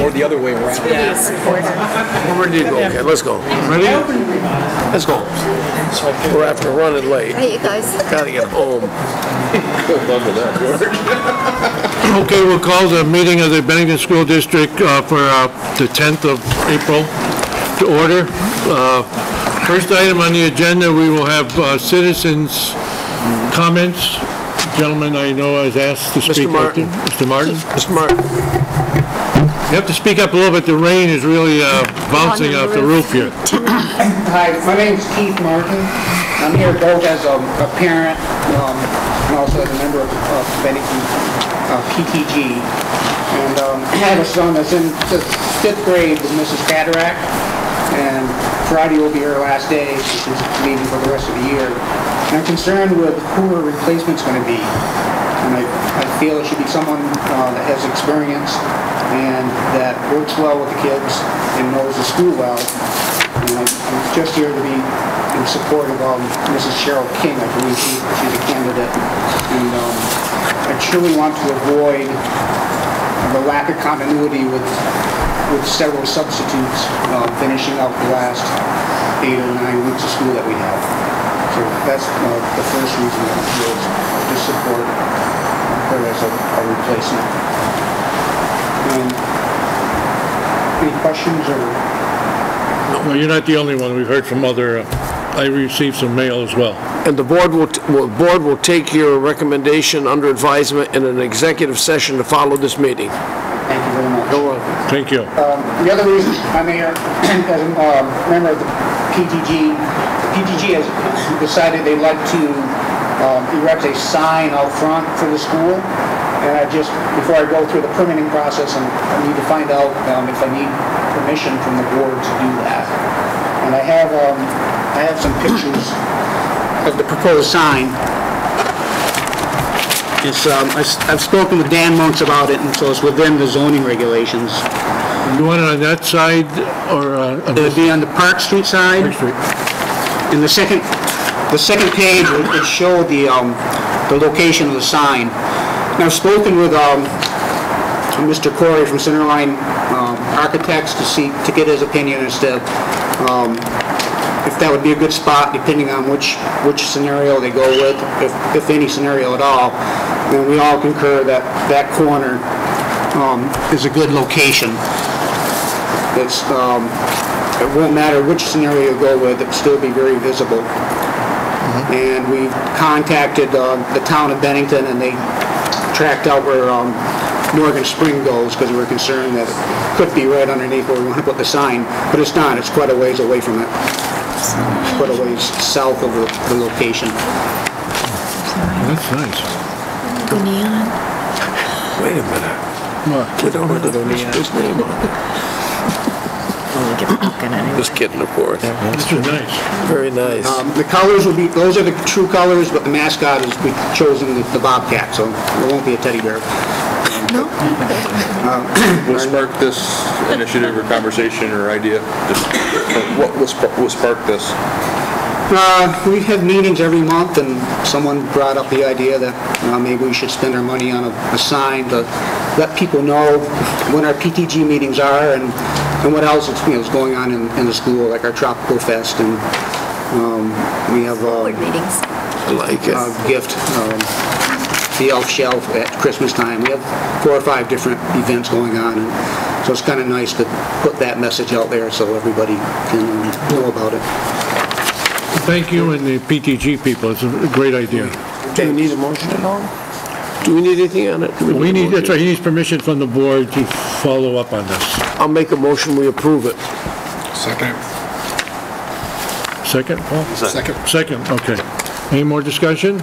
Or the other way around. We're ready to go. Okay, let's go. Ready? Let's go. We're after running late. Hey, you guys. Gotta get home. Okay, we'll call the meeting of the Bennington School District for the 10th of April to order. First item on the agenda, we will have citizens' comments. Gentleman I know is asked to speak. Mr. Martin. Mr. Martin? Mr. Martin. You have to speak up a little bit. The rain is really bouncing off the roof here. Hi, my name is Keith Martin. I'm here both as a parent and also as a member of Bennington PTG. And I have a son that's in 5th grade with Mrs. Cataract, and Friday will be her last day. She's leaving for the rest of the year. And I'm concerned with who her replacement's going to be. And I feel it should be someone that has experience and that works well with the kids and knows the school well. And I'm just here to be in support of Mrs. Cheryl King. I believe she's a candidate. And I truly want to avoid the lack of continuity with several substitutes finishing up the last 8 or 9 weeks of school that we have. So that's the first reason that I feel to support her as a replacement. Any questions or? Well, you're not the only one. We've heard from other. I received some mail as well. And the board will take your recommendation under advisement in an executive session to follow this meeting. Thank you very much. You're welcome. Thank you. The other reason I'm here, as a member of the PTG has decided they'd like to erect a sign out front for the school. And before I go through the permitting process, I need to find out if I need permission from the board to do that. And I have some pictures of the proposed sign. I've spoken with Dan Monks about it, and so it's within the zoning regulations. You want it on that side or it would be on the Park Street side. Park Street. In the second page, it showed the location of the sign. And I've spoken with Mr. Corey from Centerline Architects to get his opinion as to if that would be a good spot, depending on which scenario they go with, if any scenario at all. And we all concur that that corner is a good location. It won't matter which scenario you go with, it'll still be very visible. And we've contacted the town of Bennington, and they tracked out where Northern Spring goes, because we were concerned that it could be right underneath where we want to put the sign, but it's not. It's quite a ways away from it. It's quite a ways south of the location. That's nice. The neon. Wait a minute. What? We don't have his name on it. Just kidding, of course. This is nice. Very nice. The colors will be, those are the true colors, but the mascot is, we've chosen the Bobcat, so there won't be a teddy bear. What sparked this initiative or conversation or idea? What sparked this? We have meetings every month, and someone brought up the idea that maybe we should spend our money on a sign to let people know when our PTG meetings are and what else is going on in the school, like our Tropical Fest, and we have meetings. I like it. Gift, the Elf Shelf at Christmas time. We have 4 or 5 different events going on, and so it's kind of nice to put that message out there so everybody can know about it. Thank you and the PTG people. It's a great idea. Do we need a motion at all? Do we need anything on it? That's right. He needs permission from the board to follow up on this. I'll make a motion, we approve it. Second. Second, Paul? Second. Second, okay. Any more discussion?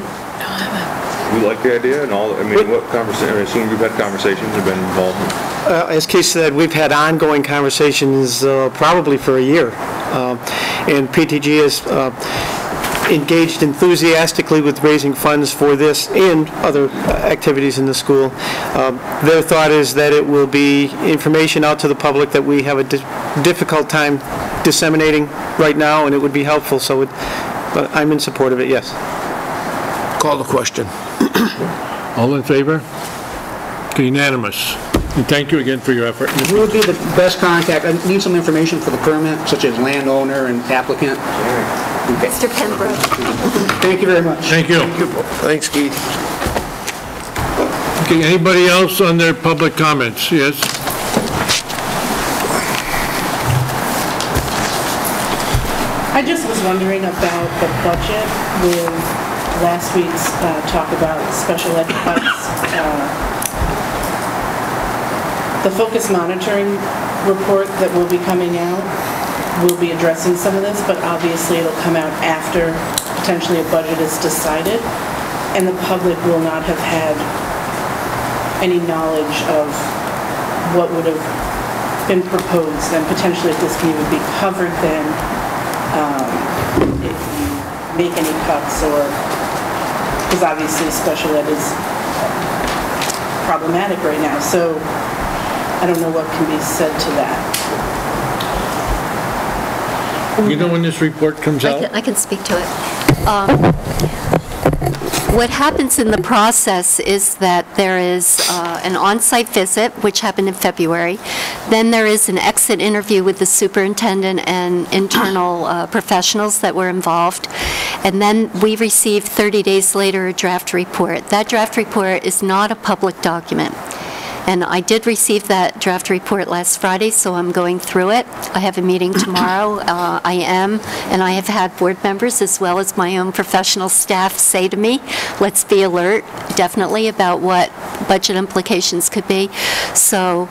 We like the idea and all. I mean, what conversation? I assume you've had conversations and been involved. As Keith said, we've had ongoing conversations probably for a year, and PTG is engaged enthusiastically with raising funds for this and other activities in the school. Their thought is that it will be information out to the public that we have a difficult time disseminating right now, and it would be helpful. But I'm in support of it. Yes. Call the question. All in favor? Okay, unanimous. And thank you again for your effort. Who would be the best contact? I need some information for the permit, such as landowner and applicant. Okay. Mr. Pembroke. Thank you very much. Thank you. Thanks, Keith. Okay, anybody else on their public comments? Yes? I just was wondering about the budget with last week's talk about special ed cuts. The focus monitoring report that will be coming out will be addressing some of this, but obviously it'll come out after potentially a budget is decided, and the public will not have had any knowledge of what would have been proposed, and potentially if this can even be covered then if you make any cuts, or, because obviously special ed is problematic right now, so I don't know what can be said to that. You know when this report comes out? I can speak to it. What happens in the process is that there is an on-site visit, which happened in February. Then there is an exit interview with the superintendent and internal professionals that were involved. And then we received 30 days later a draft report. That draft report is not a public document. And I did receive that draft report last Friday, so I'm going through it. I have a meeting tomorrow. And I have had board members as well as my own professional staff say to me, let's be alert, definitely, about what budget implications could be. So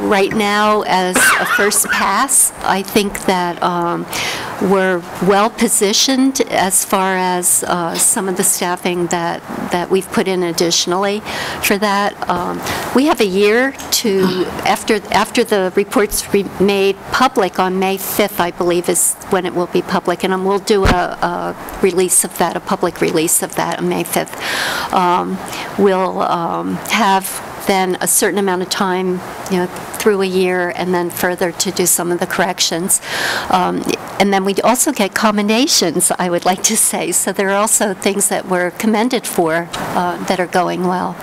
right now, as a first pass, I think that we're well positioned as far as some of the staffing that we've put in additionally for that. We have a year to, after the report's made public on May 5th, I believe, is when it will be public, and we'll do a release of that, a public release of that on May 5th. We'll have then a certain amount of time, through a year, and then further to do some of the corrections. And then we also get commendations, I would like to say. So there are also things that we're commended for that are going well.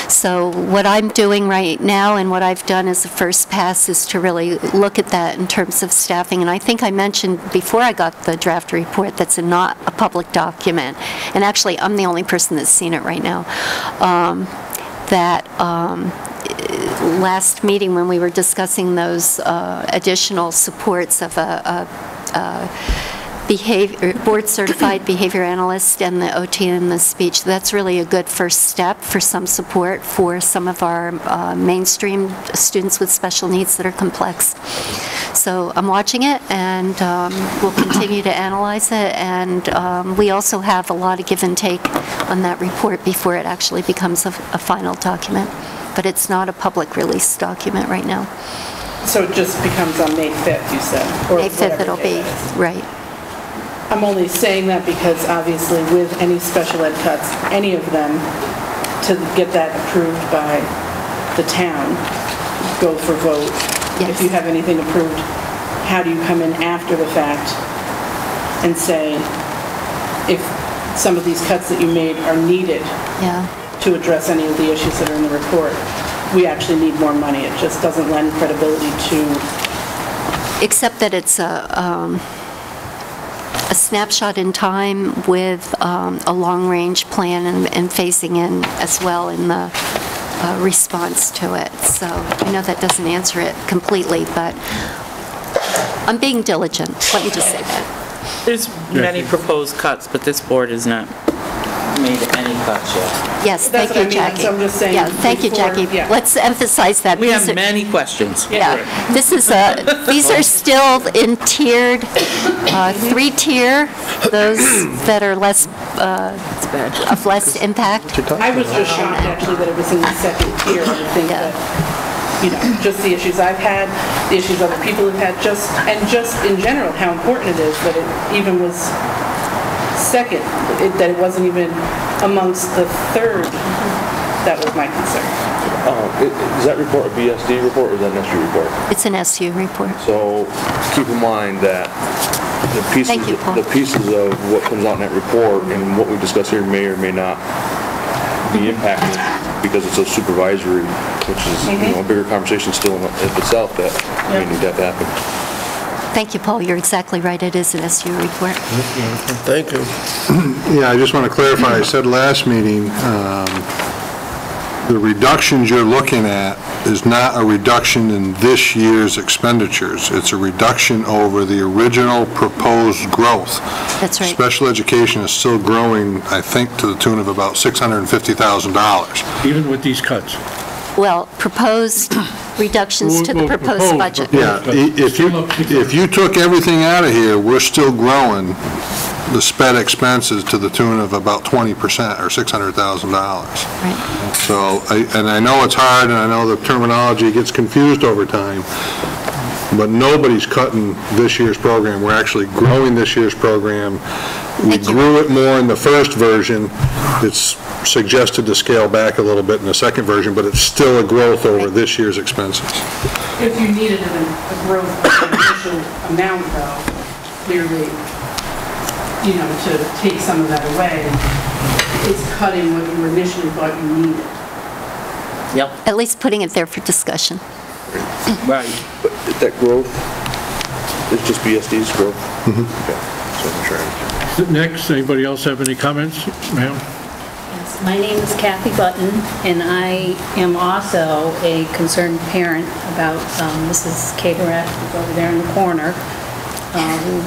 So what I'm doing right now and what I've done as a first pass is to really look at that in terms of staffing. And I think I mentioned before I got the draft report that's not a public document. And actually, I'm the only person that's seen it right now. Last meeting when we were discussing those additional supports of a board-certified behavior analyst and the OT and the speech, that's really a good first step for some support for some of our mainstream students with special needs that are complex. So I'm watching it, and we'll continue to analyze it, and we also have a lot of give and take on that report before it actually becomes a final document. But it's not a public release document right now. So it just becomes on May 5th, you said? Or May 5th it'll be, right. I'm only saying that because obviously with any special ed cuts, any of them, to get that approved by the town, go for vote. Yes. If you have anything approved, how do you come in after the fact and say if some of these cuts that you made are needed? Yeah. To address any of the issues that are in the report, we actually need more money. It just doesn't lend credibility to... Except that it's a snapshot in time with a long-range plan and phasing in as well in the response to it. So I know that doesn't answer it completely, but I'm being diligent. Let me just say that. There's many proposed cuts, but this board has not made any cuts yet. Yes, That's thank you, what I mean. Jackie. So I'm just saying Yeah, thank you, before- Jackie. yeah. Let's emphasize that. We have These are- many questions. Yeah, this is these are still in tiered, three-tier, those that are less, of less impact. I was just shocked actually that it was in the second tier. I would think Yeah. that, just the issues I've had, the issues other people have had, just in general, how important it is that it even was second, that it wasn't even amongst the third. That was my concern. Is that report a BSD report or is that an SU report? It's an SU report. So keep in mind that Thank you, Paul. the pieces of what comes out in that report and what we discuss here may or may not be impacting because it's a supervisory, which is, you know, a bigger conversation still in itself, that we need that to happen. Thank you, Paul. You're exactly right. It is an SU report. Thank you. Yeah, I just want to clarify, I said last meeting, the reductions you're looking at is not a reduction in this year's expenditures. It's a reduction over the original proposed growth. That's right. Special education is still growing, I think, to the tune of about $650,000. Even with these cuts? Well, proposed reductions to the proposed budget. Yeah, if you took everything out of here, we're still growing the sped expenses to the tune of about 20% or $600,000. Right. So, and I know it's hard, and I know the terminology gets confused over time, but nobody's cutting this year's program. We're actually growing this year's program. We grew it more in the first version. It's suggested to scale back a little bit in the second version, but it's still a growth over this year's expenses. If you needed a growth of the initial amount, though, clearly, you know, to take some of that away, it's cutting what you initially thought you needed. Yep. At least putting it there for discussion. Right. But that growth is just BSD's growth? Okay, so I'm sure. Next, anybody else have any comments? Ma'am? Yes, my name is Kathy Button, and I am also a concerned parent about Mrs. Caterett, who's over there in the corner.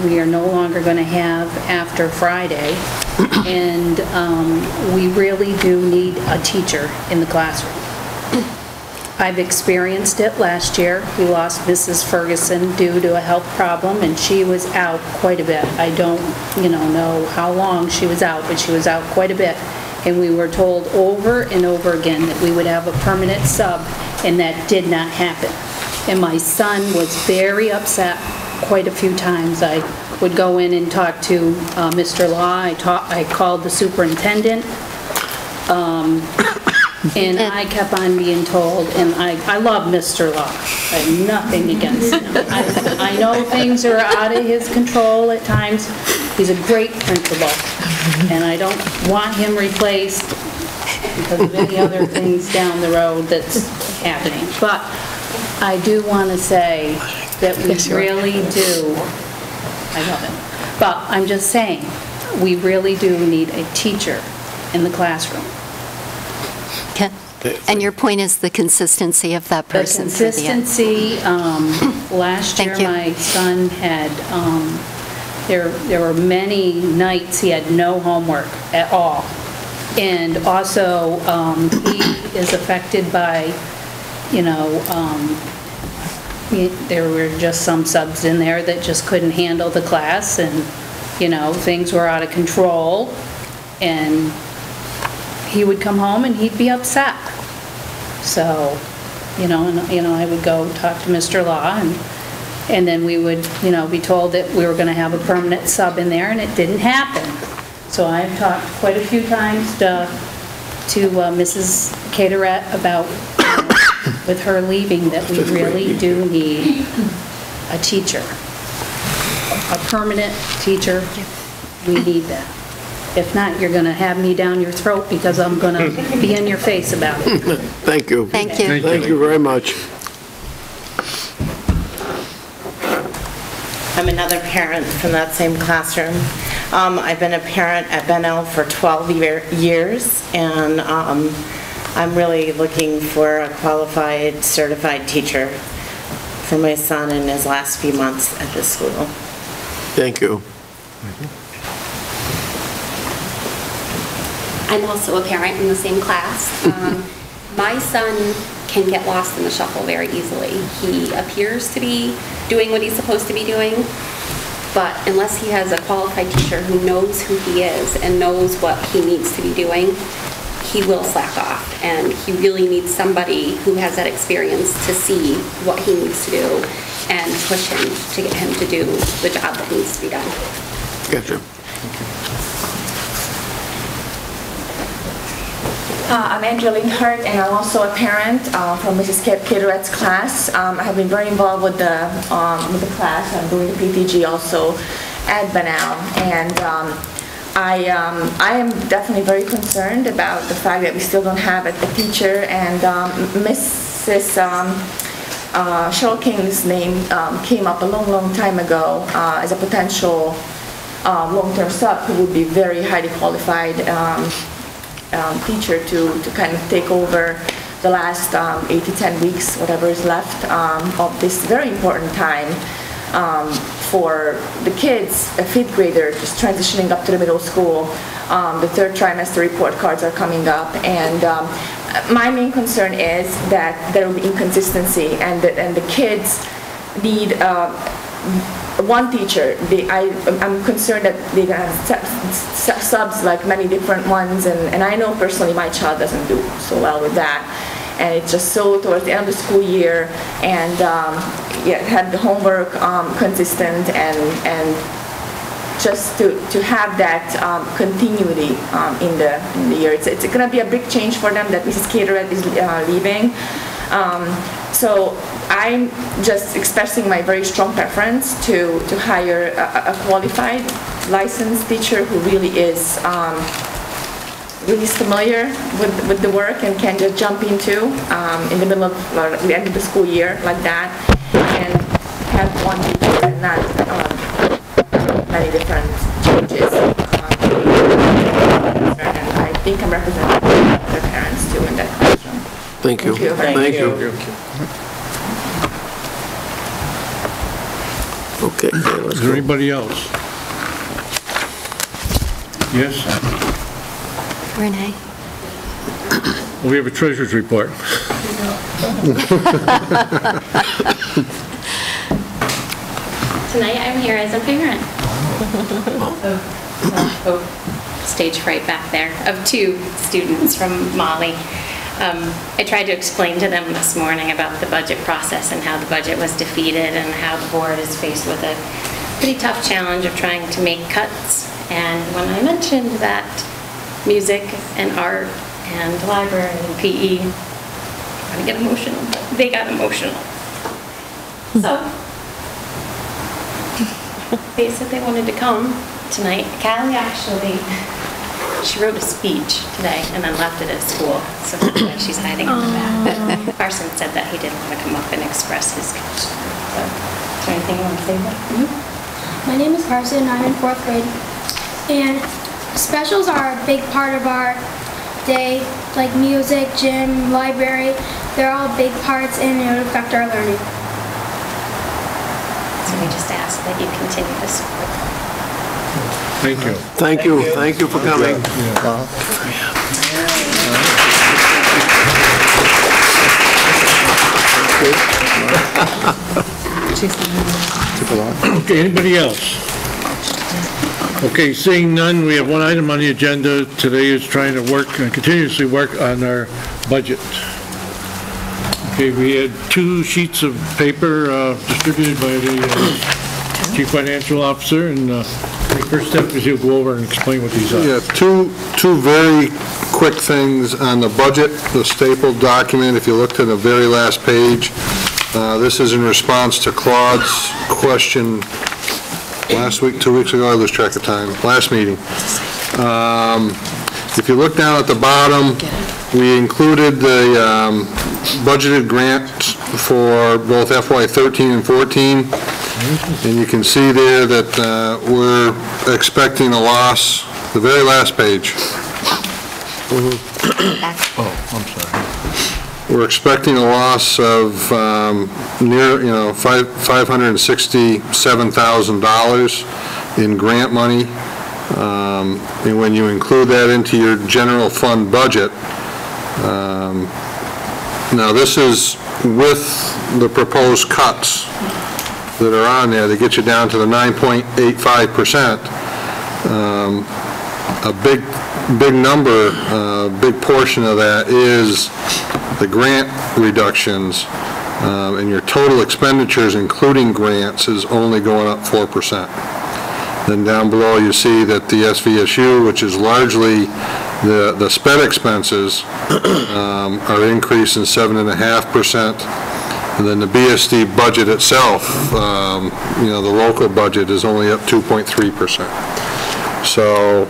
We are no longer going to have after Friday, and we really do need a teacher in the classroom. I've experienced it last year. We lost Mrs. Ferguson due to a health problem, and she was out quite a bit. I don't, know how long she was out, but she was out quite a bit. And we were told over and over again that we would have a permanent sub, and that did not happen. And my son was very upset quite a few times. I would go in and talk to Mr. Law. I called the superintendent. And I kept on being told, and I love Mr. Law. I have nothing against him. I know things are out of his control at times. He's a great principal, and I don't want him replaced because of any other things down the road that's happening. But I do want to say that we really do, I love him, but I'm just saying, we really do need a teacher in the classroom. Okay. And your point is the consistency of that person. The consistency, last year my son had, there were many nights he had no homework at all. And also, he is affected by, there were just some subs in there that just couldn't handle the class, and, things were out of control. And he would come home and he'd be upset. So, I would go talk to Mr. Law, and then we would, be told that we were going to have a permanent sub in there, and it didn't happen. So I've talked quite a few times to Mrs. Caterett about, with her leaving, that we really do need a teacher, a permanent teacher. We need that. If not, you're going to have me down your throat because I'm going to be in your face about it. Thank you. Thank you. Thank you very much. I'm another parent from that same classroom. I've been a parent at Bennington for 12 years, and I'm really looking for a qualified, certified teacher for my son in his last few months at this school. Thank you. I'm also a parent in the same class. My son can get lost in the shuffle very easily. He appears to be doing what he's supposed to be doing, but unless he has a qualified teacher who knows who he is and knows what he needs to be doing, he will slack off. And he really needs somebody who has that experience to see what he needs to do and push him to get him to do the job that needs to be done. Gotcha. I'm Angeline Hurt, and I'm also a parent from Mrs. Caterett's class. I have been very involved with the class. I'm doing the PTG also at Bennington, and I am definitely very concerned about the fact that we still don't have a teacher, and Mrs. Cheryl King's name came up a long time ago as a potential long-term sub who would be very highly qualified teacher to kind of take over the last 8 to 10 weeks, whatever is left of this very important time for the kids, a 5th grader just transitioning up to the middle school. The 3rd trimester report cards are coming up, and my main concern is that there will be inconsistency, and the kids need one teacher. I'm concerned that they're going to have subs like many different ones, and I know personally my child doesn't do so well with that. And it's just so towards the end of the school year, and have the homework consistent, and just to have that continuity in the year. It's going to be a big change for them that Mrs. Caterett is leaving. So I'm just expressing my very strong preference to hire a qualified, licensed teacher who really is familiar with the work and can just jump into in the middle of the end of the school year like that, and have one teacher and not many different changes. And I think I'm representing the parents too in that classroom. Thank you. Thank you. Okay. Is there anybody else? Yes? Renee? We have a treasurer's report. Tonight I'm here as a parent. Stage fright back there of 2 students from Mali. I tried to explain to them this morning about the budget process and how the budget was defeated and how the board is faced with a pretty tough challenge of trying to make cuts. And when I mentioned that music and art and library and PE, I get emotional. They got emotional. So they said they wanted to come tonight. Callie actually, she wrote a speech today and then left it at school, so that's why she's hiding in the back. Carson said that he didn't want to come up and express his concern. So, is there anything you want to say about it? My name is Carson, I'm in 4th grade, and specials are a big part of our day, like music, gym, library. They're all big parts and it would affect our learning. So we just ask that you continue to support. Thank you. Thank you. Thank you for coming. Okay, anybody else? Okay, seeing none, we have one item on the agenda today is trying to continuously work on our budget. Okay, we had 2 sheets of paper distributed by the Chief Financial Officer, and the first step is he'll go over and explain what these are. Yeah, two very quick things on the budget, the stapled document. If you look to the very last page, this is in response to Claude's question last week, 2 weeks ago, I lose track of time, last meeting. If you look down at the bottom, we included the budgeted grants for both FY13 and 14, and you can see there that we're expecting a loss, the very last page. Oh, I'm sorry. We're expecting a loss of near, $567,000 in grant money. And when you include that into your general fund budget, now this is with the proposed cuts that are on there, that get you down to the 9.85%. A big number, big portion of that is the grant reductions, and your total expenditures, including grants, is only going up 4%. Then down below, you see that the SVSU, which is largely the SPED expenses, are increasing 7.5%. And then the BSD budget itself, the local budget, is only up 2.3%. So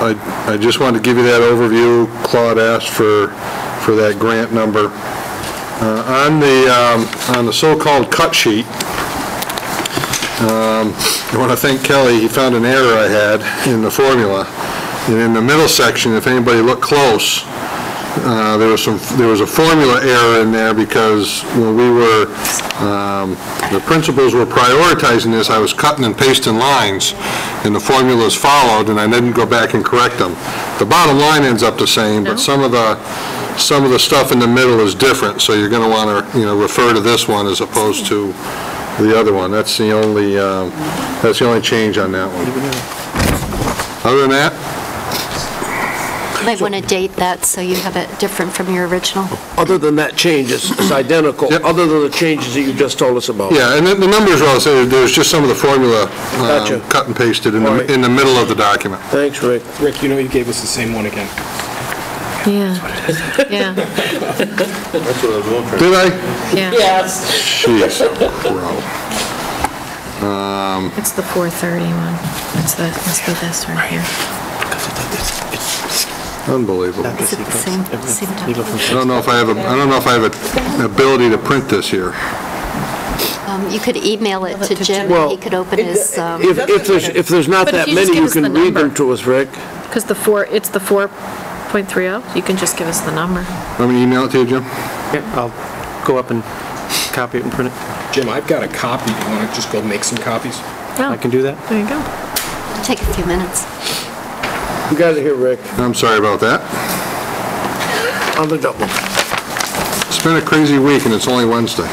I just wanted to give you that overview. Claude asked for that grant number. On the so-called cut sheet, I want to thank Kelly. He found an error I had in the formula. And in the middle section, if anybody looked close, there was a formula error in there because when we were, the principals were prioritizing this, I was cutting and pasting lines, and the formulas followed, and I didn't go back and correct them. The bottom line ends up the same, but some of the stuff in the middle is different, so you're going to want to, refer to this one as opposed to the other one. That's the only change on that one. Other than that, You might want to date that so you have it different from your original. Other than that change, it's identical, other than the changes that you just told us about. yeah, and the numbers are all the same. There's just some of the formula Gotcha. cut and pasted in the middle of the document. Thanks, Rick. Rick, you gave us the same one again. Yeah. Yeah. That's what I was going for. Did I? Yeah. Yes. Jeez, bro. It's the 430 one. It's this right here. Unbelievable. Is it the same document? I don't know if I have an ability to print this here. You could email it to Jim, and he could open his... If there's not But if that you just many, give you us can the read them number. to us, Rick. Because it's the 4.30. You can just give us the number. Let me email it to you, Jim? Yeah, I'll go up and copy it and print it. Jim, I've got a copy. You want to just go make some copies? I can do that. There you go. Take a few minutes. You guys are here, Rick, I'm sorry about that. on the double. It's been a crazy week and it's only Wednesday.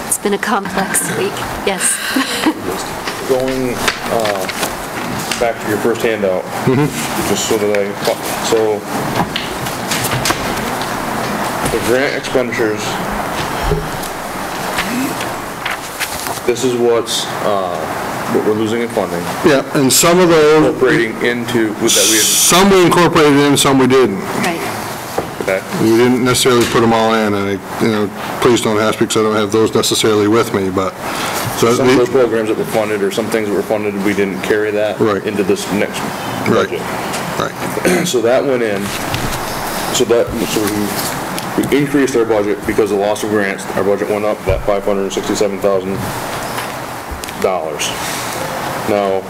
It's been a complex week, yes. Going back to your first handout, just so that so the grant expenditures, this is what we're losing in funding. Yeah, and some of those, Incorporating into, with that we had, some we incorporated in, some we didn't. Right. okay. We didn't necessarily put them all in, and please don't ask me because I don't have those necessarily with me, but. So Some of those programs that were funded, or some things that were funded, we didn't carry that Right. into this next Right. budget. Right. So that went in, so we increased our budget because of loss of grants. Our budget went up that $567,000. Now,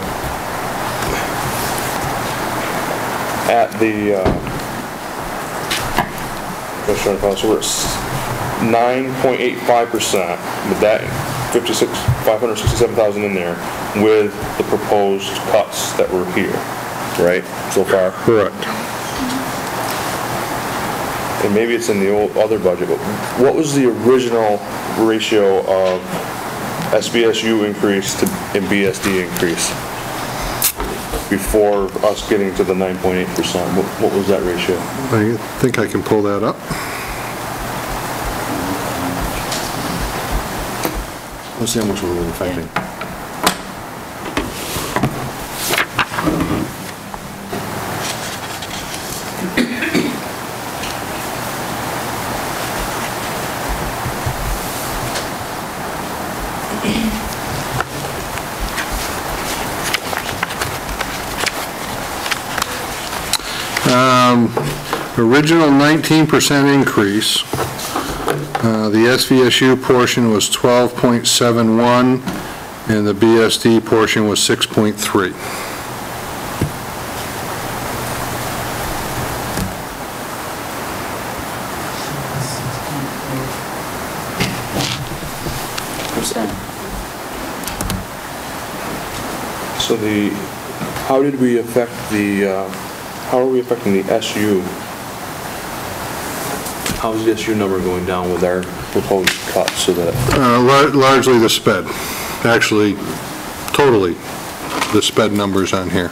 at the, so we're at 9.85%, with that 567,000 in there, with the proposed cuts that were here, right, so far? Correct. And maybe it's in the other budget, but what was the original ratio of SBSU increase and BSD increase before us getting to the 9.8%? What was that ratio? I think I can pull that up. Let's see how much we're really affecting. Original 19% increase. The SVSU portion was 12.71, and the BSD portion was 6.3. So how did we affect how are we affecting the SU? How's the SU number going down with our proposed cuts so that? Largely the SPED. Actually, totally the SPED numbers on here.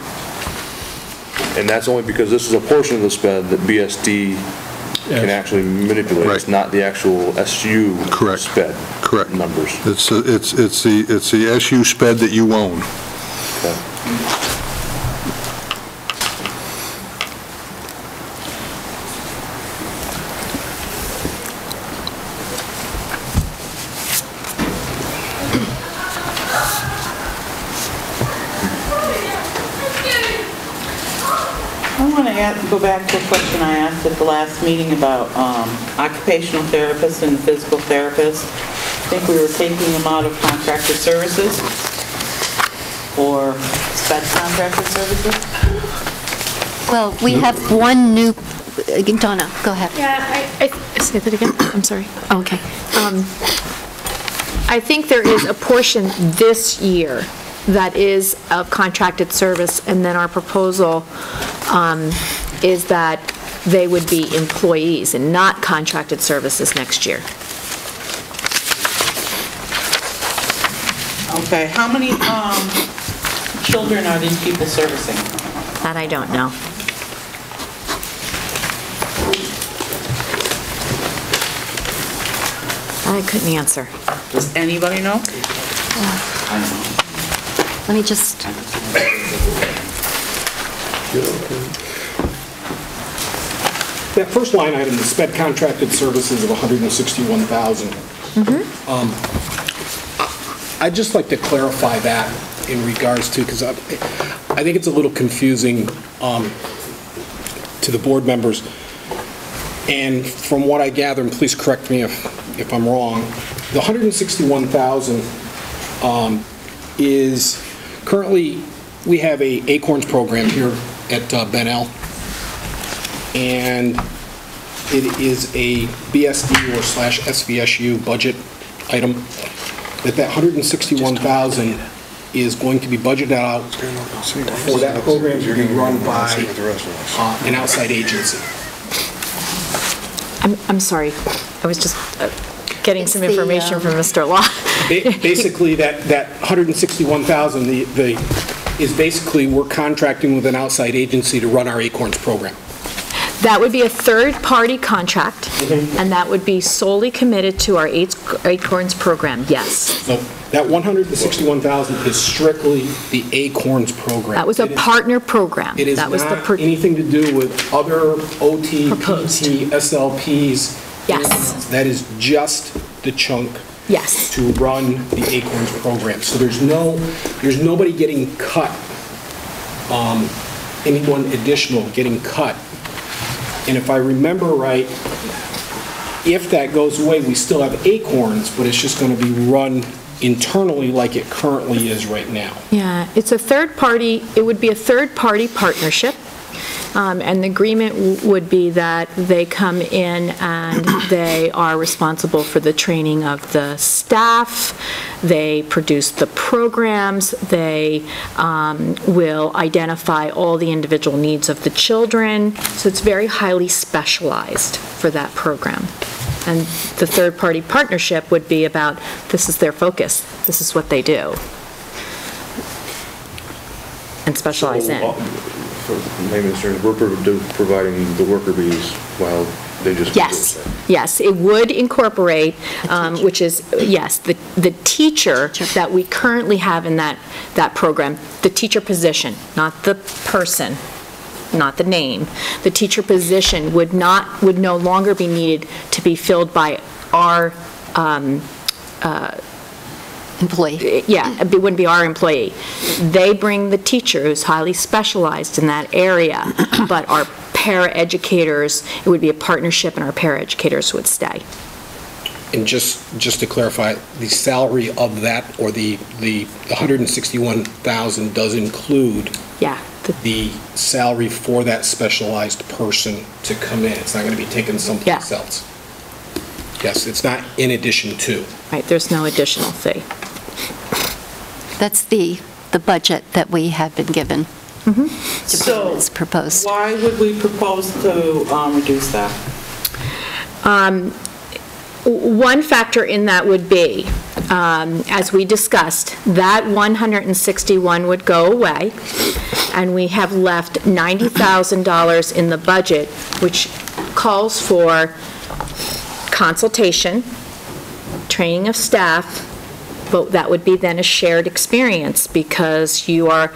And that's only because this is a portion of the SPED that BSD can actually manipulate. Right. It's not the actual SU Correct. SPED Correct. numbers. It's the SU SPED that you own. Okay. go back to a question I asked at the last meeting about occupational therapists and physical therapists? I think we were taking them out of contracted services or spec contracted services? Well, we have one new, Donna, go ahead. Yeah, say that again? I'm sorry. Okay. I think there is a portion this year that is of contracted service, and then our proposal is that they would be employees and not contracted services next year. Okay, how many children are these people servicing? That I don't know. I couldn't answer. Does anybody know? Let me just... That first line item, the sped contracted services of $161,000. I'd just like to clarify that in regards to, because I think it's a little confusing to the board members. And from what I gather, and please correct me if I'm wrong, the $161,000 is currently, we have a Acorns program here at Bennell, and it is a BSD or / SVSU budget item. That $161,000 is going to be budgeted out for that program to be run by an outside agency. I'm sorry. I was just getting some information from Mr. Law. Basically, that $161,000 is basically we're contracting with an outside agency to run our Acorns program. That would be a third-party contract, and that would be solely committed to our Acorns program, yes. So that $161,000 is strictly the Acorns program. That was a partner program. It is not anything to do with other OT, PT, SLPs. Yes. That is just the chunk to run the Acorns program. So there's nobody getting cut, anyone additional getting cut. And if I remember right, if that goes away, we still have Acorns, but it's just going to be run internally like it currently is right now. Yeah, it's a third-party, it would be a third-party partnership, and the agreement would be that they come in and they are responsible for the training of the staff, they produce the programs, they will identify all the individual needs of the children, so it's very highly specialized for that program. And the third-party partnership would be about, this is their focus, this is what they do, and specialize in. Maybe we're providing the worker bees while they just... Yes, it would incorporate, which is, yes, the teacher that we currently have in that program, the teacher position, not the person, not the name. The teacher position would no longer be needed to be filled by our employee. Yeah, it wouldn't be our employee. They bring the teacher who's highly specialized in that area, but our paraeducators, it would be a partnership, and our paraeducators would stay. And just to clarify, the salary of that, or the $161,000 does include the salary for that specialized person to come in. It's not going to be taken someplace else. Yes, it's not in addition to. Right, there's no additional fee. That's the budget that we have been given. So, it's proposed. Why would we propose to reduce that? One factor in that would be, as we discussed, that 161 would go away, and we have left $90,000 in the budget, which calls for consultation, training of staff, but that would be then a shared experience, because you are,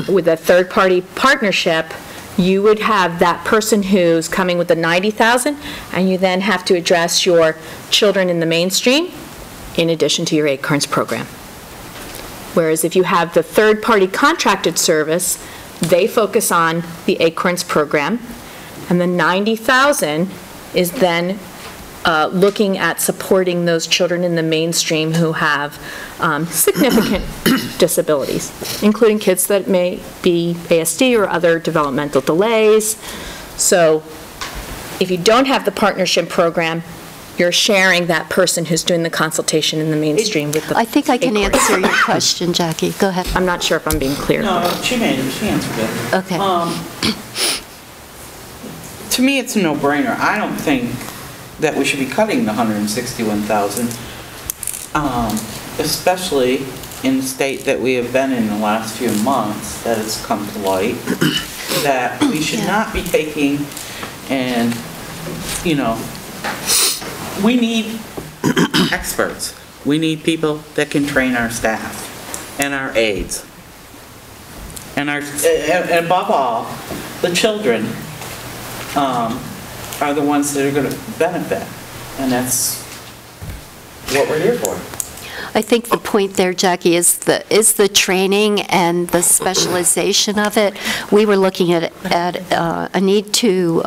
with a third-party partnership, you would have that person who's coming with the $90,000, and you then have to address your children in the mainstream in addition to your Acorns program. Whereas if you have the third-party contracted service, They focus on the Acorns program, and the 90,000 is then looking at supporting those children in the mainstream who have significant disabilities, including kids that may be ASD or other developmental delays. So if you don't have the partnership program, you're sharing that person who's doing the consultation in the mainstream with the I think I can Acorns. answer your question, Jackie. Go ahead. I'm not sure if I'm being clear. No, she answered it. Okay. To me, it's a no-brainer. I don't think that we should be cutting the 161,000, especially in the state that we have been in the last few months, that it's come to light, that we should not be taking and, you know, we need experts. We need people that can train our staff and our aides. And above all, the children are the ones that are going to benefit. And that's what we're here for. I think the point there, Jackie, is the training and the specialization of it. We were looking at a need to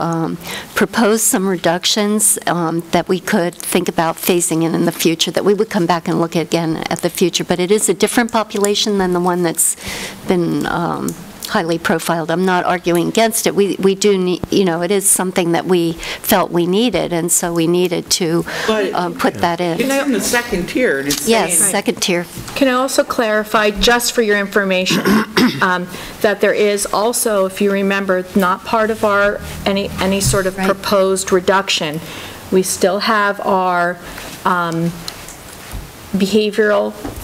propose some reductions that we could think about phasing in the future, that we would come back and look again at the future. But it is a different population than the one that's been highly profiled. I'm not arguing against it. We do need, you know, it is something that we felt we needed, and so we needed to put that in. It's in the second tier. It's yes, saying, second tier. Can I also clarify, just for your information, that there is also, if you remember, not part of our, any sort of proposed reduction, we still have our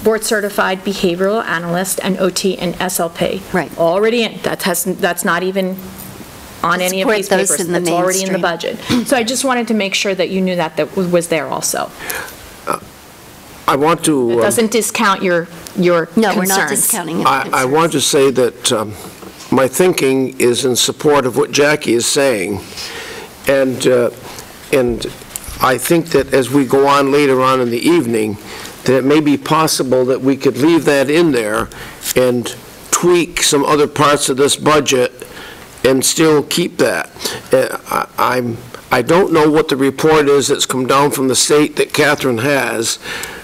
board-certified behavioral analyst and OT and SLP. Right. Already in, that's not even on any of these papers. That's already in the budget. So I just wanted to make sure that you knew that was there also. I want to... It doesn't discount your No, concerns. we're not discounting it. I want to say that my thinking is in support of what Jackie is saying, and I think that as we go on later on in the evening, that it may be possible that we could leave that in there and tweak some other parts of this budget and still keep that. I don't know what the report is that's come down from the state that Catherine has,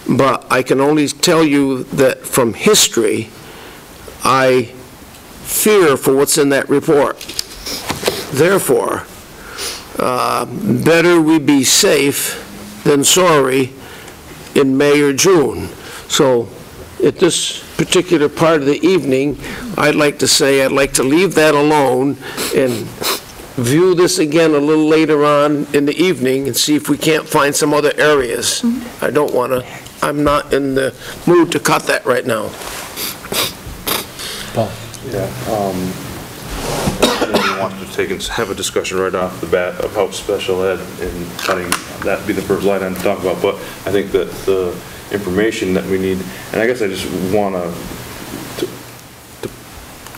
but I can only tell you that from history, I fear for what's in that report. Therefore, better we be safe than sorry in May or June. So at this particular part of the evening, I'd like to say I'd like to leave that alone and view this again a little later on in the evening and see if we can't find some other areas. I don't want to, I'm not in the mood to cut that right now. Paul? Yeah, I want to have a discussion right off the bat of how special ed and cutting, that be the first line item to talk about, but I think that the information that we need, and I guess I just want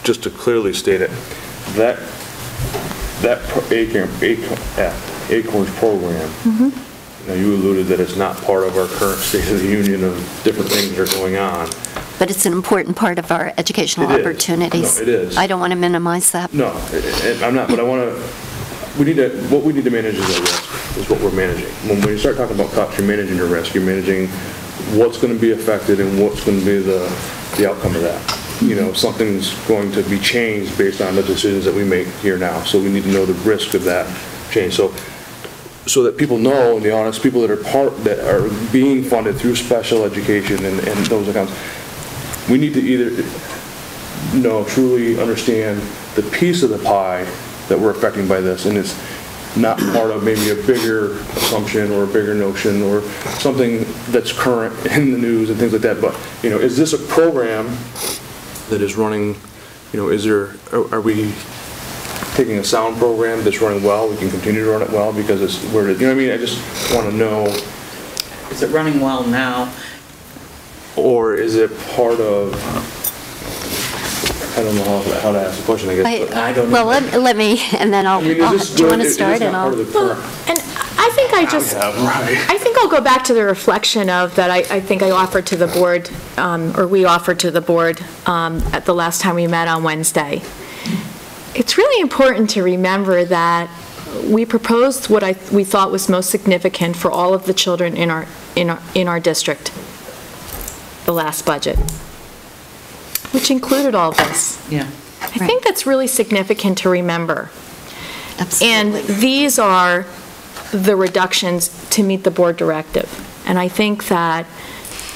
to clearly state it, that Acorns program, now you alluded that it's not part of our current State of the Union of different things that are going on. But it's an important part of our educational opportunities. No, it is. I don't want to minimize that. No, I'm not, but I want to, what we need to manage is our risk, is what we're managing. When you start talking about cuts, you're managing your risk, you're managing what's going to be affected and what's going to be the outcome of that. You know, something's going to be changed based on the decisions that we make here now, so we need to know the risk of that change. So that people know, and the honest people that are being funded through special education and those accounts, we need to either truly understand the piece of the pie that we're affecting by this, and it's not part of maybe a bigger assumption or a bigger notion or something that's current in the news and things like that. But, you know, is this a program that is running, you know, are we taking a sound program that's running well, we can continue to run it well because it's where it, you know what I mean? I just want to know. Is it running well now? Or is it part of, I don't know how to ask the question, I guess, but I don't know. Well, let me, and then I'll, do you want to start? And I'll. Well, and I think I think I'll go back to the reflection of that I think I offered to the board, or we offered to the board at the last time we met on Wednesday. it's really important to remember that we proposed what we thought was most significant for all of the children in our district, the last budget, which included all this. Yeah. I think that's really significant to remember. Absolutely. And these are the reductions to meet the board directive. And I think that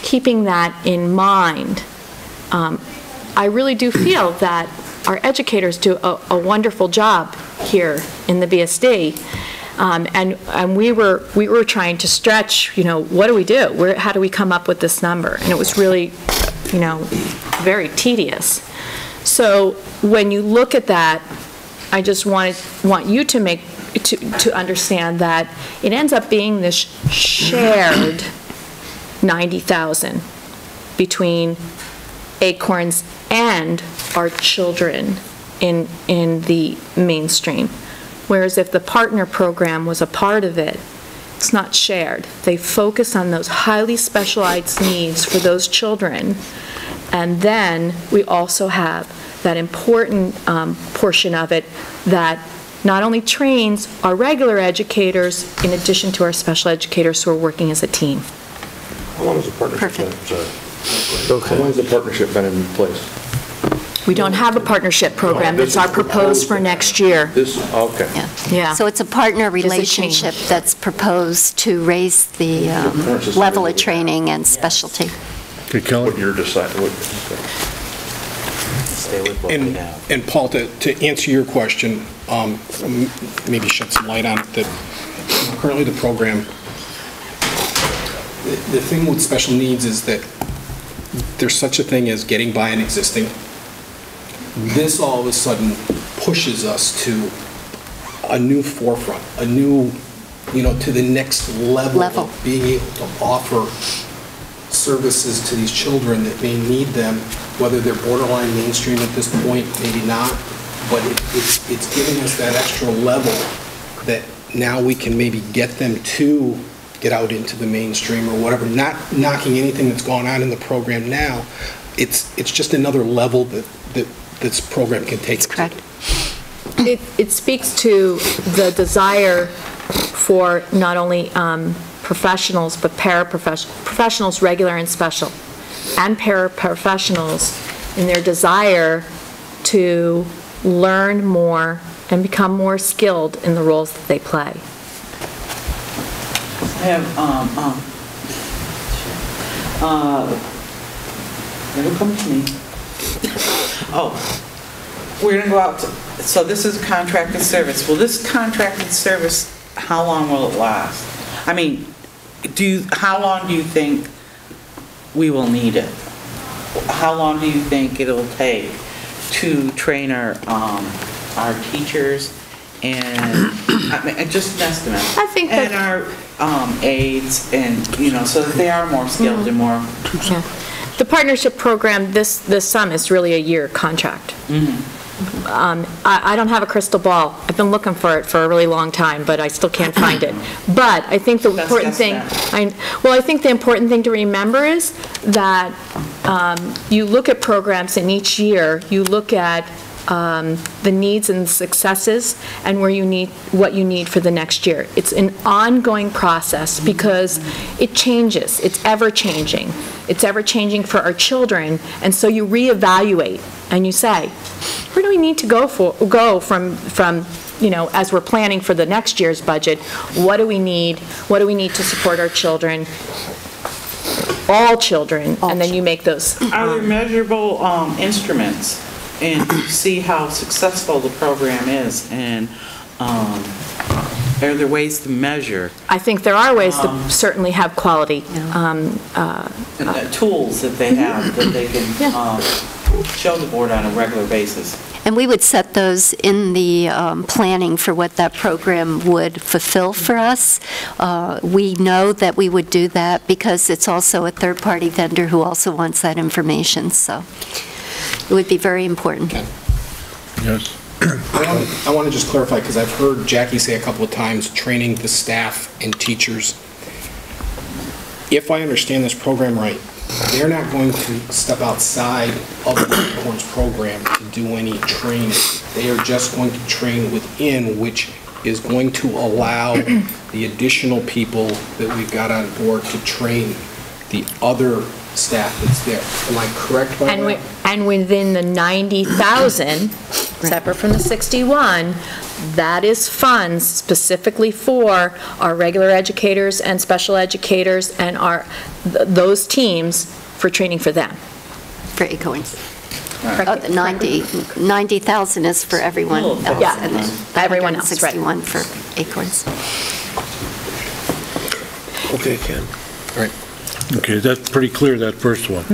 keeping that in mind, I really do feel that our educators do a wonderful job here in the BSD. And we were trying to stretch, what do we do? How do we come up with this number? And it was really, very tedious. So when you look at that, I just want you to understand that it ends up being this shared 90,000 between Acorns and our children in the mainstream. Whereas if the partner program was a part of it, it's not shared. They focus on those highly specialized needs for those children. And then we also have that important portion of it that not only trains our regular educators in addition to our special educators who are working as a team. How long has the partnership been? How long has the partnership been in place? We don't have a partnership program. It's our proposed for next year. Okay. Yeah. So it's a partner relationship that's proposed to raise the level of training and specialty. Okay, Kelly? What you're deciding. And Paul, to answer your question, maybe shed some light on it, that currently the program, the thing with special needs is that there's such a thing as getting by an existing. This all of a sudden pushes us to a new forefront, a new, to the next level of being able to offer services to these children that may need them, whether they're borderline mainstream at this point, maybe not, but it's giving us that extra level that now we can maybe get them to get out into the mainstream or whatever, not knocking anything that's going on in the program now. It's just another level that this program can take. That's correct. It speaks to the desire for not only professionals, but professionals, regular and special, and paraprofessionals in their desire to learn more and become more skilled in the roles that they play. I have, it'll come to me. Oh, we're going to go out, so this is a contracted service. Well, this contracted service, how long will it last? I mean, how long do you think we will need it? How long do you think it'll take to train our teachers and, just an estimate? I think that... And our aides and, so that they are more skilled and more... Yeah. The partnership program, this sum is really a year contract. I don't have a crystal ball. I've been looking for it for a really long time, but I still can't find it. But I think the important thing, I think the important thing to remember is that you look at programs, and each year you look at the needs and the successes and what you need for the next year. It's an ongoing process because it changes. It's ever changing. It's ever changing for our children, and so you reevaluate and you say, where do we need to go from as we're planning for the next year's budget? What do we need? What do we need to support our children? All children, and then you make those. Are there measurable instruments and see how successful the program is, and are there ways to measure? I think there are ways to certainly have quality. And the tools that they have that they can show the board on a regular basis. And we would set those in the planning for what that program would fulfill for us. We know that we would do that because it's also a third-party vendor who also wants that information, so it would be very important. Okay. Yes. I want to just clarify, because I've heard Jackie say a couple of times, training the staff and teachers. If I understand this program right, they're not going to step outside of the Acorns program to do any training. They are just going to train within, which is going to allow the additional people that we've got on board to train the other staff that's there. Am I correct by that? And within the 90,000, separate from the 61, that is funds specifically for our regular educators and special educators and those teams for training for them. For Acorns. 90,000 is for everyone else. Yeah, And then everyone else, right. 61 for Acorns. Okay, Ken. All right. Okay, that's pretty clear, that first one.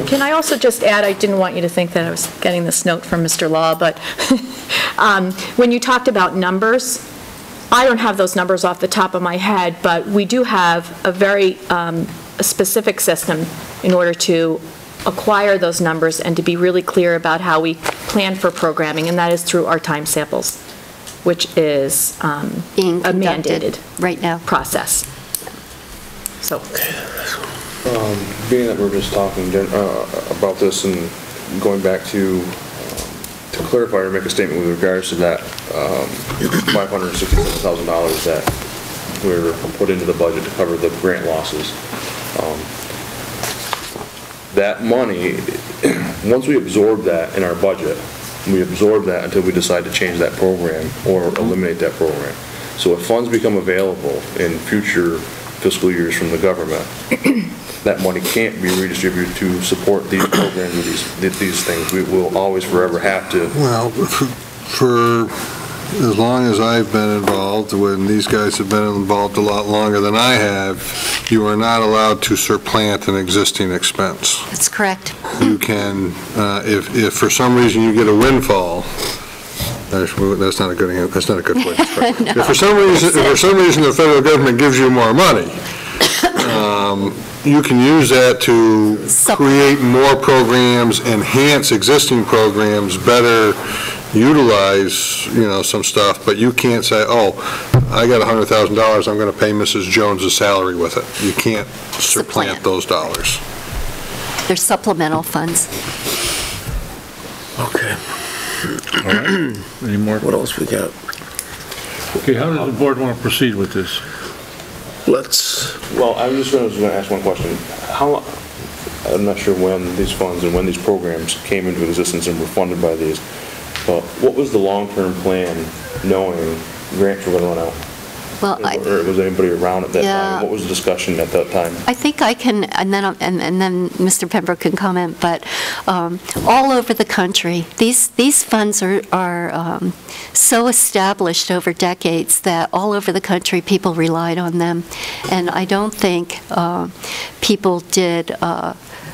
Can I also just add, I didn't want you to think that I was getting this note from Mr. Law, but when you talked about numbers, I don't have those numbers off the top of my head, but we do have a very specific system in order to acquire those numbers and to be really clear about how we plan for programming, and that is through our time samples, which is being a mandated right now process. So, being that we're just talking about this and going back to clarify or make a statement with regards to that $567,000 that we're put into the budget to cover the grant losses. That money, once we absorb that in our budget, we absorb that until we decide to change that program or eliminate that program. So if funds become available in future fiscal years from the government, that money can't be redistributed to support these programs or these things. We will always forever have to. Well, for as long as I've been involved, when these guys have been involved a lot longer than I have, you are not allowed to supplant an existing expense. That's correct. You can, if for some reason you get a windfall, that's not a good way to describe it. No. If for some reason the federal government gives you more money, you can use that to create more programs, enhance existing programs, better utilize, some stuff, but you can't say, oh, I got $100,000, I'm going to pay Mrs. Jones's salary with it. You can't supplant those dollars. They're supplemental funds. Okay. All right. Any more? What else we got? Okay, how does the board want to proceed with this? Well, I was just going to ask one question. I'm not sure when these funds and when these programs came into existence and were funded by these, but what was the long-term plan knowing grants were going to run out? Well, or was anybody around at that time? What was the discussion at that time? I think I can, and then Mr. Pembroke can comment, but all over the country, these funds are so established over decades that all over the country people relied on them, and I don't think people did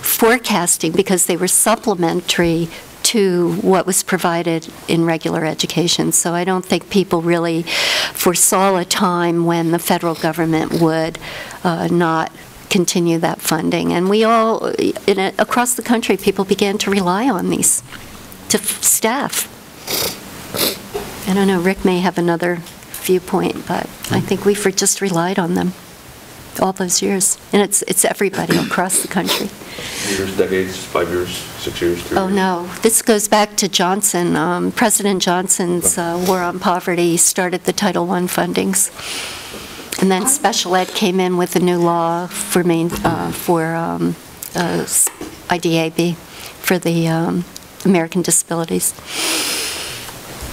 forecasting because they were supplementary to what was provided in regular education. So I don't think people really foresaw a time when the federal government would not continue that funding. And we all, across the country, people began to rely on these, to staff. I don't know, Rick may have another viewpoint, but I think we just relied on them all those years. And it's everybody across the country. Years, decades, 5 years, 6 years, 3 years? Oh, no. This goes back to Johnson. President Johnson's War on Poverty started the Title I fundings. And then special ed came in with a new law for IDAB, for the American Disabilities.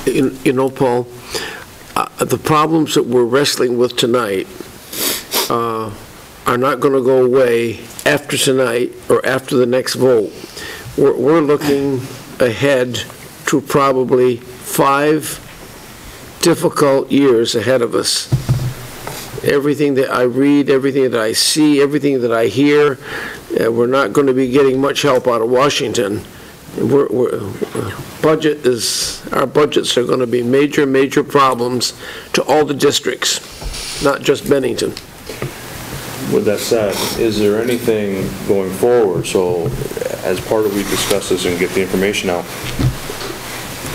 Paul, the problems that we're wrestling with tonight are not going to go away after tonight or after the next vote. We're looking ahead to probably 5 difficult years ahead of us. Everything that I read, everything that I see, everything that I hear, we're not going to be getting much help out of Washington. Our budgets are going to be major problems to all the districts, not just Bennington. With that said, is there anything going forward, so as part of we discuss this and get the information out,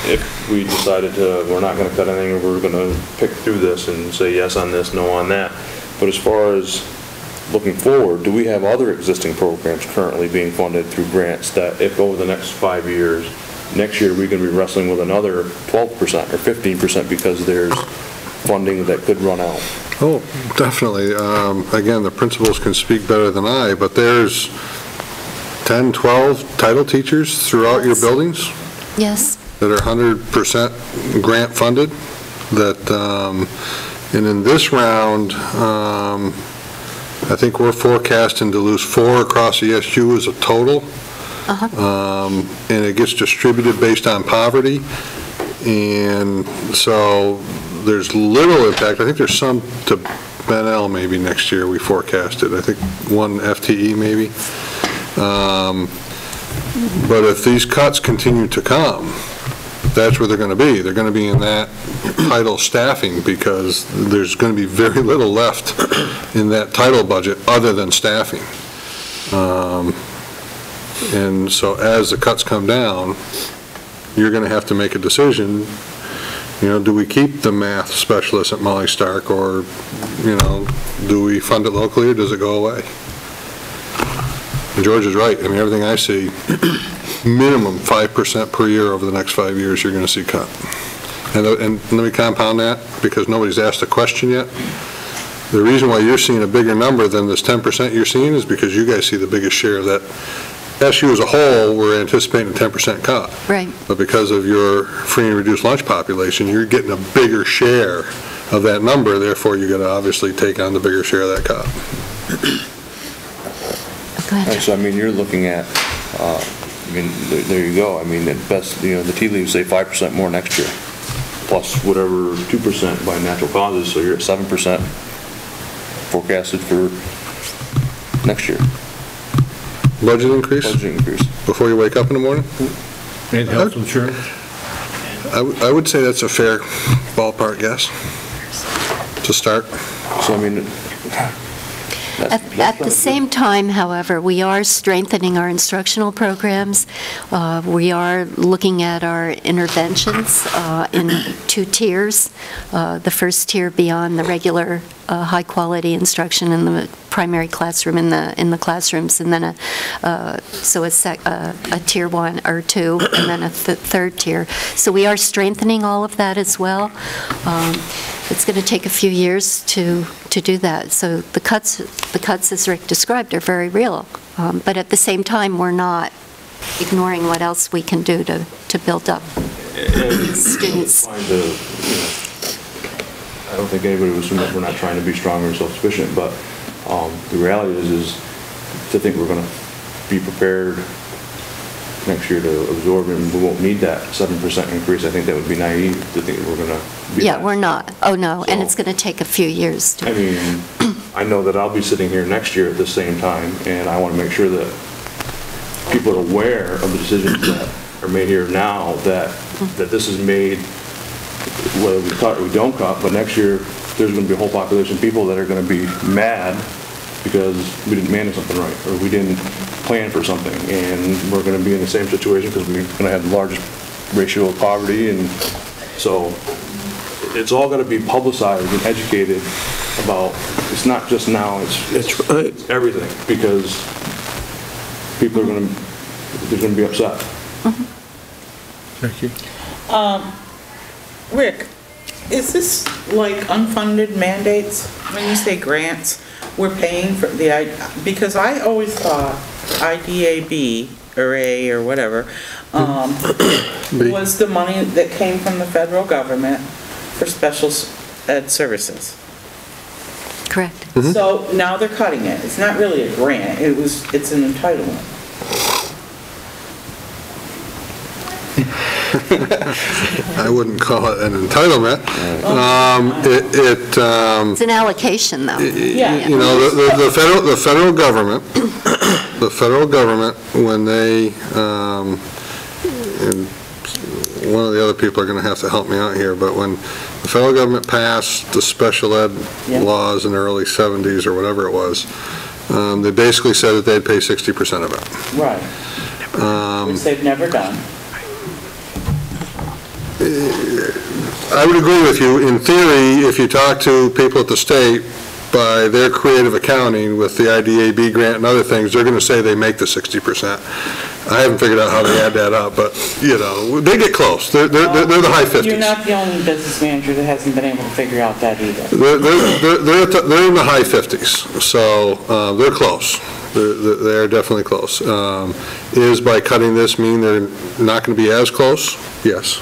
if we decided we're not going to cut anything, we're going to pick through this and say yes on this, no on that, but as far as looking forward, do we have other existing programs currently being funded through grants that if over the next 5 years, next year we're going to be wrestling with another 12% or 15% because there's funding that could run out? Oh, definitely. Again, the principals can speak better than I, but there's 10, 12 title teachers throughout your buildings Yes. that are 100% grant funded. That, and in this round, I think we're forecasting to lose 4 across the SU as a total. And it gets distributed based on poverty. And so there's little impact. I think there's some to Bennell maybe next year we forecasted. I think 1 FTE maybe. But if these cuts continue to come, that's where they're going to be. They're going to be in that title staffing because there's going to be very little left in that title budget other than staffing. And so as the cuts come down, you're going to have to make a decision. You know, do we keep the math specialist at Molly Stark, or, you know, do we fund it locally, or does it go away? And George is right. I mean, everything I see, minimum 5% per year over the next 5 years, you're going to see cut. And let me compound that, because nobody's asked a question yet. The reason why you're seeing a bigger number than this 10% you're seeing is because you guys see the biggest share of that. SU as a whole, we're anticipating a 10% cut. Right. But because of your free and reduced lunch population, you're getting a bigger share of that number, therefore you're going to obviously take on the bigger share of that cut. Go ahead. So, I mean, you're looking at, I mean, there you go. I mean, at best, you know, the tea leaves say 5% more next year, plus whatever 2% by natural causes, so you're at 7% forecasted for next year. Budget increase? Budget increase. Before you wake up in the morning? And health insurance? I would say that's a fair ballpark guess to start. So, I mean, At the same time, however, we are strengthening our instructional programs. We are looking at our interventions in 2 tiers. The first tier beyond the regular high-quality instruction in the primary classroom in the classrooms, and then a tier 1 or 2, and then a third tier. So we are strengthening all of that as well. It's going to take a few years to do that. So the cuts, as Rick described, are very real. But at the same time, we're not ignoring what else we can do to build up students. I don't think anybody was assuming that we're not trying to be stronger and self-sufficient, but the reality is to think we're going to be prepared next year to absorb, and we won't need that 7% increase. I think that would be naive to think we're going to be Yeah, we're not. Oh, no, and it's going to take a few years. I mean, I know that I'll be sitting here next year at the same time, and I want to make sure that people are aware of the decisions that are made here now, that this is made, whether we cut or we don't cut, but next year there's going to be a whole population of people that are going to be mad because we didn't manage something right, or we didn't plan for something, and we're going to be in the same situation because we're going to have the largest ratio of poverty, and so it's all going to be publicized and educated about. It's not just now; it's everything, because people are going to be upset. Thank you. Rick, is this like unfunded mandates? When you say grants, we're paying for because I always thought IDAB or A or whatever was the money that came from the federal government for special ed services. Correct. So now they're cutting it. It's not really a grant. It's an entitlement. I wouldn't call it an entitlement. It's an allocation, though. You know, the federal government, when they, and one of the other people are going to have to help me out here, but when the federal government passed the special ed laws in the early 70s or whatever it was, they basically said that they'd pay 60% of it. Right. Which they've never done. I would agree with you. In theory, if you talk to people at the state, by their creative accounting with the IDAB grant and other things, they're going to say they make the 60%. I haven't figured out how they add that up, but, you know, they get close. They're the high 50s. You're not the only business manager that hasn't been able to figure out that either. They're in the high 50s, so they're close. They're definitely close. Is by cutting this mean they're not going to be as close? Yes.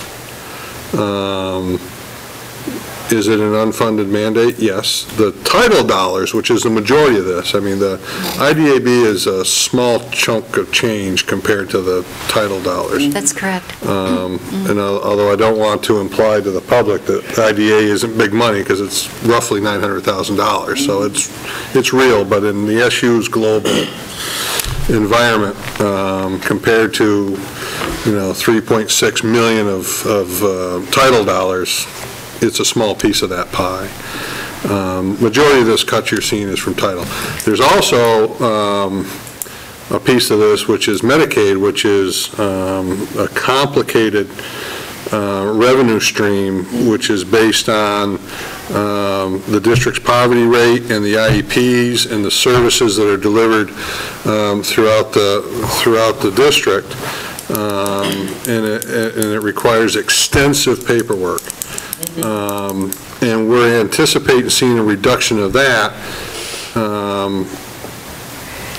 Is it an unfunded mandate? Yes. The title dollars, which is the majority of this, I mean, the IDAB is a small chunk of change compared to the title dollars. That's correct. And although I don't want to imply to the public that IDA isn't big money, because it's roughly $900,000, so it's real, but in the SU's global environment, compared to, you know, 3.6 million of title dollars, it's a small piece of that pie. Majority of this cut you're seeing is from title. There's also a piece of this which is Medicaid, which is a complicated revenue stream, which is based on the district's poverty rate and the IEPs and the services that are delivered throughout the district, and it requires extensive paperwork. And we're anticipating seeing a reduction of that,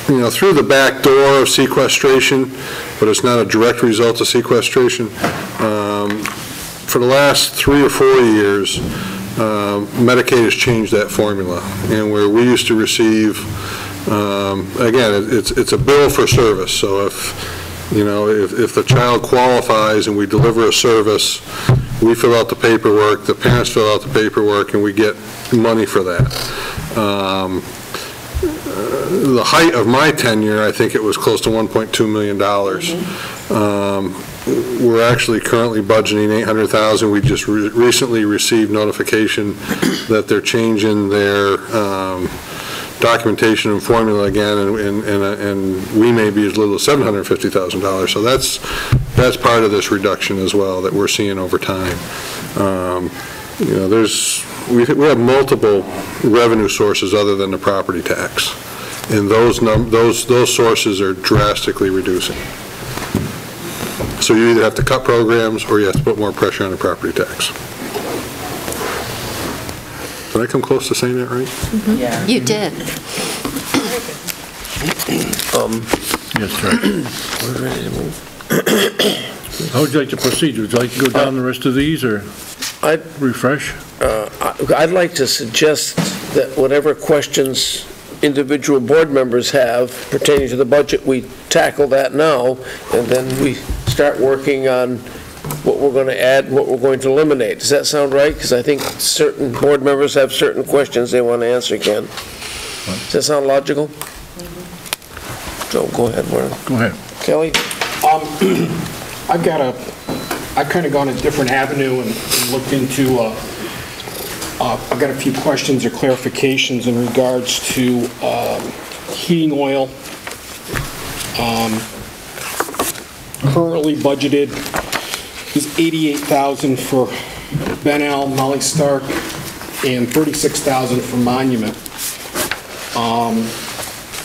you know, through the back door of sequestration, but it's not a direct result of sequestration. For the last 3 or 4 years, Medicaid has changed that formula, and where we used to receive, again, it's a bill for service. So if, you know, if the child qualifies and we deliver a service, we fill out the paperwork, the parents fill out the paperwork, and we get money for that. The height of my tenure, I think it was close to $1.2 million. We're actually currently budgeting $800,000. We just recently received notification that they're changing their documentation and formula again, and we may be as little as $750,000. So that's part of this reduction as well that we're seeing over time. You know, we have multiple revenue sources other than the property tax, and those sources are drastically reducing. So you either have to cut programs or you have to put more pressure on the property tax. Did I come close to saying that right? Mm-hmm. Yeah. You did. Yes, right. We're ready to move. How would you like to proceed? Would you like to go down the rest of these, or I'd refresh? I'd like to suggest that whatever questions individual board members have pertaining to the budget, we tackle that now, and then we start working on what we're going to add, what we're going to eliminate. Does that sound right? Because I think certain board members have certain questions they want to answer, Ken. Does that sound logical? Joe, go ahead, Warren. Go ahead. Kelly? I've kind of gone a different avenue and looked into, I've got a few questions or clarifications in regards to heating oil. Currently budgeted is $88,000 for Bennell, Molly Stark, and $36,000 for Monument.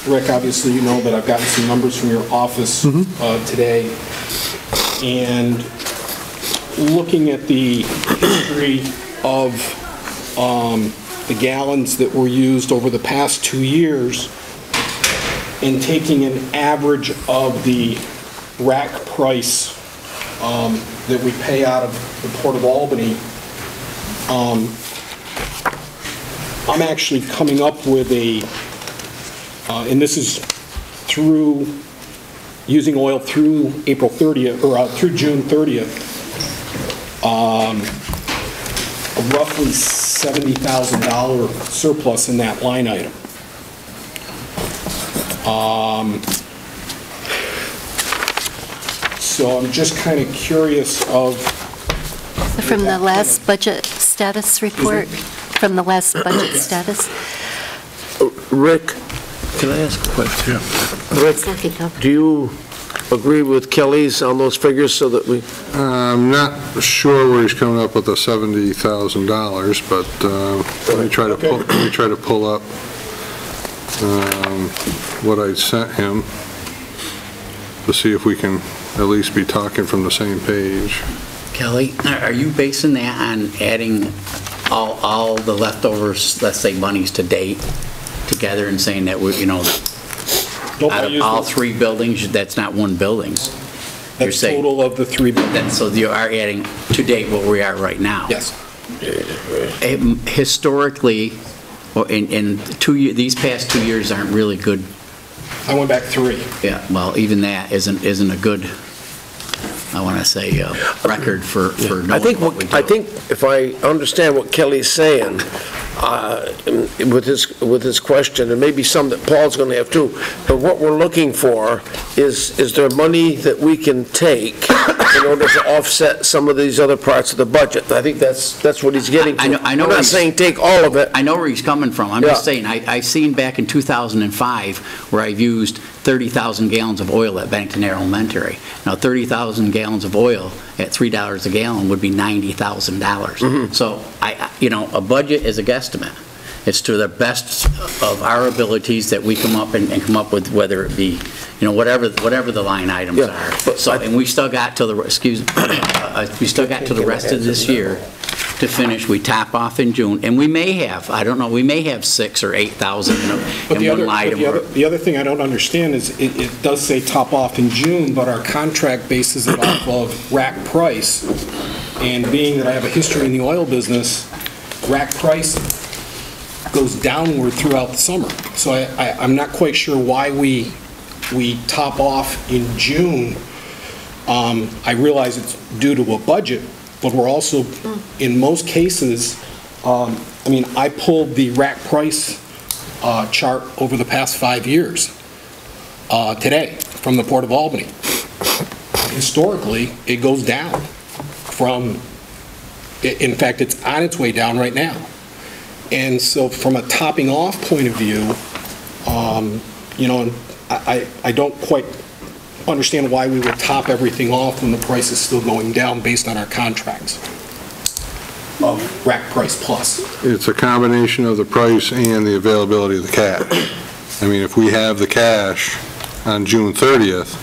Rick, obviously you know that I've gotten some numbers from your office today, and looking at the history of the gallons that were used over the past 2 years, and taking an average of the rack price that we pay out of the Port of Albany, I'm actually coming up with a, and this is through using oil through April 30th, or through June 30th, a roughly $70,000 surplus in that line item. So I'm just kind of curious of... From the last budget status report? From the last budget status? Rick, can I ask a question? Yeah. Rick, do you agree with Kelly's on those figures so that we... I'm not sure where he's coming up with the $70,000, but let me try to pull up what I sent him to see if we can at least be talking from the same page. Kelly, are you basing that on adding all the leftovers, let's say, monies to date together and saying that we're, out of all 3 buildings, that's not one buildings? That's total of the 3 buildings. So you are adding to date what we are right now? Yes. Historically, in these past 2 years aren't really good. I went back 3. Yeah, well, even that isn't a good, I want to say, record for knowing what we do. I think if I understand what Kelly's saying, with his question, and maybe some that Paul's going to have too, but what we're looking for is there money that we can take in order to offset some of these other parts of the budget? I think that's what he's getting to. I know I'm not saying take all of it. I know where he's coming from. I'm just saying, I've seen back in 2005 where I've used 30,000 gallons of oil at Bennington Elementary. Now, 30,000 gallons of oil at $3 a gallon would be $90,000. So, a budget is a guesstimate. It's to the best of our abilities that we come up with, whether it be, whatever the line items are. So, and we still got to the rest of this year to finish. We top off in June, and we may have, I don't know, we may have 6,000 or 8,000 in one item. The other thing I don't understand is it does say top off in June, but our contract bases it off of rack price. And being that I have a history in the oil business, rack price goes downward throughout the summer. So I'm not quite sure why we top off in June. I realize it's due to a budget, but we're also, in most cases, I pulled the rack price chart over the past 5 years today from the Port of Albany. Historically, it goes down from, in fact, it's on its way down right now. And so from a topping off point of view, I don't quite understand why we would top everything off when the price is still going down based on our contracts of rack price plus. It's a combination of the price and the availability of the cash. If we have the cash on June 30th,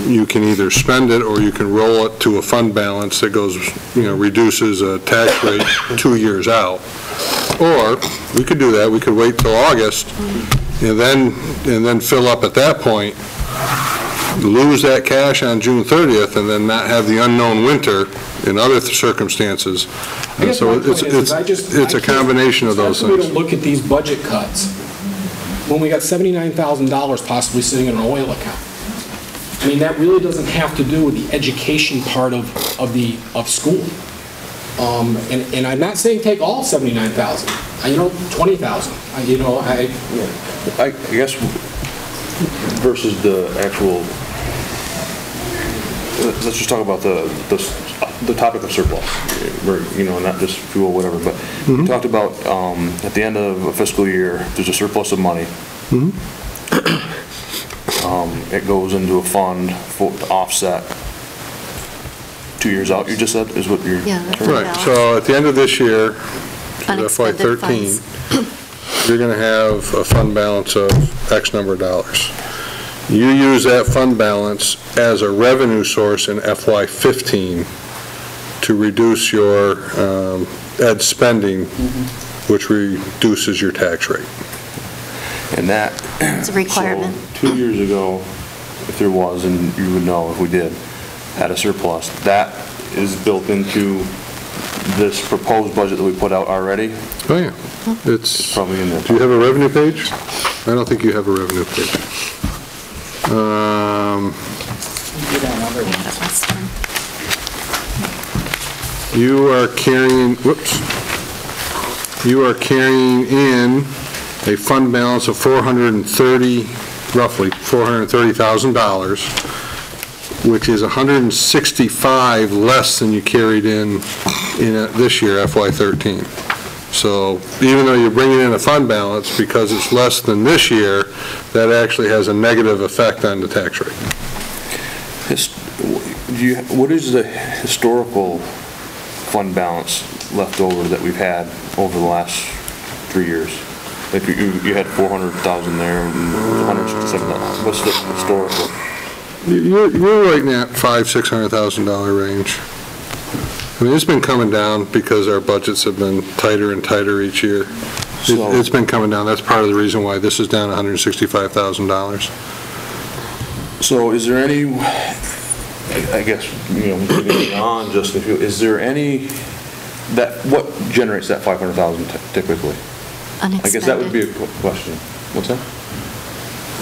you can either spend it or you can roll it to a fund balance that goes, reduces a tax rate 2 years out. Or we could do that. We could wait till August and then fill up at that point, lose that cash on June 30th, and then not have the unknown winter in other circumstances. And so it's a combination of those things. We don't look at these budget cuts when we got $79,000 possibly sitting in an oil account. That really doesn't have to do with the education part of school. And I'm not saying take all 79,000. 20,000. I guess versus the actual. Let's just talk about the topic of surplus, not just fuel, whatever. But you talked about at the end of a fiscal year, there's a surplus of money. It goes into a fund to offset 2 years out, you just said, is what you're... Yeah. Right, so at the end of this year, FY13, you're going to have a fund balance of X number of dollars. You use that fund balance as a revenue source in FY15 to reduce your ed spending, which reduces your tax rate. And that... It's a requirement. So 2 years ago, if there was, and you would know if we did, had a surplus, that is built into this proposed budget that we put out already? Oh, yeah. It's probably in there. Do you have a revenue page? I don't think you have a revenue page. You are carrying, you are carrying in a fund balance of roughly $430,000, which is 165 less than you carried in this year, FY13. So even though you're bringing in a fund balance, because it's less than this year, that actually has a negative effect on the tax rate. what is the historical fund balance left over that we've had over the last 3 years? Like you had 400,000 there and 167,000. What's the historical? You're right in that $500,000-600,000 range. I mean, it's been coming down because our budgets have been tighter and tighter each year. It's been coming down. That's part of the reason why this is down $165,000. So is there any, I guess, beyond just is there any, what generates that 500,000 typically? Unexpended. I guess that would be a question. What's that?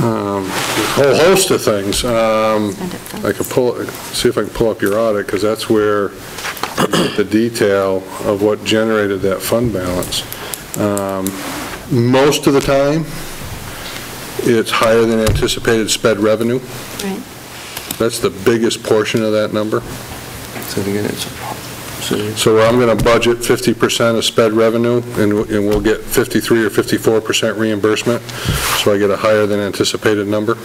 A whole host of things. I could see if I can pull up your audit, because that's where you get the detail of what generated that fund balance. Most of the time, it's higher than anticipated sped revenue. Right. That's the biggest portion of that number. So again, So I'm going to budget 50% of sped revenue, and we'll get 53 or 54% reimbursement, so I get a higher than anticipated number.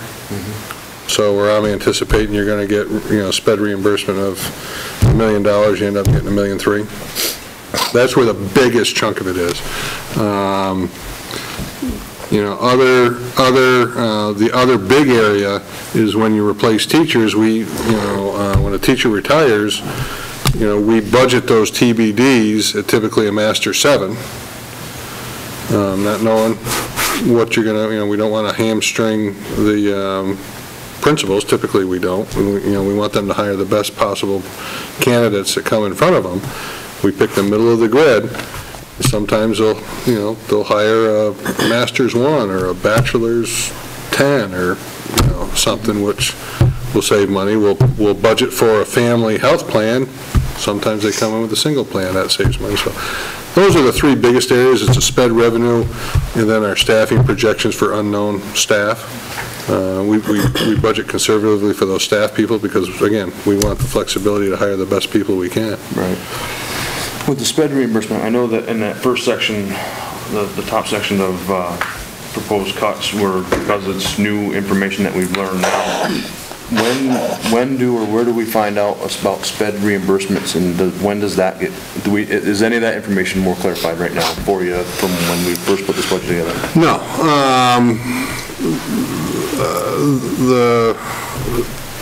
So where I'm anticipating you're going to get, sped reimbursement of $1 million, you end up getting $1.3 million. That's where the biggest chunk of it is. The other big area is when you replace teachers. When a teacher retires, we budget those TBDs at typically a Master 7, not knowing what you're going to, we don't want to hamstring the principals. Typically we don't. We want them to hire the best possible candidates that come in front of them. We pick the middle of the grid. Sometimes they'll hire a Master's 1 or a Bachelor's 10 or something which will save money. We'll budget for a family health plan. Sometimes they come in with a single plan. That saves money. So those are the three biggest areas. It's the sped revenue, and then our staffing projections for unknown staff. We budget conservatively for those staff people because, again, we want the flexibility to hire the best people we can. Right. With the sped reimbursement, I know that in that first section, the top section of proposed cuts were because it's new information that we've learned now. When do or where do we find out about sped reimbursements, and when does that get, is any of that information more clarified right now for you from when we first put this budget together? No. The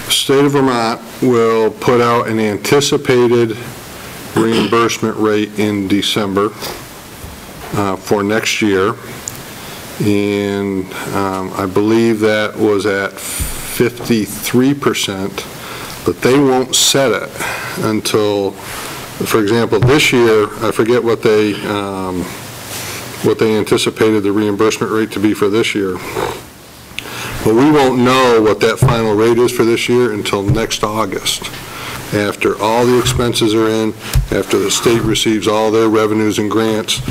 state of Vermont will put out an anticipated reimbursement rate in December for next year, and I believe that was at 53%, but they won't set it until, for example, this year, I forget what they anticipated the reimbursement rate to be for this year. But we won't know what that final rate is for this year until next August, after all the expenses are in, after the state receives all their revenues and grants.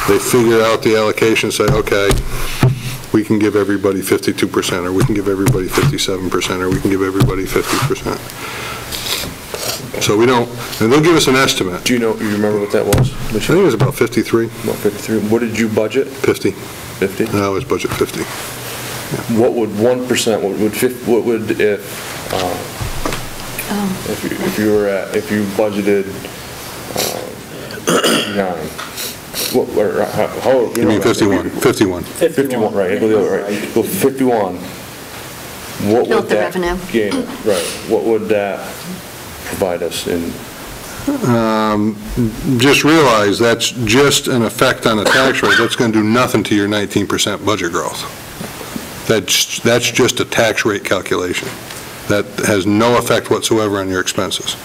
They figure out the allocation, say, okay, we can give everybody 52%, or we can give everybody 57%, or we can give everybody 50%. So we don't, and they'll give us an estimate. Do you remember what that was? I think it was about 53. About 53. What did you budget? 50. 50? I always budget 50. Yeah. What would 1%, if you budgeted 9? How you mean 51? 51. 51, right. Well, 51. What would that gain? Right. What would that provide us in? Just realize that's just an effect on the tax rate. That's going to do nothing to your 19% budget growth. That's just a tax rate calculation. That has no effect whatsoever on your expenses.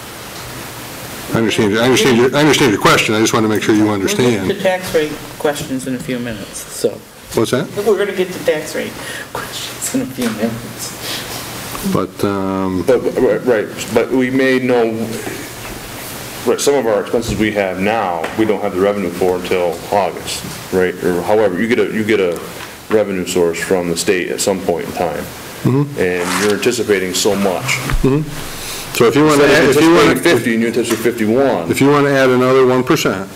I understand your question. I just want to make sure you understand. We'll get to tax rate questions in a few minutes, so. What's that? We're going to get to tax rate questions in a few minutes. But we may know, right, some of our expenses we have now, we don't have the revenue for until August, right? Or however, you get a revenue source from the state at some point in time. And you're anticipating so much. So if you want to add, 50 and you anticipate 51. If you want to add another 1%,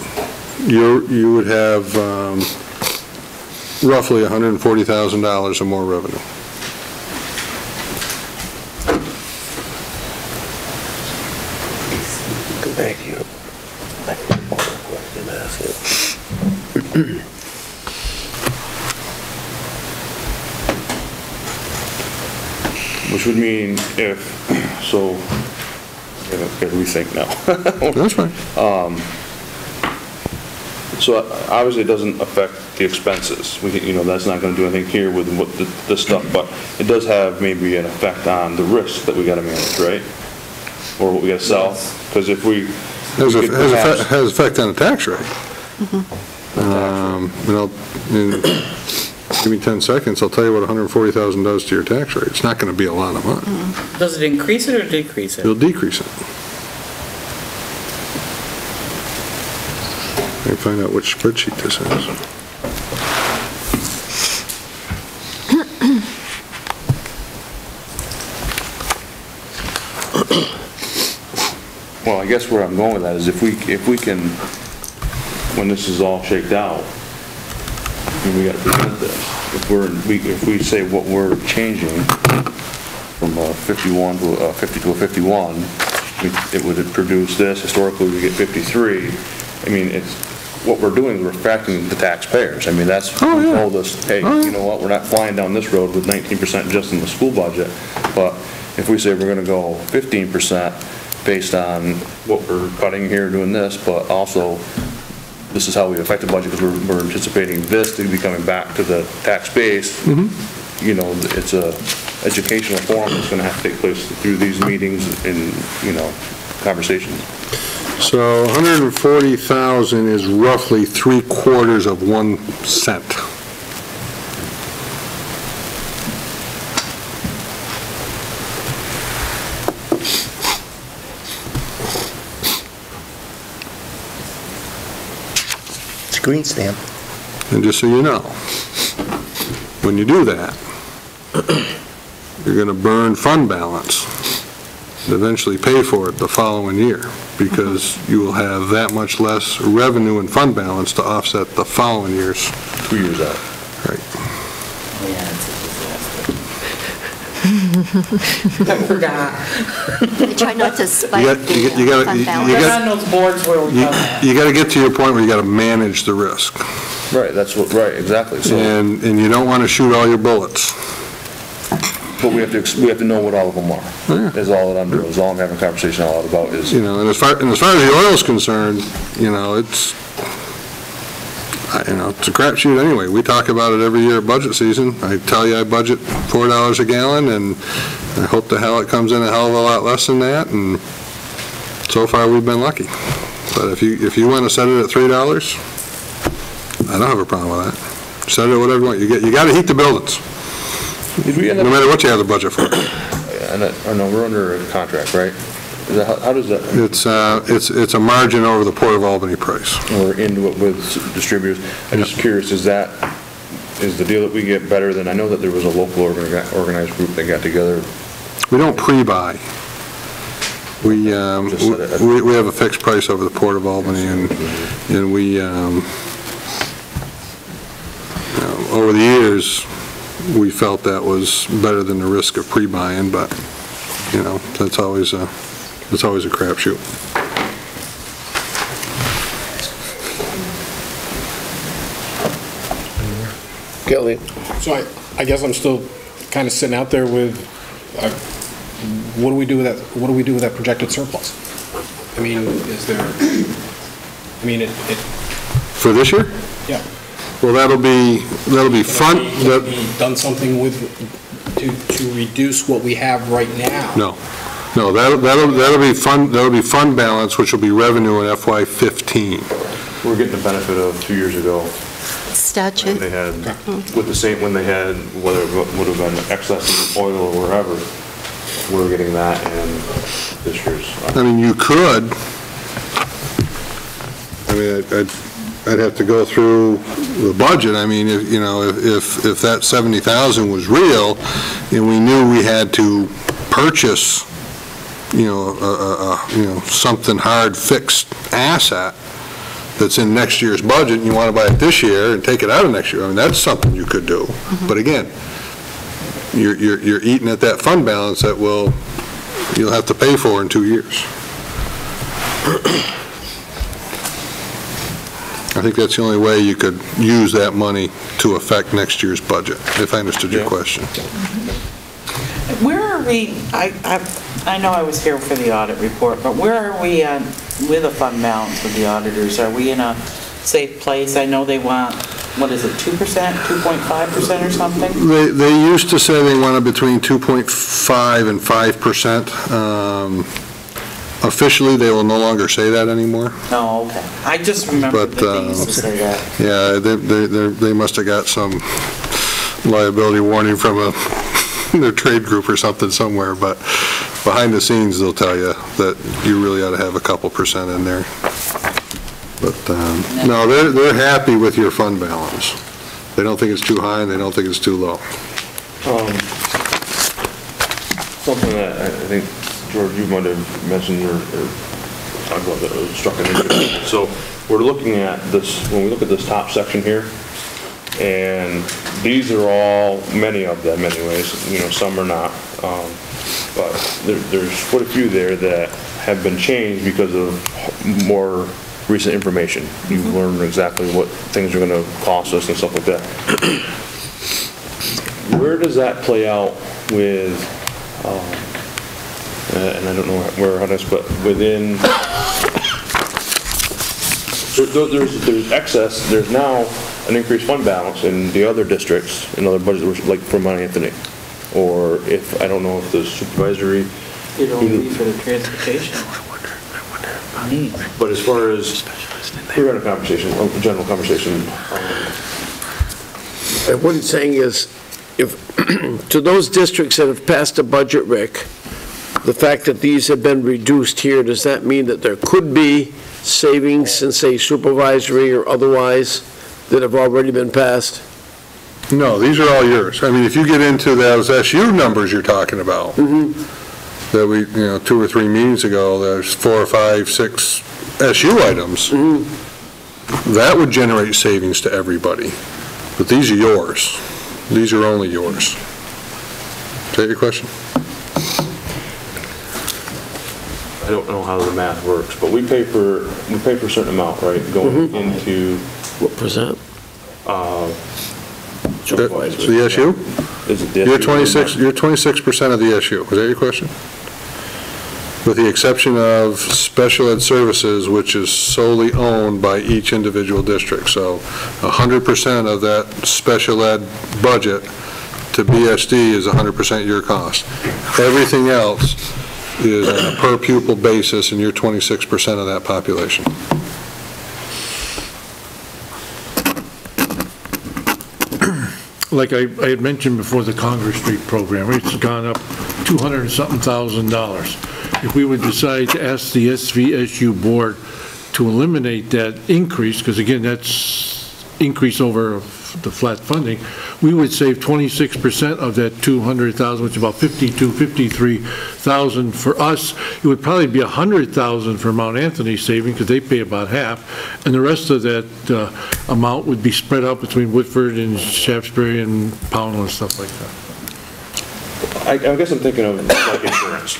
you would have roughly $140,000 of more revenue. Which would mean if, so, if we think now. That's fine. So obviously it doesn't affect the expenses. That's not going to do anything here with what the stuff, but it does have maybe an effect on the risk that we got to manage, right? Or what we got to sell. Because if we Has effect on the tax rate. Give me 10 seconds, I'll tell you what $140,000 does to your tax rate. It's not going to be a lot of money. Does it increase it or decrease it? It'll decrease it. Let me find out which spreadsheet this is. Well, I guess where I'm going with that is if we can, when this is all shaked out, and we got to present this, if we say what we're changing from a 51 to a 50 to a 51, it would produce this. Historically, we get 53. I mean, it's what we're doing is we're affecting the taxpayers. I mean, that's who told us, hey, you know what? We're not flying down this road with 19% just in the school budget, but if we say we're going to go 15%. Based on what we're cutting here, doing this, but also this is how we affect the budget because we're anticipating this to be coming back to the tax base. It's a educational forum that's going to have to take place through these meetings and, conversations. So 140,000 is roughly 3/4 of 1 cent. Green stamp. And just so you know, when you do that, you're going to burn fund balance and eventually pay for it the following year because you will have that much less revenue and fund balance to offset the following year's. 2 years out. Right. I forgot. I try not to spike the fund balance. We're on those boards where we go. You got to get to your point where you got to manage the risk. Right, right, exactly. So, and you don't want to shoot all your bullets. But we have to know what all of them are. Yeah. Is all that I'm doing. Is all I'm having a conversation all about is. And as far as the oil is concerned, it's a crapshoot anyway. We talk about it every year at budget season. I tell you I budget $4 a gallon, and I hope the hell it comes in a hell of a lot less than that, and so far we've been lucky. But if you want to set it at $3, I don't have a problem with that. Set it at whatever you want. You got to heat the buildings. No matter what you have the budget for. I know we're under a contract, right? How does that? It's a margin over the Port of Albany price. We're into it with distributors. I'm just curious, is the deal that we get better than, I know that there was a local organized group that got together. We don't pre-buy. We have a fixed price over the Port of Albany, and we over the years we felt that was better than the risk of pre-buying, but that's always a crapshoot. Kelly. So I guess I'm still kind of sitting out there with, what do we do with that? What do we do with that projected surplus? I mean, for this year? Yeah. Well, that'll be fun. Done something with to reduce what we have right now. No, that'll be fund balance, which will be revenue in FY15. We're getting the benefit of 2 years ago. Statute. They had with the same when they had whether it would have been excess in oil or wherever. We're getting that in this year's. I mean, you could. I mean, I'd have to go through the budget. I mean, if that 70,000 was real, and we knew we had to purchase, something hard fixed asset that's in next year's budget, and you want to buy it this year and take it out of next year. I mean, that's something you could do. But again, you're eating at that fund balance that you'll have to pay for in 2 years. I think that's the only way you could use that money to affect next year's budget, if I understood your question. Where are we, I know I was here for the audit report, but where are we with a fund balance with the auditors? Are we in a safe place? I know they want, what is it, 2%, 2.5% or something? They used to say they wanted between 2.5 and 5%. Officially, they will no longer say that anymore. Oh, okay. I just remember that they used to say that. Yeah, they must have got some liability warning from their trade group or something somewhere, but behind the scenes, they'll tell you that you really ought to have a couple percent in there. But, no, they're happy with your fund balance. They don't think it's too high, and they don't think it's too low. Something that I think, George, you might have mentioned or talked about that struck an issue. So we're looking at this, when we look at this top section here, and these are all, many of them anyways, some are not, but there's quite a few there that have been changed because of more recent information. You've learned exactly what things are going to cost us and stuff like that. Where does that play out with, and I don't know where on this, but within, there's excess, there's now an increased fund balance in the other districts, in other budgets, like for Mount Anthony, or if, I don't know if the supervisory. It only be for the transportation. But as far as, we're having a conversation, a general conversation. What it's saying is, if, to those districts that have passed a budget, Rick, the fact that these have been reduced here, does that mean that there could be savings in, say, supervisory or otherwise that have already been passed? No, these are all yours. I mean, if you get into those SU numbers you're talking about, that we, 2 or 3 meetings ago, there's 4 or 5, 6 SU items, that would generate savings to everybody. But these are yours. These are only yours. Is that your question? I don't know how the math works, but we pay for a certain amount, right, going into. What percent? The SU? Is it the You're SU? 26% of the SU. Was that your question? With the exception of special ed services, which is solely owned by each individual district. So 100% of that special ed budget to BSD is 100% your cost. Everything else is on a per pupil basis, and you're 26% of that population. Like I had mentioned before, the Congress Street program, it's gone up $200 and something thousand. If we would decide to ask the SVSU board to eliminate that increase, because again, that's increase over the flat funding, we would save 26% of that 200,000, which is about 53,000 for us. It would probably be 100,000 for Mount Anthony saving, because they pay about half, and the rest of that amount would be spread out between Woodford and Shaftesbury and Pownell and stuff like that. I guess I'm thinking of like insurance.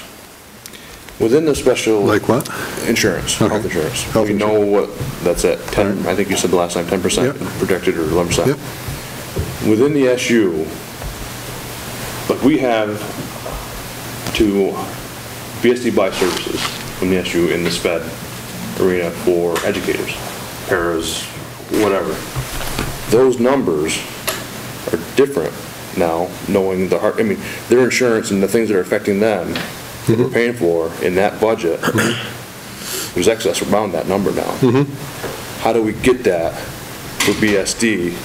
Within the special. Like what? Insurance, health insurance. We know what that's at, 10, I think you said the last time, 10% projected or 11%. Yep. Within the SU, like we have to BSD buy services from the SU in the SPED arena for educators, paras, whatever. Those numbers are different now, knowing their insurance and the things that are affecting them that we're paying for in that budget. There's excess around that number now. How do we get that for BSD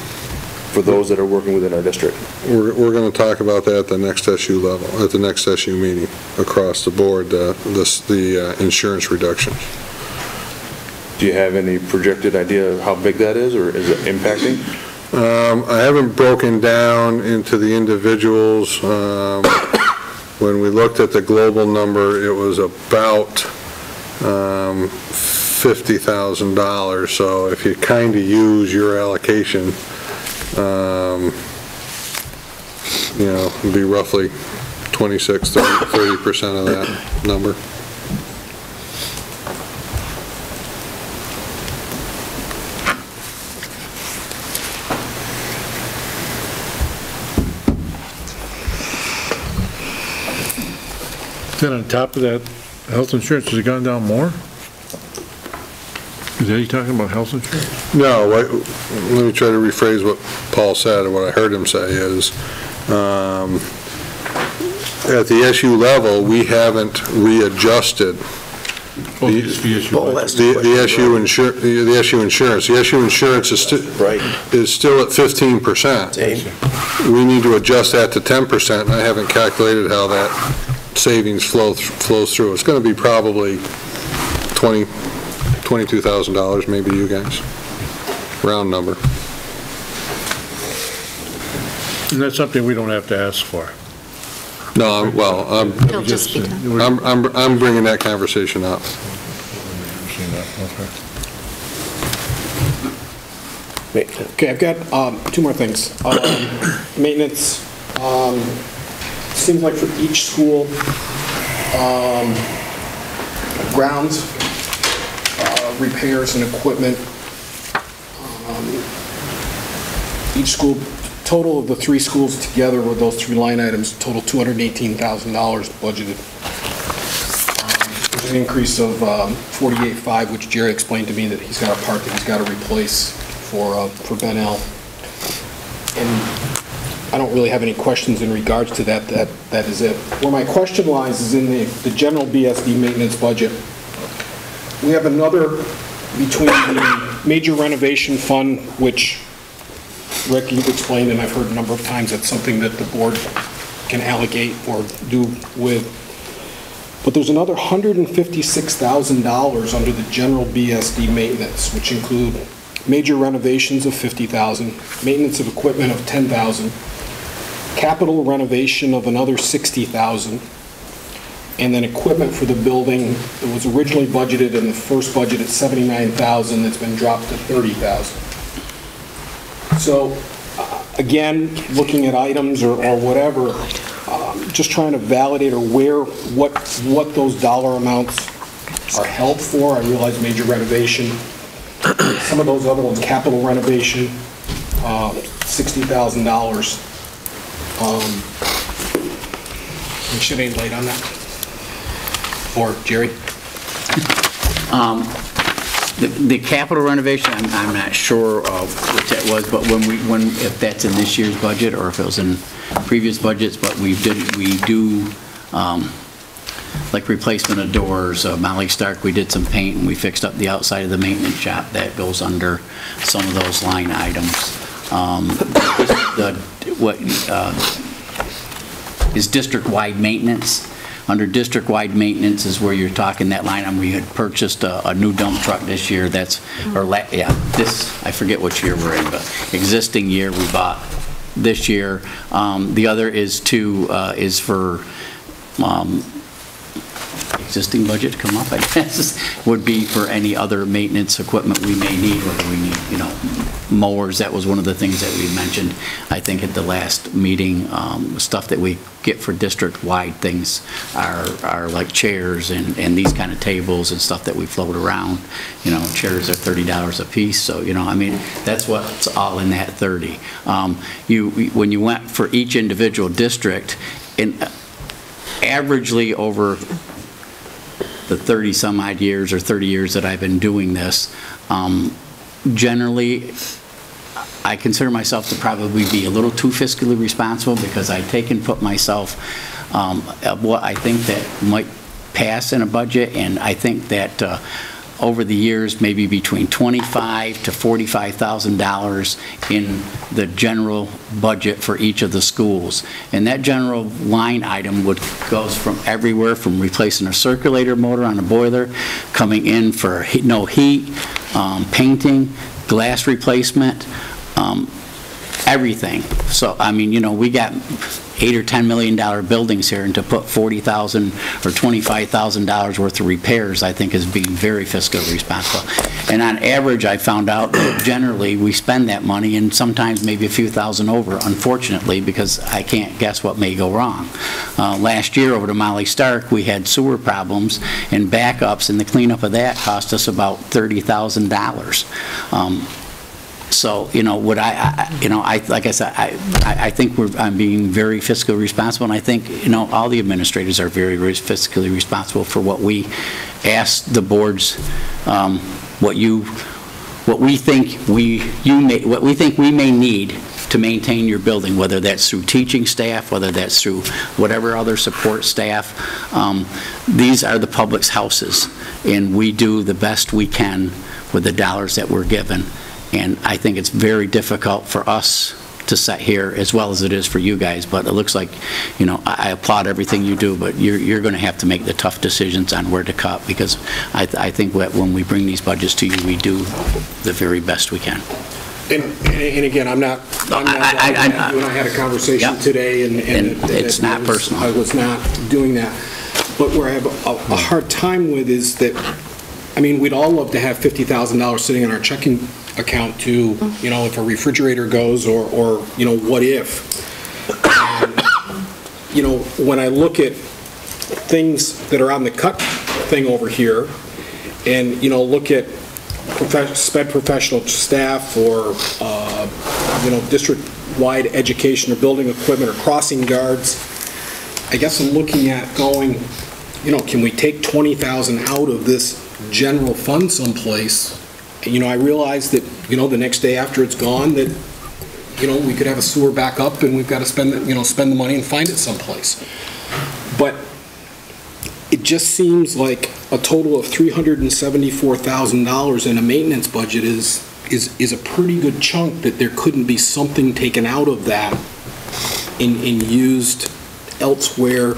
for those that are working within our district? We're going to talk about that at the next SU level, at the next SU meeting, across the board, the insurance reductions. Do you have any projected idea of how big that is, or is it impacting? I haven't broken down into the individuals. When we looked at the global number, it was about $50,000. So if you kind of use your allocation, it'd be roughly 30% of that number. Then on top of that, health insurance, has it gone down more? Is that you talking about health insurance? No, let me try to rephrase what Paul said, or what I heard him say is, at the SU level, we haven't readjusted the SU insurance. The SU insurance is still at 15%. We need to adjust that to 10%, and I haven't calculated how that savings flows through. It's going to be probably $22,000, maybe, you guys. Round number. And that's something we don't have to ask for. No, I'm bringing that conversation up. Okay, I've got two more things. Maintenance, seems like for each school, grounds, repairs and equipment, each school, total of the three schools together with those three line items, total $218,000 budgeted. There's an increase of $48,500, which Jerry explained to me that he's got a part that he's got to replace for Bennell. And I don't really have any questions in regards to that. That is it. Where my question lies is in the general BSD maintenance budget. We have another between the major renovation fund, which Rick, you've explained, and I've heard a number of times, that's something that the board can allocate or do with. But there's another $156,000 under the general BSD maintenance, which include major renovations of $50,000, maintenance of equipment of $10,000, capital renovation of another $60,000, and then equipment for the building that was originally budgeted in the first budget at $79,000 that's been dropped to $30,000. So, again, looking at items or whatever, just trying to validate or what those dollar amounts are held for. I realize major renovation. Some of those other ones, capital renovation, $60,000. Can you shed any light on that? Or Jerry? The capital renovation, I'm not sure what that was, but if that's in this year's budget or if it was in previous budgets, but we do like replacement of doors. Molly Stark, we did some paint and we fixed up the outside of the maintenance shop. That goes under some of those line items. What is district-wide maintenance? Under district-wide maintenance is where you're talking that line item. We had purchased a new dump truck this year. I forget which year we're in, but existing year we bought this year. The other is for existing budget to come up, I guess, would be for any other maintenance equipment we may need, whether we need, mowers. That was one of the things that we mentioned, I think, at the last meeting. Stuff that we get for district-wide things are like chairs and these kind of tables and stuff that we float around. Chairs are $30 a piece, so, that's what's all in that 30. When you went for each individual district, averagely over the 30-some-odd years or 30 years that I've been doing this, generally, I consider myself to probably be a little too fiscally responsible because I take and put myself of what I think that might pass in a budget, and I think that over the years, maybe between $25,000 to $45,000 in the general budget for each of the schools. And that general line item goes from everywhere from replacing a circulator motor on a boiler, coming in for no heat, painting, glass replacement, everything. So, we got $8 or $10 million buildings here, and to put $40,000 or $25,000 worth of repairs, I think, is being very fiscally responsible. And on average, I found out that generally we spend that money, and sometimes maybe a few thousand over, unfortunately, because I can't guess what may go wrong. Last year over to Molly Stark, we had sewer problems and backups, and the cleanup of that cost us about $30,000. So, like I said, I think I'm being very fiscally responsible, and I think, all the administrators are very, very fiscally responsible for what we ask the boards, what we think we may need to maintain your building, whether that's through teaching staff, whether that's through whatever other support staff. These are the public's houses, and we do the best we can with the dollars that we're given. And I think it's very difficult for us to sit here, as well as it is for you guys, but it looks like, I applaud everything you do, but you're going to have to make the tough decisions on where to cut, because I think when we bring these budgets to you, we do the very best we can. And again, you and I had a conversation today, and it's not personal. I was not doing that. But where I have a hard time with is that, we'd all love to have $50,000 sitting in our checking account to, if a refrigerator goes, or what if. When I look at things that are on the cut thing over here, and, look at sped professional staff, or, district-wide education or building equipment or crossing guards, I guess I'm looking at going, can we take $20,000 out of this general fund someplace? I realize that, the next day after it's gone, that, we could have a sewer back up and we've got to spend the money and find it someplace. But it just seems like a total of $374,000 in a maintenance budget is a pretty good chunk, that there couldn't be something taken out of that and used elsewhere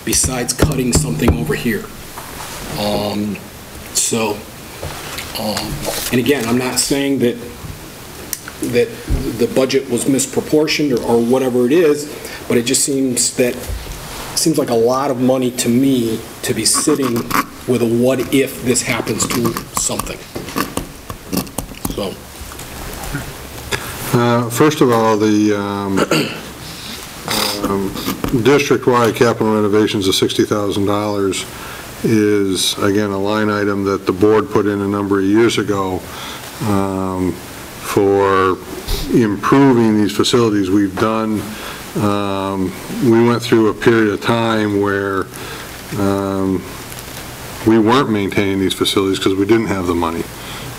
besides cutting something over here. And again, I'm not saying that the budget was misproportioned or whatever it is, but it just seems like a lot of money to me to be sitting with a what if this happens to something. So. First of all, the district-wide capital renovations of $60,000 is, again, a line item that the board put in a number of years ago for improving these facilities. We've done, we went through a period of time where we weren't maintaining these facilities because we didn't have the money.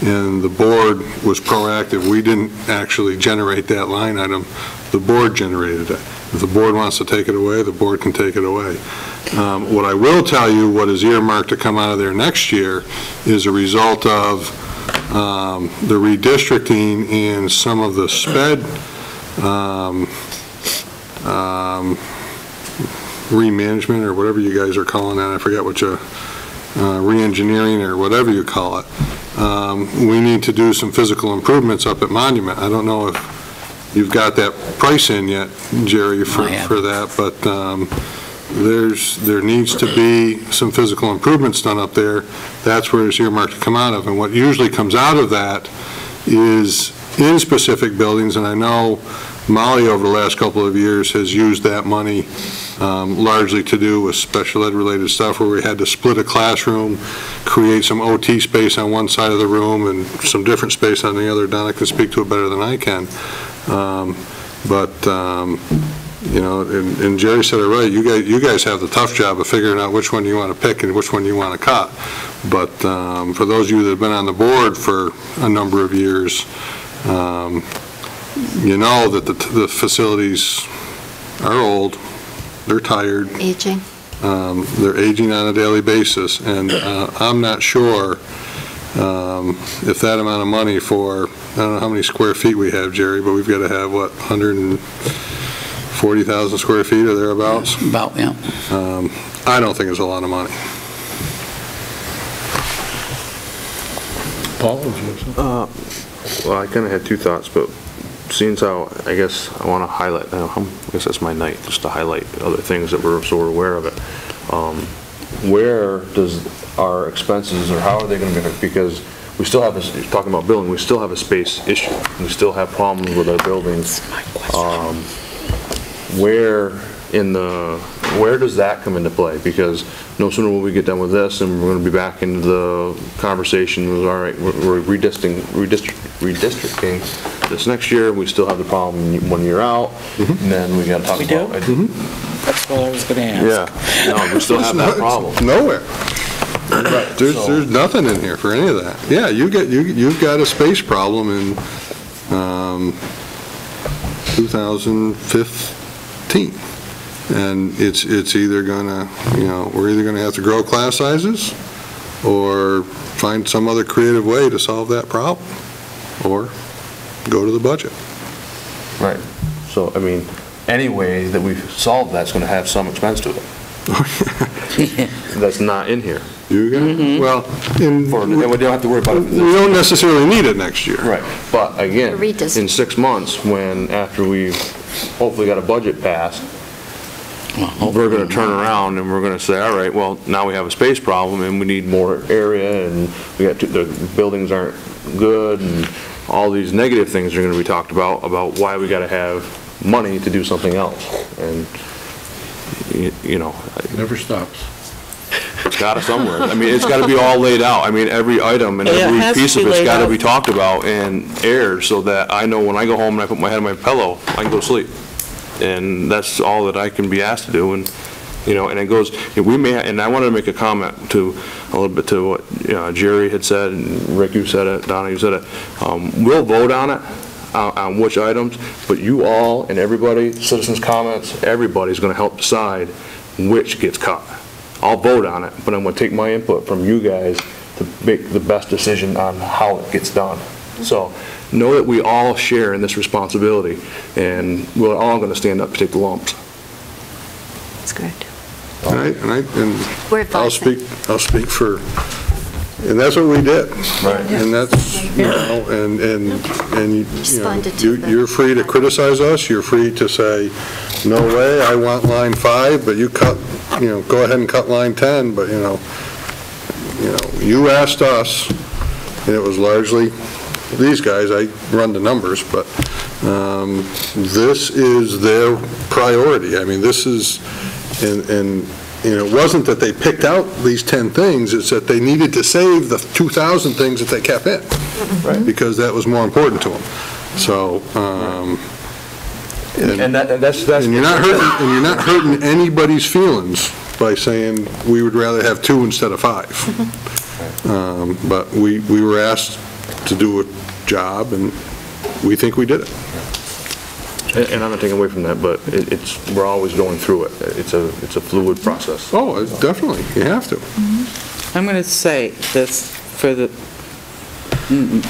And the board was proactive. We didn't actually generate that line item. The board generated it. If the board wants to take it away, the board can take it away. What I will tell you, what is earmarked to come out of there next year, is a result of the redistricting and some of the SPED remanagement, or whatever you guys are calling that. I forget what you, re-engineering or whatever you call it. We need to do some physical improvements up at Monument. I don't know if you've got that price in yet, Jerry, for that, but there needs to be some physical improvements done up there. That's where it's earmarked to come out of. And what usually comes out of that is in specific buildings, and I know Molly over the last couple of years has used that money largely to do with special ed related stuff, where we had to split a classroom, create some OT space on one side of the room and some different space on the other. Donna can speak to it better than I can. You know, and Jerry said it right, you guys have the tough job of figuring out which one you want to pick and which one you want to cut. But for those of you that have been on the board for a number of years, you know that the facilities are old, they're tired. Aging. They're aging on a daily basis, and I'm not sure if that amount of money for, I don't know how many square feet we have, Jerry, but we've got to have, what, 140,000 square feet or thereabouts? About, yeah. I don't think it's a lot of money. Paul? Well, I kind of had two thoughts, but seeing how, I guess I want to highlight, I guess that's my night, just to highlight other things that we're aware of it. Where does our expenses, or how are they going to be, because we still have, talking about building, we still have a space issue. We still have problems with our buildings. where does that come into play? Because no sooner will we get done with this, and we're going to be back into the conversation of, all right, we're redistricting this next year, we still have the problem 1 year out, and then we got to talk about it. That's what I was going to ask. Yeah, no, we still have that problem. Nowhere. There's nothing in here for any of that. Yeah, you've got a space problem in 2015. And it's either gonna, we're either gonna have to grow class sizes or find some other creative way to solve that problem, or go to the budget. Right. So, I mean, any way that we solve that's gonna have some expense to it. That's not in here. You got, well, and we don't have to worry about it. We don't necessarily need it next year. Right. But again, in 6 months, after we've hopefully got a budget passed, we're going to turn around and we're going to say, all right, well, now we have a space problem and we need more area, and the buildings aren't good, and all these negative things are going to be talked about why we got to have money to do something else. And it never stops. It's got to somewhere. I mean, it's got to be all laid out. I mean, every item and every piece of it's got to be talked about and aired, so that I know when I go home and I put my head on my pillow, I can go to sleep. And that's all that I can be asked to do. And and it goes. We may. And I wanted to make a comment a little bit to what Jerry had said, and Rick, you said it, Donna, you said it. We'll vote on it, on which items, but you all and everybody, citizens' comments, everybody's going to help decide which gets cut. I'll vote on it, but I'm going to take my input from you guys to make the best decision on how it gets done. So know that we all share in this responsibility, and we're all going to stand up to take the lumps. That's correct. I'll speak for, and that's what we did. Right. And that's, you're free to criticize us, you're free to say, no way, I want line 5, but you cut, go ahead and cut line 10, but you asked us, and it was largely these guys, I run the numbers, but this is their priority. I mean, this is, and it wasn't that they picked out these 10 things, it's that they needed to save the 2,000 things that they kept in, right? Because that was more important to them. So, and you're not hurting anybody's feelings by saying we would rather have 2 instead of 5. But we were asked to do a job, and we think we did it. And I'm not taking away from that, but we're always going through it. It's a fluid process. Oh, definitely, you have to. I'm going to say this for the,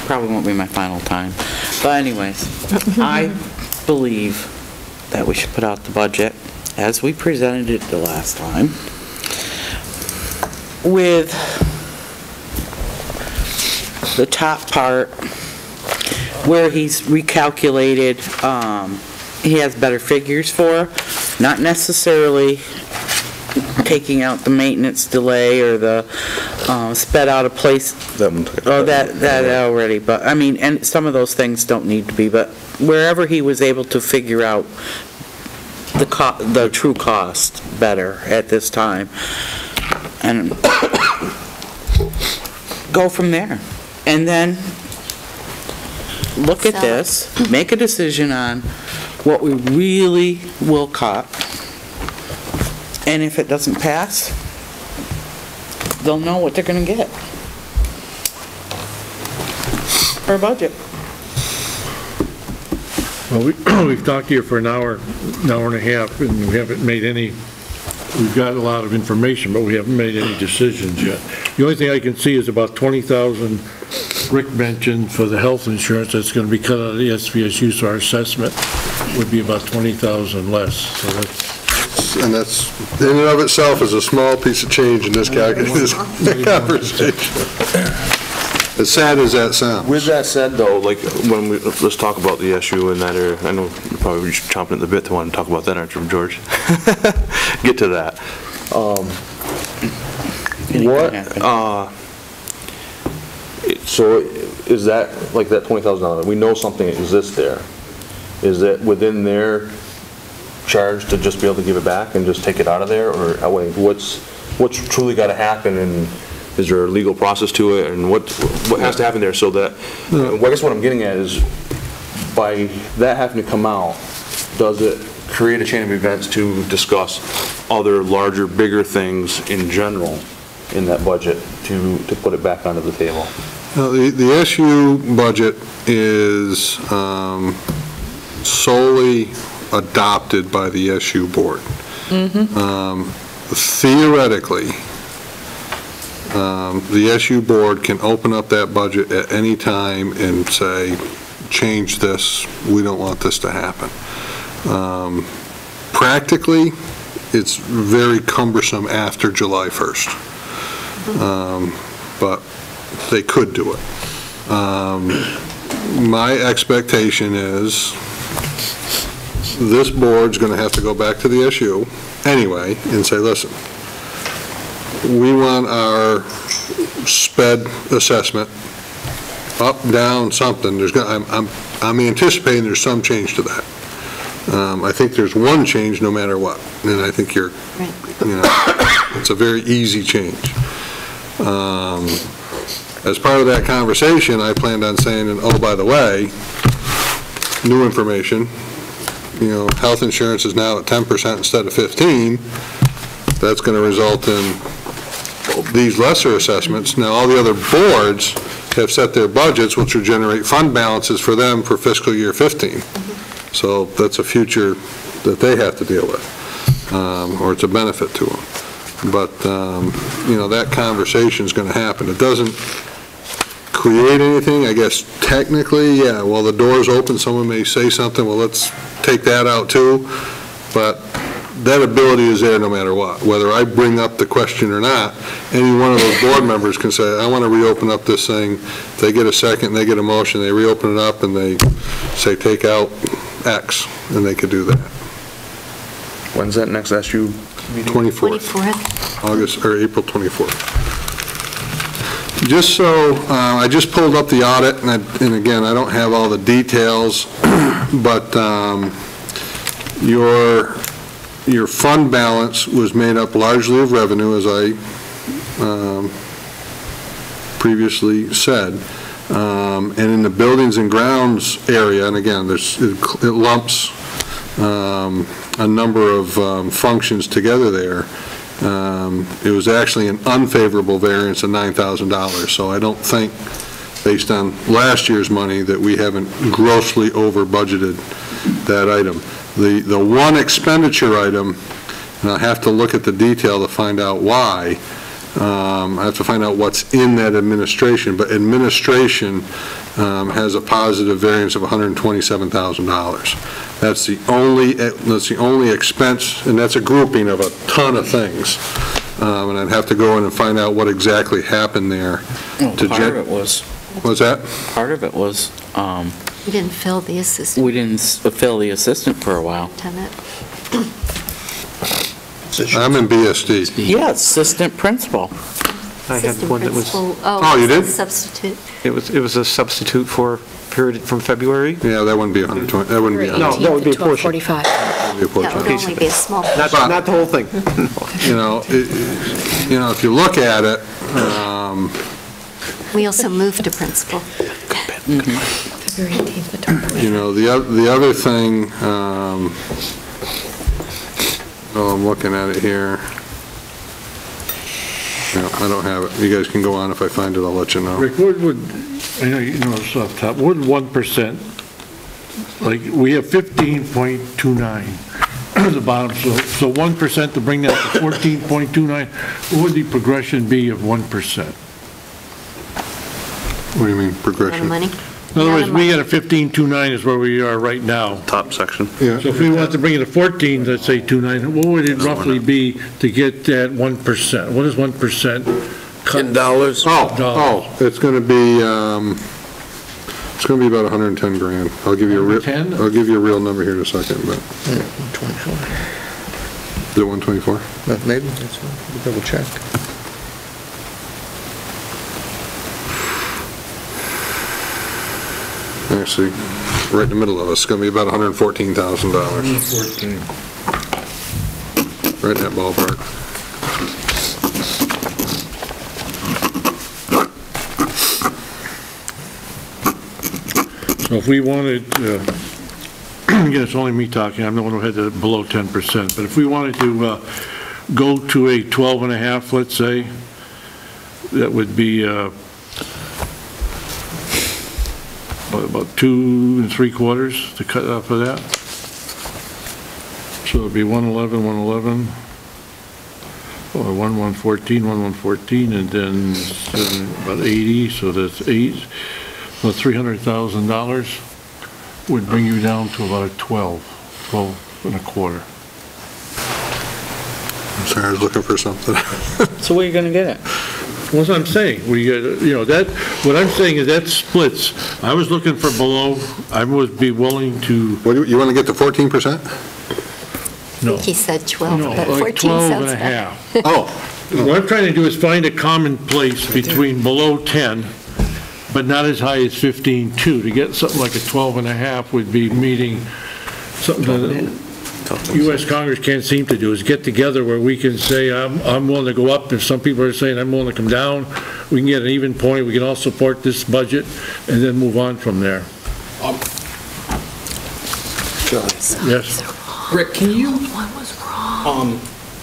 probably won't be my final time, but anyways, I believe that we should put out the budget as we presented it the last time, with the top part where he's recalculated, he has better figures for, not necessarily taking out the maintenance delay or the sped out of place. That already, but I mean, and some of those things don't need to be, but wherever he was able to figure out the true cost better at this time, and go from there. And then look at this, make a decision on what we really will cut, and if it doesn't pass, they'll know what they're going to get for a budget. Well, we've talked here for an hour and a half, and we haven't made any, we've got a lot of information, but we haven't made any decisions yet. The only thing I can see is about 20,000 Rick mentioned for the health insurance that's going to be cut out of the SVSU, so our assessment would be about 20,000 less. So that's in and of itself is a small piece of change in this conversation. As sad as that sounds. With that said, though, like when let's talk about the issue in that area. I know you're probably chomping at the bit to want to talk about that, aren't you, George? Get to that. So is that, like that $20,000, we know something exists there. Is that within their charge to just be able to give it back and just take it out of there? Or what's truly got to happen, and is there a legal process to it, and what has to happen there so that, I guess what I'm getting at is, by that having to come out, does it create a chain of events to discuss other larger, bigger things in general in that budget to put it back onto the table? The SU budget is solely adopted by the SU board. Theoretically, the SU board can open up that budget at any time and say, change this, we don't want this to happen. Practically, it's very cumbersome after July 1st, but they could do it. My expectation is this board's going to have to go back to the SU anyway and say, listen, we want our sped assessment up, down, something. I'm anticipating there's some change to that. I think there's one change no matter what, and I think it's a very easy change. As part of that conversation, I planned on saying, and oh, by the way, new information, health insurance is now at 10% instead of 15%. That's going to result in these lesser assessments. Now, all the other boards have set their budgets, which will generate fund balances for them for fiscal year 15. So that's a future that they have to deal with, or it's a benefit to them. But, that conversation is going to happen. It doesn't create anything, I guess, technically, yeah, well, the door's open, someone may say something, well, let's take that out too, but that ability is there no matter what. Whether I bring up the question or not, any one of those board members can say, I want to reopen up this thing. If they get a second, they get a motion, they reopen it up, and they say, take out X, and they could do that. When's that next SU meeting? 24th. August, or April 24th. Just so, I just pulled up the audit, and again, I don't have all the details, but your fund balance was made up largely of revenue, as I previously said. And in the buildings and grounds area, and again, it lumps a number of functions together there. It was actually an unfavorable variance of $9,000. So I don't think, based on last year's money, that we haven't grossly over budgeted that item. The one expenditure item, and I'll have to look at the detail to find out why. I have to find out what's in that administration, but administration has a positive variance of $127,000. That's the only expense, and that's a grouping of a ton of things. And I'd have to go in and find out what exactly happened there. Part of it was. What's that? Part of it was. We didn't fill the assistant. We didn't fill the assistant for a while. Lieutenant. I'm in BSD. Yeah, assistant principal. I had one that was. Oh, you did? Substitute. It was a substitute for period from February. Yeah, that wouldn't be 120. That wouldn't be. No, that would be a portion. 12:45. That would be a portion. That would only be a small. Not the whole thing. If you look at it. We also moved to principal. February 18th, the top. The other thing. I'm looking at it here. No, I don't have it. You guys can go on. If I find it, I'll let you know. Rick, I know you know it's off the top, what would 1%, like, we have 15.29 at the bottom, so 1% to bring that to 14.29, what would the progression be of 1%? What do you mean, progression? Amount of money? In other words, we got a 15.29 is where we are right now. Top section. Yeah. So if we want to bring it to 14, let's say 2.9, what would it roughly be to get that 1%? What is 1%? $10. Oh, it's going to be about 110 grand. I'll give you a real number here in a second, but. 124. Is it 124? Maybe, that's double check. Actually, right in the middle of it, it's going to be about $114,000. 14. right in that ballpark. So if we wanted, again, it's only me talking, I'm the one who had the below 10%, but if we wanted to go to a 12.5, let's say, that would be about 2 3/4 to cut off of that. So it'd be 111, 111, or 114, 114, and then about 80, so that's 8. So $300,000 would bring you down to about a 12 and a quarter. I'm sorry, I was looking for something. So where are you going to get it? What's what I'm saying? What I'm saying is that splits. I was looking for below, I would be willing to. What, you want to get to 14%? No. He said 12, No, but like 14 12 and sounds a better. half. Oh. What I'm trying to do is find a common place between below 10, but not as high as 15.2. To get something like a 12 and a half would be meeting something that U.S. Congress can't seem to do, is get together where we can say, I'm willing to go up, if some people are saying I'm willing to come down, we can get an even point, we can all support this budget, and then move on from there. Yes? Rick, can you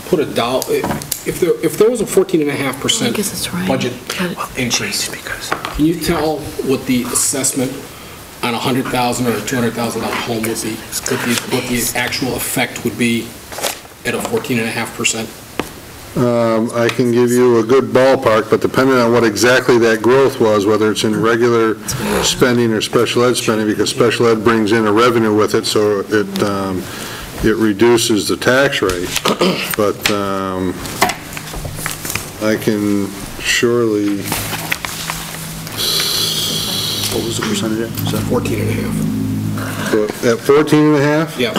put a dollar, if there was a 14.5% budget increase, can you tell what the assessment on a $100,000 or a $200,000 home would be, what the actual effect would be at a 14.5%? I can give you a good ballpark, but depending on what exactly that growth was, whether it's in regular spending or special ed spending, because special ed brings in a revenue with it, so it reduces the tax rate. But I can surely. What was the percentage? So 14.5. So at 14.5? Yeah.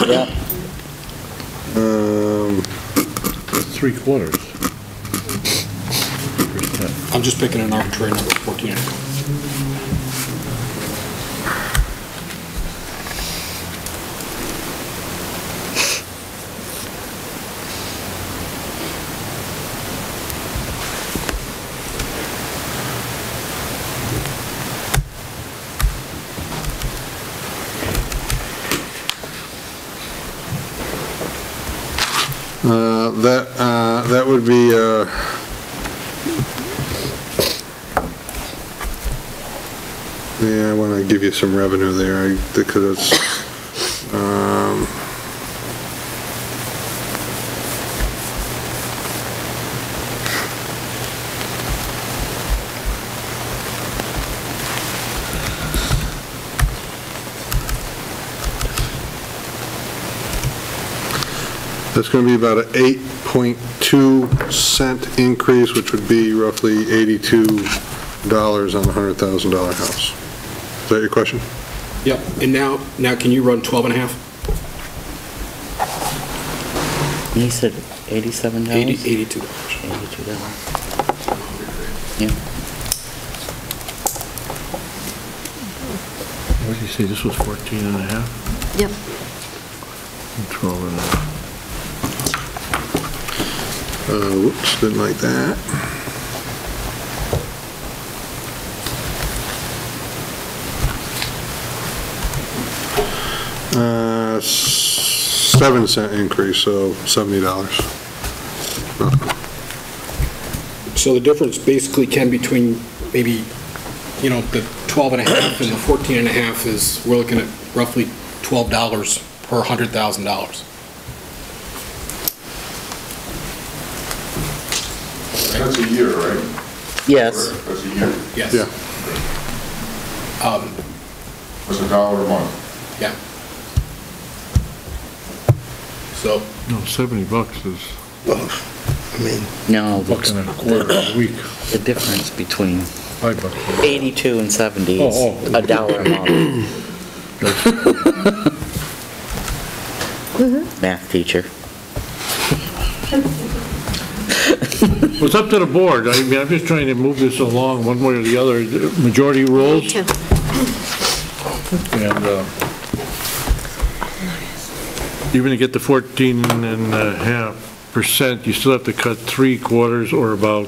Three-quarters. I'm just picking an arbitrary number, 14.5. That would be, yeah, I want to give you some revenue there, because it's, that's going to be about an 8.2 cent increase, which would be roughly $82 on a $100,000 house. Is that your question? Yep. And now can you run 12.5? He said $87? $82. Yeah. What did you say, this was 14 and a half? Yep. 12 and a half. Whoops, didn't like that. $7 increase, so $70. So the difference basically, Ken, between maybe, the 12.5 and the 14.5 is, we're looking at roughly $12 per $100,000. That's a year, right? Yes. That's a year. Yes. Yeah. That's $1 a month. Yeah. So. No, $70 is. No, Buck and a quarter a week. the difference between $5. 82 and 70 is $1 a month. Math teacher. Well, it's up to the board. I mean, I'm just trying to move this along one way or the other. Majority rules. And even to get to 14 and a half, 5%, you still have to cut 3/4 or about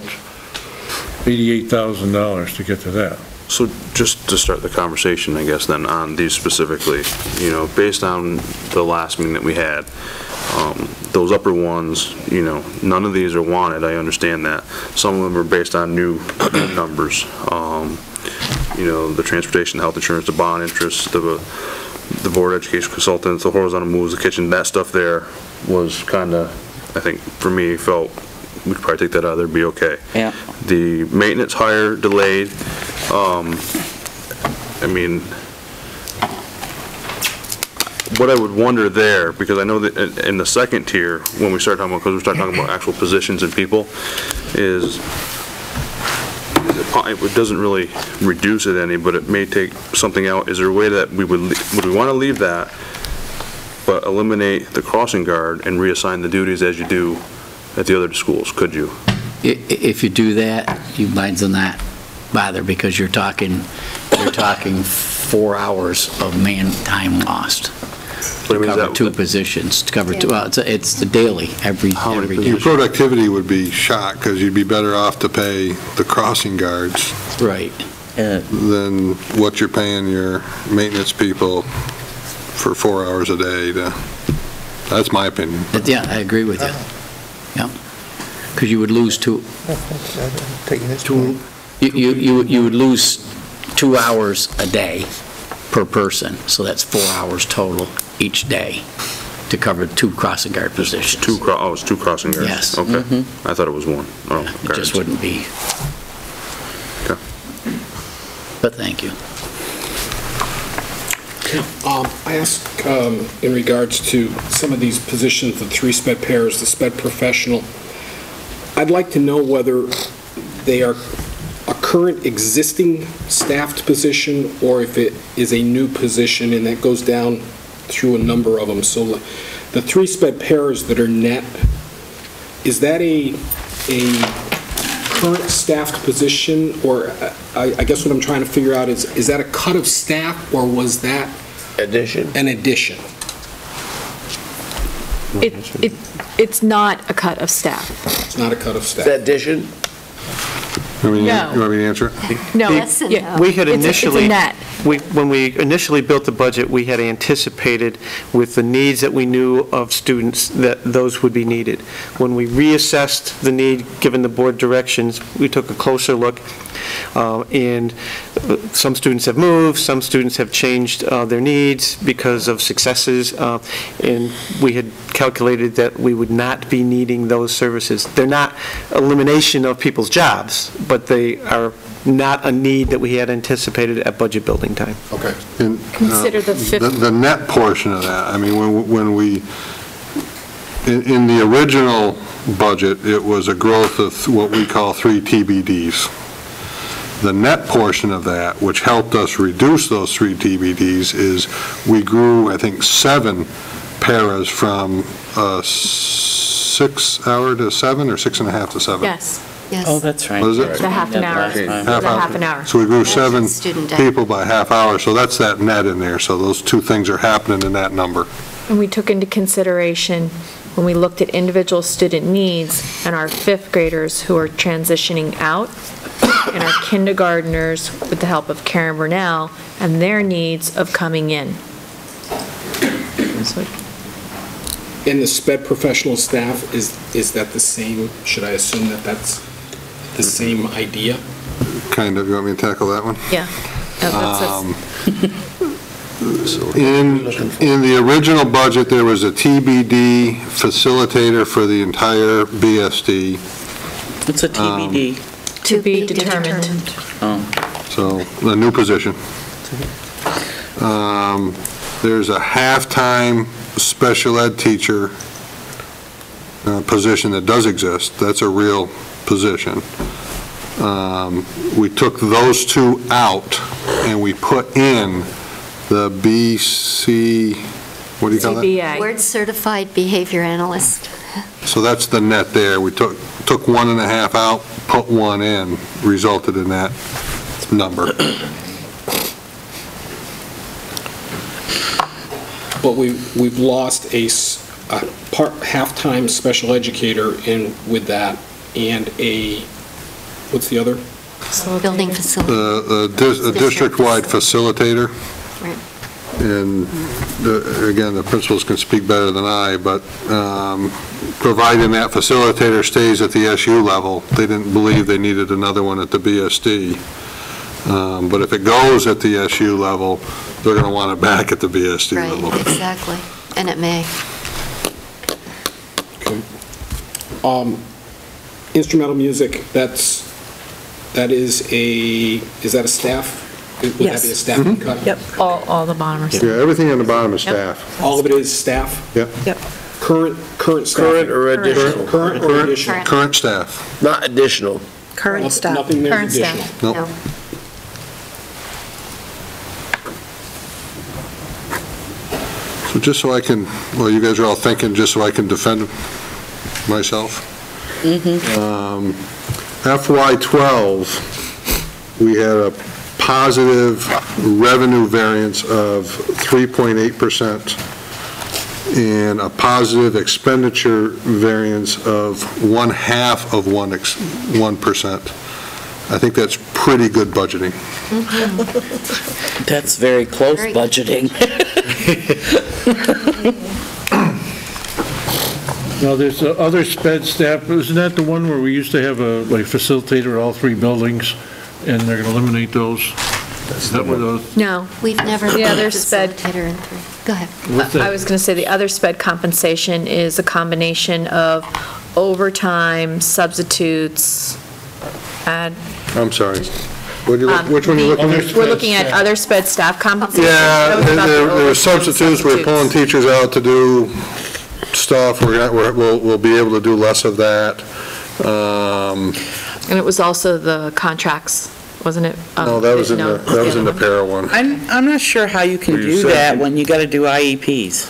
$88,000 to get to that. So just to start the conversation, I guess, then on these specifically, you know, based on the last meeting that we had, those upper ones, you know, none of these are wanted, I understand that. Some of them are based on new numbers. You know, the transportation, the health insurance, the bond interest, the board education consultants, the horizontal moves, the kitchen, that stuff there was kind of, I think, for me, felt we could probably take that out of there, be okay. Yeah. The maintenance hire delayed, I mean, what I would wonder there, because I know that in the second tier, when we start talking about, because we start talking about actual positions and people, is it doesn't really reduce it any, but it may take something out. Is there a way that would we want to leave that, but eliminate the crossing guard and reassign the duties as you do at the other schools? Could you? If you do that, you might not bother, because you're talking 4 hours of man time lost. To cover two positions, to cover two, it's the daily, every day. Your productivity would be shot, because you'd be better off to pay the crossing guards. Right. Than what you're paying your maintenance people for 4 hours a day. That's my opinion. Yeah, I agree with you. Yeah. Because you would lose you would lose 2 hours a day per person, so that's 4 hours total each day to cover 2 crossing guard positions. It's 2 crossing guards? Yes. Okay. I thought it was 1. Oh, it just wouldn't be. Okay. But thank you. I ask in regards to some of these positions, the 3 sped pairs, the sped professional, I'd like to know whether they are a current existing staffed position or if it is a new position, and that goes down through a number of them. So the 3 sped pairs that are net, is that a current staffed position, or I guess what I'm trying to figure out is that a cut of staff, or was that an addition? It's not a cut of staff. It's not a cut of staff. Is that addition? You want No. me to answer it? No, We had initially, it's a net. when we initially built the budget, we had anticipated with the needs that we knew of students that those would be needed. When we reassessed the need, given the board directions, we took a closer look, and some students have moved, some students have changed their needs because of successes, and we had calculated that we would not be needing those services. They're not elimination of people's jobs, but they are not a need that we had anticipated at budget building time. Okay. And, Consider the net portion of that, I mean, when we, in the original budget, it was a growth of what we call 3 TBDs. The net portion of that, which helped us reduce those 3 TBDs, is we grew, I think, 7 paras from 6 hour to 7, or 6.5 to 7. Yes. Yes. Oh, that's right. What is it? The half an hour. Half an hour. So we grew 7 Student day. people by half hour, so that's that net in there. So those 2 things are happening in that number. And we took into consideration, when we looked at individual student needs, and our 5th graders who are transitioning out, and our kindergartners, with the help of Karen Burnell, and their needs of coming in. In the sped professional staff, is that the same, should I assume that that's the same idea? Kind of, you want me to tackle that one? Yeah. In the original budget, there was a TBD facilitator for the entire BSD. What's a TBD? To be determined. So, a new position. There's a half-time special ed teacher position that does exist. That's a real position. We took those 2 out, and we put in the BC, what do you call that? CBA. Board Certified Behavior Analyst. So that's the net there. We took 1.5 out, put 1 in, resulted in that number. But we've lost a half-time special educator in with that, and a, what's the other? Building facility. A district-wide facilitator. Right. And again, the principals can speak better than I, but providing that facilitator stays at the SU level, they didn't believe they needed another one at the BSD. But if it goes at the SU level, they're going to want it back at the BSD level. Right, exactly. And it may. Okay. Instrumental music, is that a staff? Would that be a staff cut? Yep, all the bottom are staff. Yeah, everything on the bottom is staff. All of it is staff? Yep. Yep. Current staff? Current or additional? Current or additional? Current staff. Not additional. Current staff. Nothing there Current is additional? staff. Nope. No. So just so I can, well, you guys are all thinking, just so I can defend myself. FY12, we had a positive revenue variance of 3.8% and a positive expenditure variance of 1/2%. I think that's pretty good budgeting. That's very close budgeting. Now, there's other sped staff, isn't that the one where we used to have a, like, facilitator at all three buildings, and they're going to eliminate those? Is that what those? No. We've never The had other a sped. facilitator in three. Go ahead. What's that? I was going to say the other sped compensation is a combination of overtime, substitutes, I'm sorry. Which one are you looking at? We're looking at other sped staff compensation. Yeah, That was about the there were overtime substitutes, we're pulling teachers out to do stuff, we'll be able to do less of that. And it was also the contracts, wasn't it? No, that was in the para one. I'm not sure how you can Well, you do said- that when you got to do IEPs.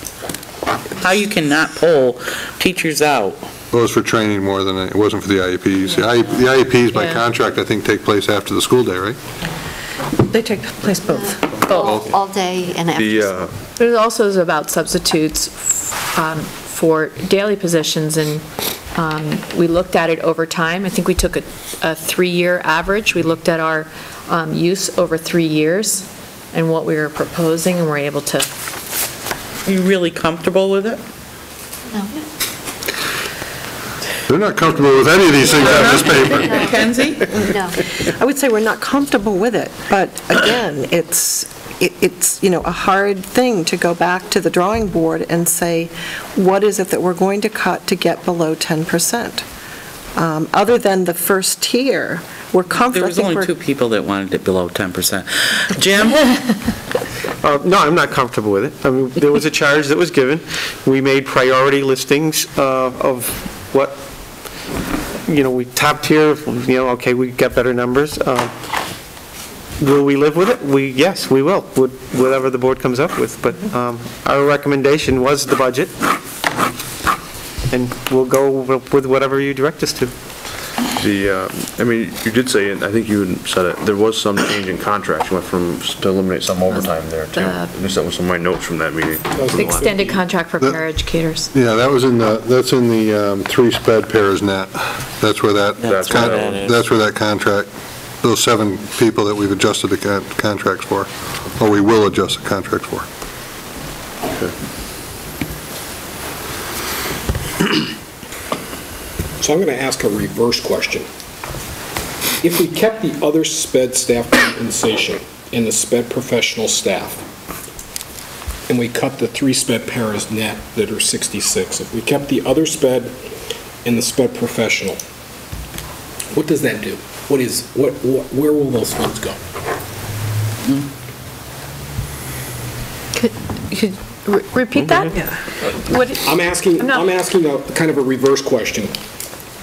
How you cannot pull teachers out. It was for training more than, it wasn't for the IEPs. The IEPs by Yeah. contract, I think, take place after the school day, right? They take place both. All day and after. But it also is about substitutes for daily positions, and we looked at it over time. I think we took a 3-year average. We looked at our use over 3 years and what we were proposing, and we're able to. Are you really comfortable with it? No. They're not comfortable with any of these things on this paper. Mackenzie? No. I would say we're not comfortable with it, but again, it's a hard thing to go back to the drawing board and say, what is it that we're going to cut to get below 10%? Other than the first tier, we're comfortable. There was only 2 people that wanted it below 10%. Jim? No, I'm not comfortable with it. I mean, there was a charge that was given. We made priority listings of what, we top tier, okay, we got better numbers. Will we live with it? Yes, we will, whatever the board comes up with. But our recommendation was the budget, and we'll go with whatever you direct us to. You did say, and I think you said it, there was some change in contracts. You went to eliminate some overtime there, too. At least that was some of my notes from that meeting. Extended contract for paraeducators. Yeah, that's in the 3 sped paras net. That's where that contract, those 7 people that we've adjusted the contracts for, or we will adjust the contracts for. So I'm going to ask a reverse question. If we kept the other sped staff compensation and the sped professional staff, and we cut the 3 sped paras net that are 66, if we kept the other sped and the sped professional, what does that do? Where will those funds go? Could repeat that? I'm asking a kind of a reverse question.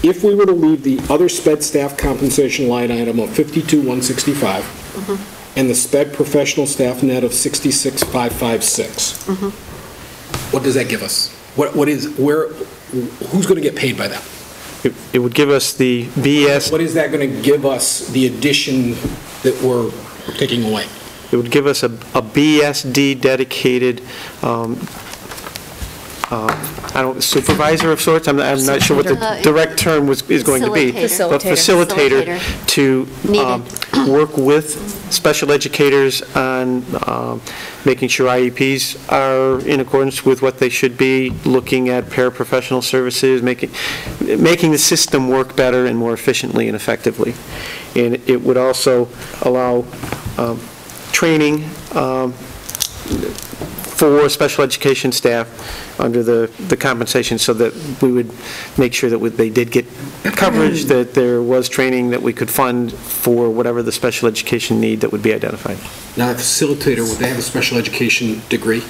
If we were to leave the other sped staff compensation line item of 52,165 and the sped professional staff net of 66,556, what does that give us? Who's going to get paid by that? It would give us the BS. What is that going to give us, the addition that we're taking away? It would give us a BSD dedicated I don't, supervisor of sorts, I'm not sure what the direct term is going to be. But facilitator to work with special educators on making sure IEPs are in accordance with what they should be, looking at paraprofessional services, making the system work better and more efficiently and effectively. And it would also allow training for special education staff under the compensation, so that we would make sure that they did get coverage, that there was training that we could fund for whatever the special education need that would be identified. Now, a facilitator, would they have a special education degree?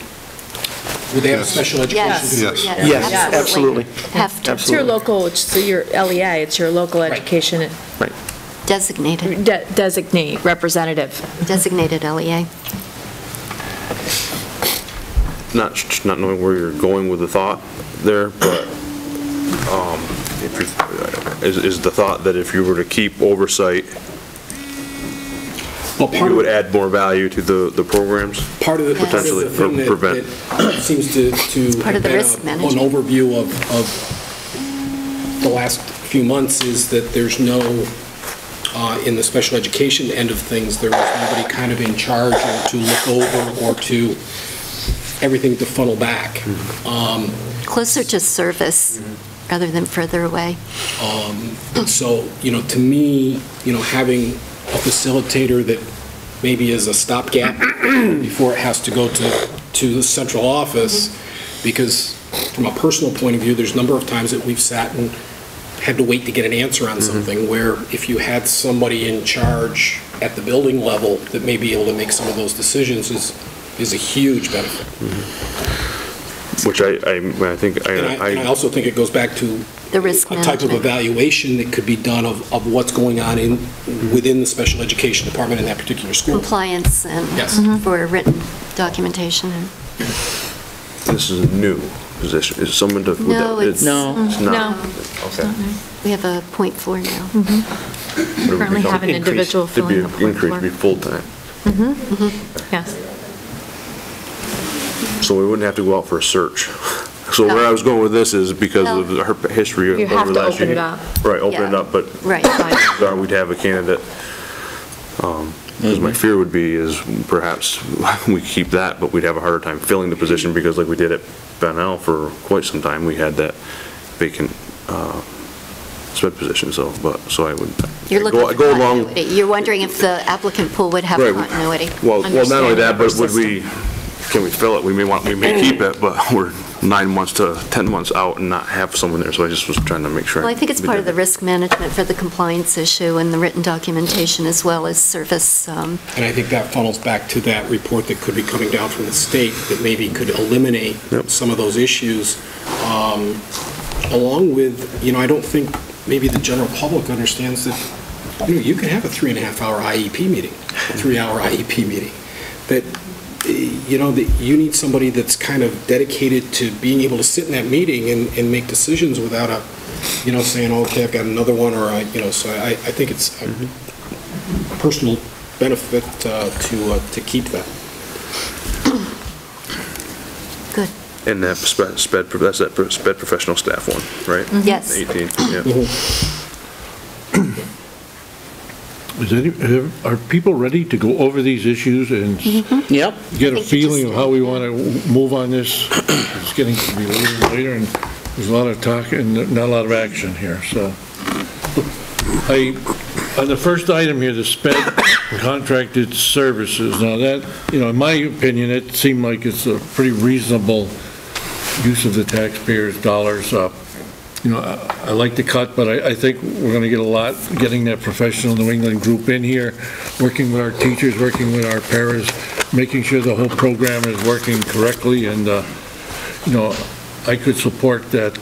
Would they have a special education degree? Yes, absolutely. Have to. It's your local, it's your LEA, it's your local education. Right. Designated. Designate, representative. Designated LEA. Not knowing where you're going with the thought there, but is the thought that if you were to keep oversight, you would add more value to the programs? Part of the potentially thing prevent. That seems to part of the risk management. An overview of the last few months is that there's no, in the special education end of things, there was nobody kind of in charge or to look over or to everything to funnel back. Closer to service rather than further away. So, to me, having a facilitator that maybe is a stopgap before it has to go to the central office, because from a personal point of view, there's a number of times that we've sat and had to wait to get an answer on something, where if you had somebody in charge at the building level that may be able to make some of those decisions is a huge benefit. Which I think... I also think it goes back to the risk a type of evaluation that could be done of what's going on within the special education department in that particular school. Compliance and for written documentation. This is a new position. Is someone to... No, it's not. No. Okay. We have a .4 now. Currently have an individual filling the increase, to be full-time. Yes. So we wouldn't have to go out for a search. So where I was going with this is because of her history over last year. You have to open it up. Right, open it up, but we'd have a candidate. Because my fear would be is perhaps we keep that, but we'd have a harder time filling the position, because like we did at Bennington for quite some time, we had that vacant SPED position. So I would go along. You're wondering if the applicant pool would have continuity. Well, not only that, but can we fill it? We may keep it, but we're 9 months to 10 months out and not have someone there. So I just was trying to make sure. Well, I think it's part of the risk management for the compliance issue and the written documentation, as well as service. And I think that funnels back to that report that could be coming down from the state that maybe could eliminate some of those issues. Along with, I don't think maybe the general public understands that, you can have a 3.5-hour IEP meeting, a 3-hour IEP meeting. That that you need somebody that's kind of dedicated to being able to sit in that meeting and make decisions without saying, okay, I've got another one, or so I think it's a personal benefit to keep that. Good. And that SPED professional staff one, right? Yes. 18, Are people ready to go over these issues and get a feeling of how we want to move on this? It's getting to be later and later, and there's a lot of talk and not a lot of action here. So, on the first item here, the SPED contracted services. Now that, in my opinion, it seemed like it's a pretty reasonable use of the taxpayers' dollars. I like the cut, but I think we're going to get a lot getting that professional New England group in here, working with our teachers, working with our paras, making sure the whole program is working correctly. And, I could support that,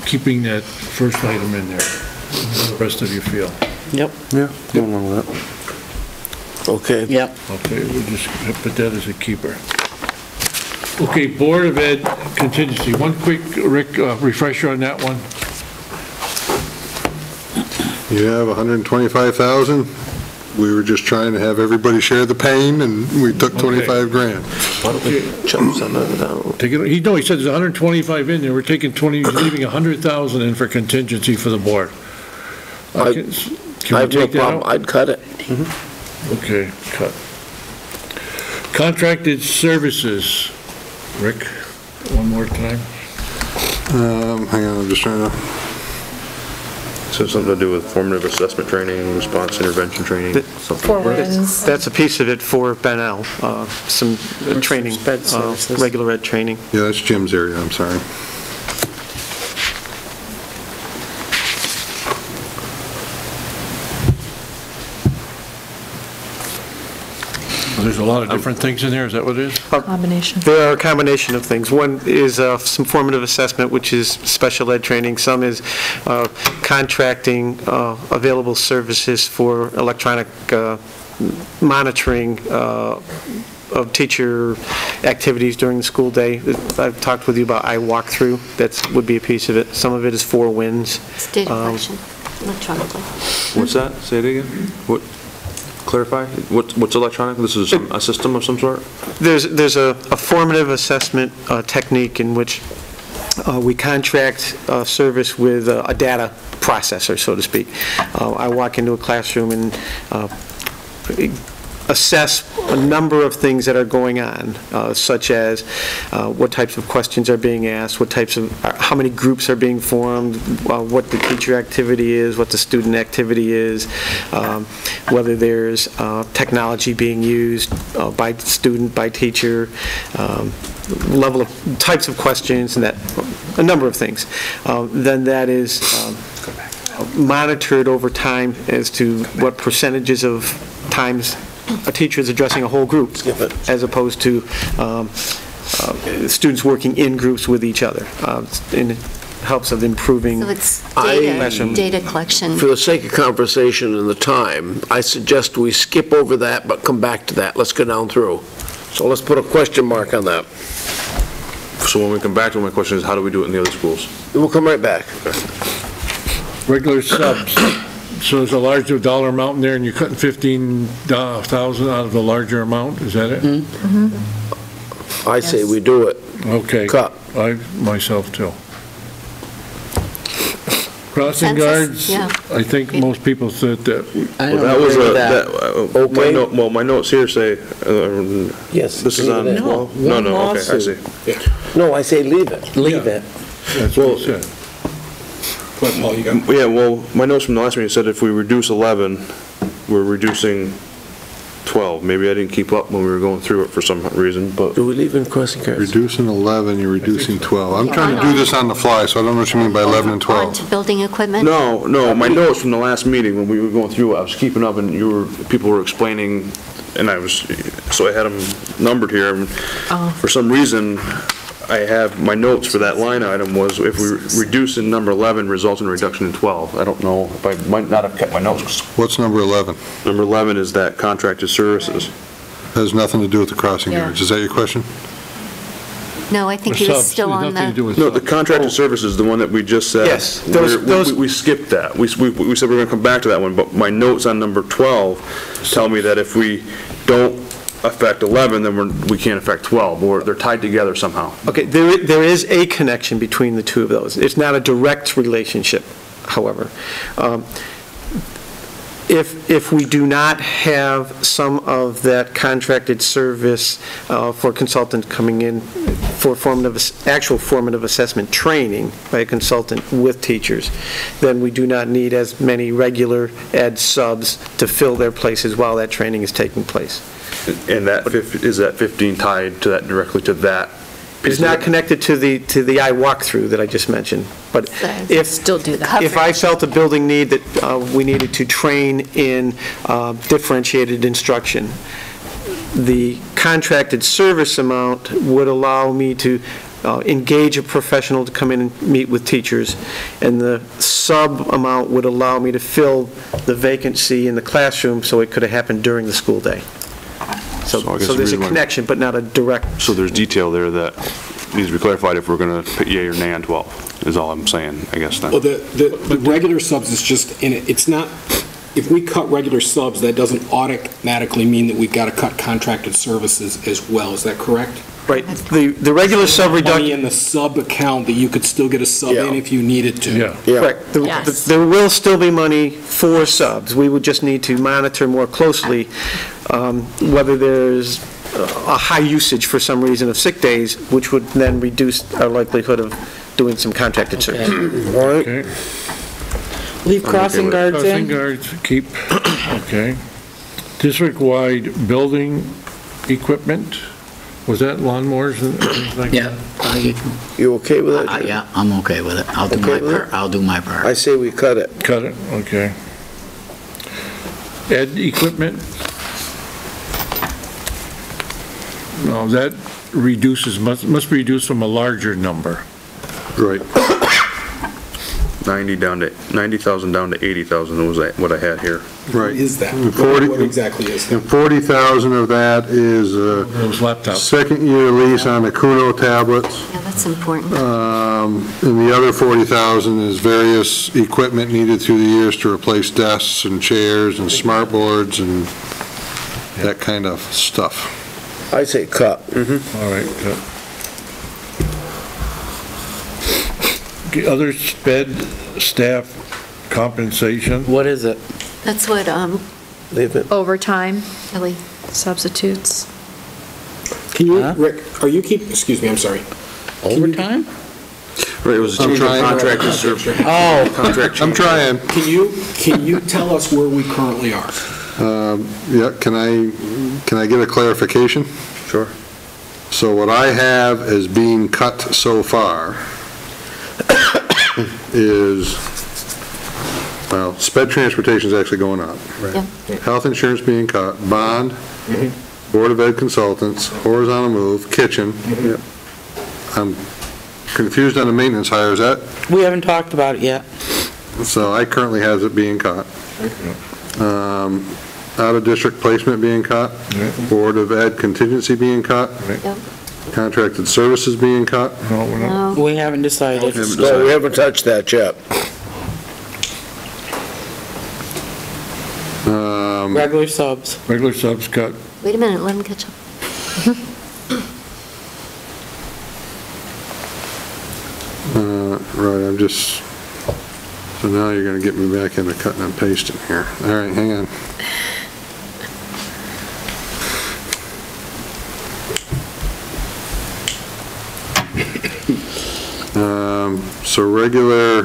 keeping that first item in there. The rest of you feel? Yep. Yeah, going along with that. Okay. Yep. Okay, we'll just put that as a keeper. Okay, Board of Ed contingency. One quick, Rick, refresher on that one. You have 125,000 We were just trying to have everybody share the pain, and we took 25 grand. Take it, he said there's 125 in there, we're taking 20, he's leaving 100,000 in for contingency for the board. I have no take that problem, out? I'd cut it. Okay, cut. Contracted services, Rick, one more time. Hang on, I'm just trying to... So something to do with formative assessment training, response intervention training, something. That's a piece of it for Bennell, some training, regular ed training. Yeah, that's Jim's area, I'm sorry. There's a lot of different things in there, is that what it is? Combination. There are a combination of things. One is some formative assessment, which is special ed training. Some is contracting available services for electronic monitoring of teacher activities during the school day. I've talked with you about iWalkthrough. That would be a piece of it. Some of it is 4 Winds. It's data collection electronically. What's that? Say it again? What? Clarify? What's electronic? This is a system of some sort? There's a formative assessment technique in which we contract service with a data processor, so to speak. I walk into a classroom and assess a number of things that are going on, such as what types of questions are being asked, how many groups are being formed, what the teacher activity is, what the student activity is, whether there's technology being used by student, by teacher, level of types of questions, and that a number of things. Then that is monitored over time as to what percentages of times a teacher is addressing a whole group, as opposed to students working in groups with each other. And it helps of improving. So it's data collection. For the sake of conversation and the time, I suggest we skip over that, but come back to that. Let's go down through. So let's put a question mark on that. So when we come back to it, my question is, how do we do it in the other schools? We'll come right back. Regular subs. So there's a larger dollar amount in there, and you're cutting 15,000 out of the larger amount, is that it? Mm-hmm. I say we do it. Okay. Cut. I, myself too. Crossing guards, yeah. I think most people said that. I don't agree with that. Okay. My notes here say, yes, this is on, no, okay, I see. No, I say leave it. Leave it. That's what it said. Yeah, well, my notes from the last meeting said if we reduce 11, we're reducing 12. Maybe I didn't keep up when we were going through it for some reason, but... Do we leave in crossing guards? Reducing 11, you're reducing 12. I'm trying to do this on the fly, so I don't know what you mean by 11 and 12. On to building equipment? No, my notes from the last meeting when we were going through it, I was keeping up and people were explaining, and so I had them numbered here, and for some reason, I have, my notes for that line item was if we reduce in number 11 results in a reduction in 12. I don't know if I might not have kept my notes. What's number 11? Number 11 is that contracted services. Has nothing to do with the crossing guards. Is that your question? No, I think he was still on the... No, the contracted services, the one that we just said. Yes. We skipped that. We said we were going to come back to that one, but my notes on number 12 tell me that if we don't affect 11, then we can't affect 12, or they're tied together somehow. Okay, there is a connection between the two of those. It's not a direct relationship, however. If we do not have some of that contracted service for consultant coming in for actual formative assessment training by a consultant with teachers, then we do not need as many regular ed subs to fill their places while that training is taking place. And is that 15 tied to that, directly to that? It's not connected to the iWalkthrough that I just mentioned. But if I felt a building need that we needed to train in differentiated instruction, the contracted service amount would allow me to engage a professional to come in and meet with teachers, and the sub amount would allow me to fill the vacancy in the classroom so it could have happened during the school day. So there's a connection, but not a direct... So there's detail there that needs to be clarified if we're going to put yay or nay on 12, is all I'm saying, I guess, then. Well, the regular subs is just, it's not if we cut regular subs, that doesn't automatically mean that we've got to cut contracted services as well. Is that correct? Right. The regular sub reduction. Money in the sub account that you could still get a sub in if you needed to. Yeah. Correct. There will still be money for subs. We would just need to monitor more closely whether there's a high usage for some reason of sick days, which would then reduce our likelihood of doing some contracted service. All right. Leave crossing guards in? Crossing guards, keep, okay. District-wide building equipment, was that lawnmowers and things like that? You okay with that? Yeah, I'm okay with it. I'll do my part. I'll do my part. I say we cut it. Cut it, okay. Ed equipment? No, that reduces, must reduce from a larger number. Right. 90,000 down to 80,000 was what I had here. Right. What is that? 40 What exactly is that? And 40,000 of that is those laptops. Second-year lease on the Kuno tablets. Yeah, that's important. And the other 40,000 is various equipment needed through the years to replace desks and chairs and smart boards and that kind of stuff. I say cut. All right, cut. Okay, other sped staff compensation? What is it? That's what, Leave it. Overtime, Kelly, substitutes. Can you, Rick, are you excuse me, I'm sorry. Overtime? Right, it was a change of contracted service. Oh. Contract change. I'm trying. Can you tell us where we currently are? Yeah, can I get a clarification? Sure. So what I have as being cut so far is, well, sped transportation is actually going up. Yeah. Health insurance being cut, bond, Board of Ed consultants, horizontal move, kitchen. I'm confused on the maintenance hire, is that? We haven't talked about it yet. So I currently has it being cut. Out-of-district placement being cut, Board of Ed contingency being cut, Yep. contracted services being cut. No, we're not. No. We haven't decided. No, we haven't touched that yet. Regular subs. Regular subs cut. Wait a minute, let him catch up. Right, I'm just, so now you're gonna get me back into cutting and pasting here. All right, hang on. So regular,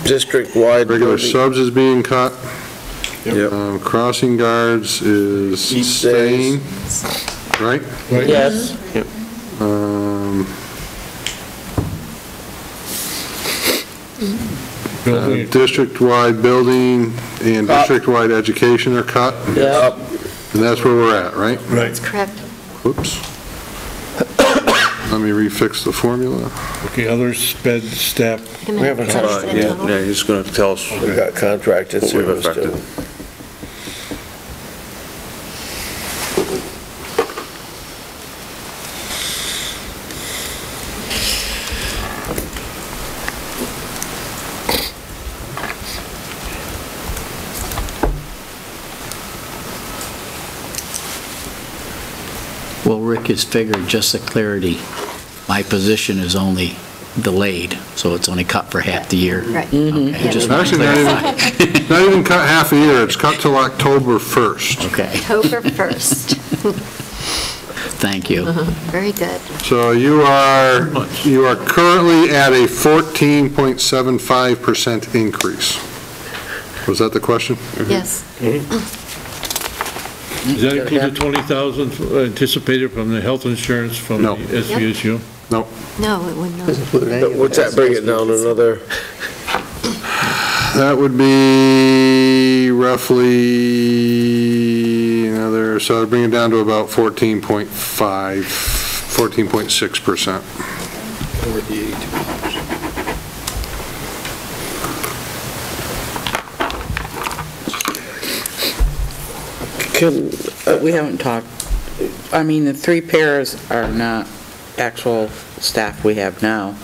District-wide. regular building. subs is being cut. Yep. Crossing guards is staying, right? Yes. Building, District-wide building and district-wide education are cut, Yep. and that's where we're at, right? right. That's correct. Whoops. Let me refix the formula. Okay, other sped staff. Wait a minute. Touched it in total. Yeah, he's going to tell us. We got contracted What we've service affected. too. Well, Rick has figured, just the clarity, my position is only delayed, so it's only cut for half the year. Right. Okay, just want to Actually, clarify. not even cut half a year, it's cut till October 1st. Okay, October 1st. thank you. Very good. So you are currently at a 14.75% increase. Was that the question? Yes. Does that include the 20,000 anticipated from the health insurance from the No. SVSU? No. No, it would not. What's that bring it down another? That would be roughly another, so I'd bring it down to about 14.5, 14.6%. Or the 82. But we haven't talked, I mean, the 3 pairs are not actual staff we have now,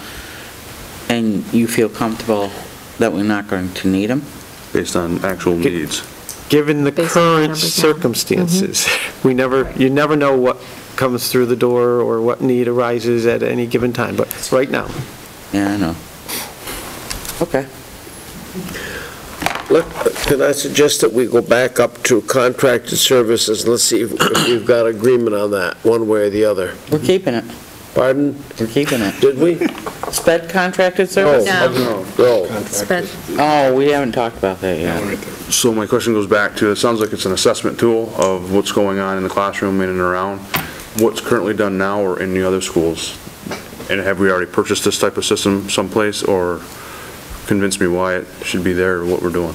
and you feel comfortable that we're not going to need them? Based on actual needs. Given the Based on the current numbers now. circumstances, you never know what comes through the door or what need arises at any given time, but right now. Yeah, I know. Okay. Can I suggest that we go back up to contracted services? Let's see if we've got agreement on that, one way or the other. We're keeping it. Pardon? We're keeping it. Did we? Sped contracted service? No. Oh, we haven't talked about that yet. So my question goes back to, it sounds like it's an assessment tool of what's going on in the classroom in and around. What's currently done now or in the other schools? And have we already purchased this type of system someplace, or convince me why it should be there or what we're doing?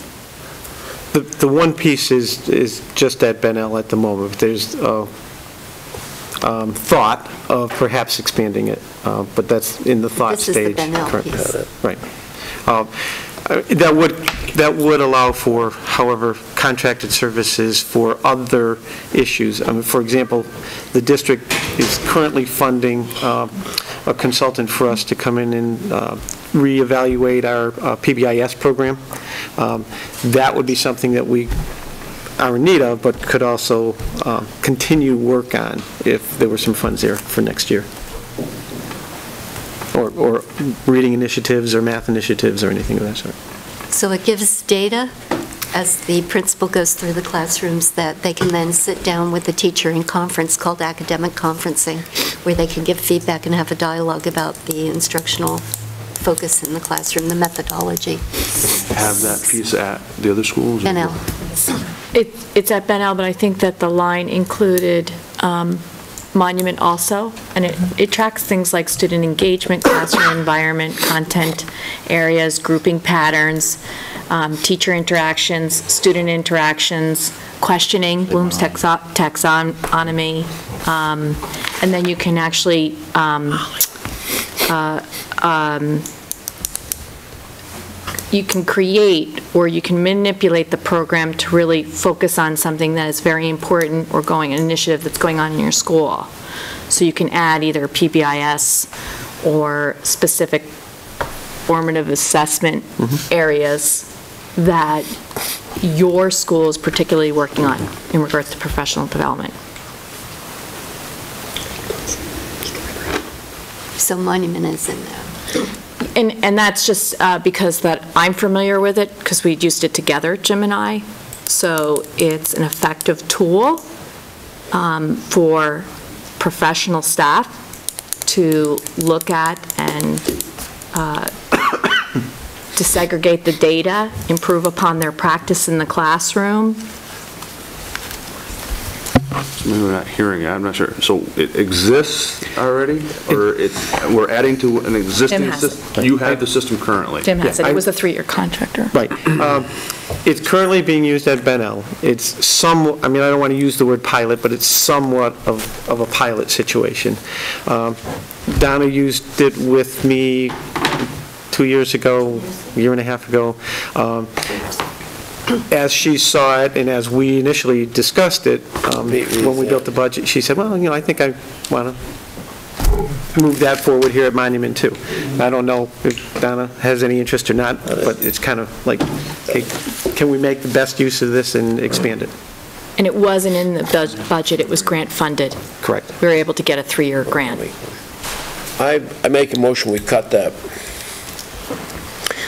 The one piece is just at Bennell at the moment. There's thought of perhaps expanding it, but that's in the thought This is the stage. Bennell currently. piece. Right. That would allow for, however, contracted services for other issues. I mean, for example, the district is currently funding a consultant for us to come in and reevaluate our PBIS program. That would be something that we are in need of, but could also continue work on if there were some funds there for next year. Or reading initiatives or math initiatives or anything of that sort. So it gives data as the principal goes through the classrooms that they can then sit down with the teacher in conference called academic conferencing, where they can give feedback and have a dialogue about the instructional focus in the classroom, the methodology. Have that piece at the other schools? Bennell. It's at Bennell, but I think that the line included Monument also, and it tracks things like student engagement, classroom environment, content areas, grouping patterns, teacher interactions, student interactions, questioning, Bloom's taxonomy, and then you can actually you can create or you can manipulate the program to really focus on something that is very important or an initiative that's going on in your school. So you can add either PBIS or specific formative assessment areas that your school is particularly working on in regards to professional development. So Monument is in there. And that's just because that I'm familiar with it, because we used it together, Jim and I. So it's an effective tool for professional staff to look at and disaggregate the data, improve upon their practice in the classroom. Maybe we're not hearing it, I'm not sure. So it exists already, or we're adding to an existing system? You have the system currently? Jim has it. It was a 3-year contractor. Right. It's currently being used at Bennell. It's I don't want to use the word pilot, but it's somewhat of a pilot situation. Donna used it with me 2 years ago, a year and a half ago. As she saw it and as we initially discussed it, when we built the budget, she said, well, I think I want to move that forward here at Monument too. I don't know if Donna has any interest or not, but it's kind of like, hey, can we make the best use of this and expand it? And it wasn't in the budget, it was grant funded. Correct. We were able to get a 3-year grant. I make a motion, we cut that,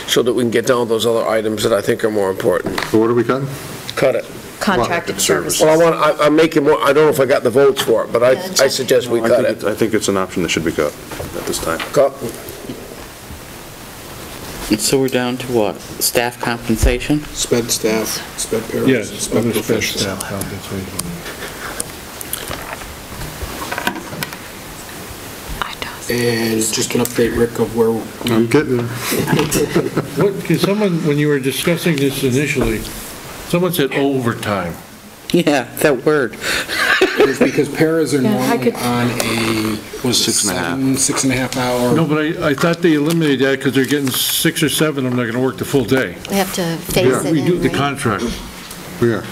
so that we can get down to those other items that I think are more important. So what are we cutting? Cut it. Contracted services. Well, I'm making more, I don't know if I got the votes for it, but I suggest we cut it. I think it's an option that should be cut at this time. Cut. So we're down to what? Staff compensation? Sped staff, sped parents. Yes, sped other professionals. staff compensation. And just an update, Rick, of where I'm getting there. Can someone, when you were discussing this initially, someone said overtime. Yeah, that word. It was because paras are Yeah, I normally could- on a, was 6.5 hour. No, but I thought they eliminated that because they're getting 6 or 7 of them, they're going to work the full day. We have to phase it We do in, the right? contract. Yeah,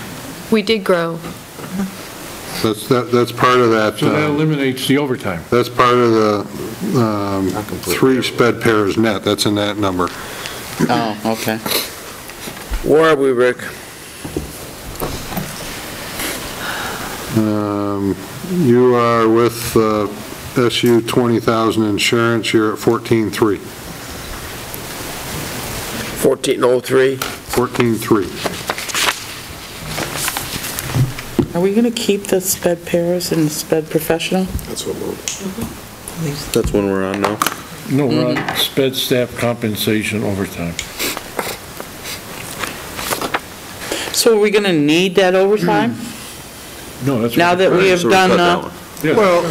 We did grow. that's part of that. So that eliminates the overtime. That's part of the 3 sped pairs net, that's in that number. Oh, okay. Where are we, Rick? You are with SU 20,000 insurance, you're at 14.3. 1403? 14.3. Are we going to keep the sped paras and the sped professional? That's what we're... That's when we're on now. No, we're on sped staff compensation overtime. So are we going to need that overtime? No, that's. Now that we have done the... Well,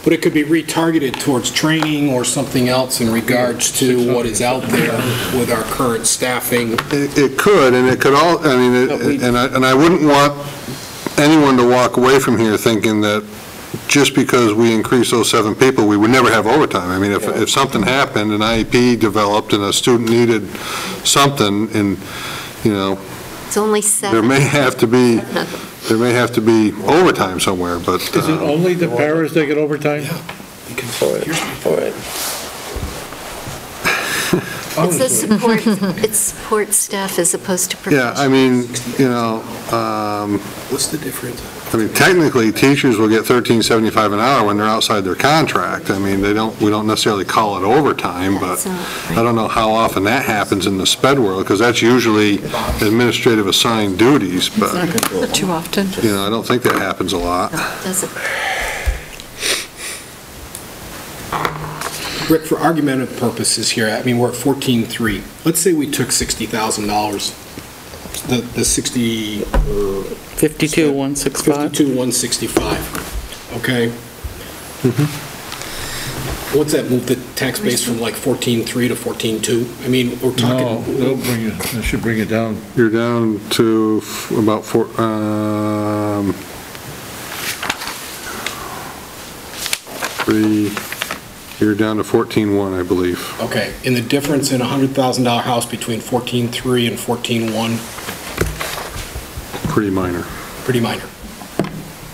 but it could be retargeted towards training or something else in regards to what is out there with our current staffing. It could, and it could all, I mean, and I wouldn't want anyone to walk away from here thinking that just because we increased those 7 people, we would never have overtime. I mean, if something happened, an IEP developed and a student needed something, and, you know, It's only 7. there may have to be overtime somewhere, but... Is it only the paras that get overtime? Yeah. Because All right. It's the support staff as opposed to professional. Yeah, I mean, you know, what's the difference? I mean, technically, teachers will get $13.75 an hour when they're outside their contract. I mean, we don't necessarily call it overtime, but I don't know how often that happens in the sped world, because that's usually administrative assigned duties, but, Too often. you know, I don't think that happens a lot. Doesn't. Rick, for argumentative purposes here, I mean, we're at 14.3. Let's say we took $60,000, the 60... 52,165? 52,165, okay? What's that move the tax base from like 14.3 to 14.2? I mean, we're talking... No, that should bring it down. You're down to about 3... You're down to 14.1, I believe. Okay, and the difference in a $100,000 house between 14.3 and 14.1? Pretty minor. Pretty minor.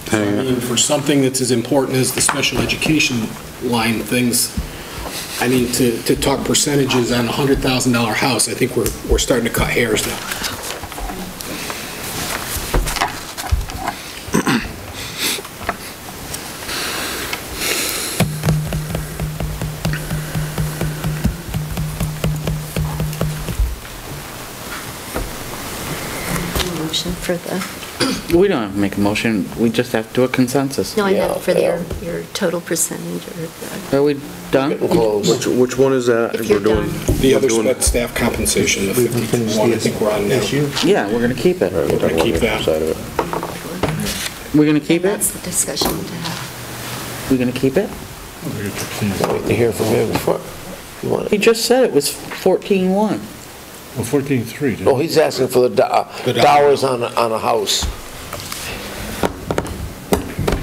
So, I mean, for something that's as important as the special education line things, I mean, to talk percentages on a $100,000 house, I think we're starting to cut hairs now. For the, We don't have to make a motion, we just have to do a consensus. no, I meant for your total percentage or. Are we done? Which one is that? If you're done. The other sped staff compensation, the 51, I think we're on now. Yeah, we're going to keep it. We're going to keep that. We're going to keep it? That's the discussion to have. We're going to keep it? Wait to hear from him before. You want He it? just said it was 14.1. Well, 14.3. Oh, he's asking for the dollars on a house.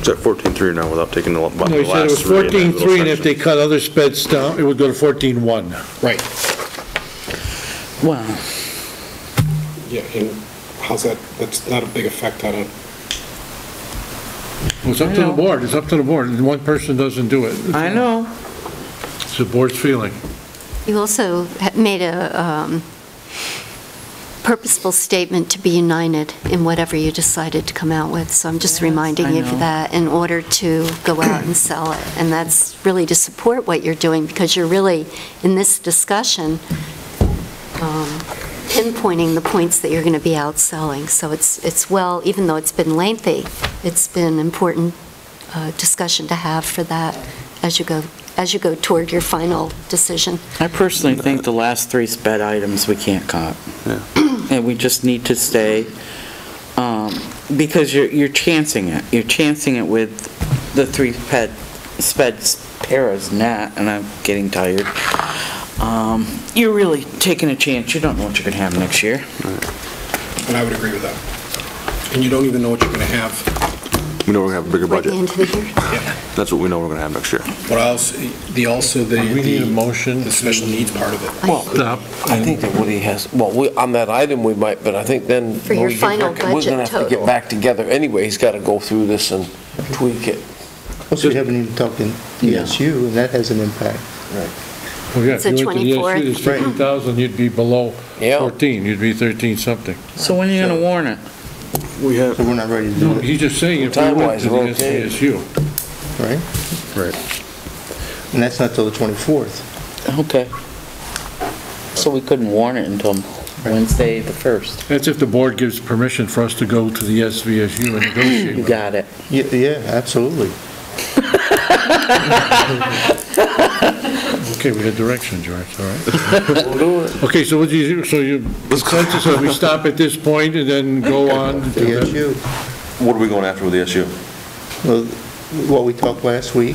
It's at 14.3 now without taking the last No, he said it was 14.3, and if they cut other speds down, it would go to 14.1. Right. Wow. Yeah, and how's that, that's not a big effect on it. Well, it's up to the board, it's up to the board, and one person doesn't do it. I know. It's the board's feeling. You also made a purposeful statement to be united in whatever you decided to come out with, so I'm just reminding you of that in order to go out and sell it. And that's really to support what you're doing, because you're really, in this discussion, pinpointing the points that you're going to be outselling. So it's well, even though it's been lengthy, it's been important discussion to have for that as you go toward your final decision. I personally think the last 3 sped items we can't cut. Yeah. And we just need to stay, because you're chancing it. You're chancing it with the 3 sped paras and that, and I'm getting tired. You're really taking a chance. You don't know what you're going to have next year. And I would agree with that. And you don't even know what you're going to have. We know we're going to have a bigger budget. At the end of the year. Yeah. That's what we know we're going to have next year. But also the We need a motion. the special needs part of it. Well, Stop. I think that Woody has, on that item we might, but I think then. For your when we get final back- We're budget going to have to total. get back together anyway. He's got to go through this and tweak it. Also, we haven't even talked in ESU, and that has an impact. Well, yeah, It's if the you went to the 24th. SU, there's 50,000, you'd be below 14, you'd be 13 something. So when are you gonna warn it? So we're not ready to do No, it, he's just saying if we went to the SVSU. right? Right. And that's not till the 24th. Okay. So we couldn't warn it until Wednesday, the 1st. That's if the board gives permission for us to go to the SVSU and negotiate You with got it. Yeah, absolutely. Okay, we got direction, George, all right? Okay, so what do you, so you, consensus is we stop at this point and then go on to The SU. What are we going after with the SU? Well, what we talked last week.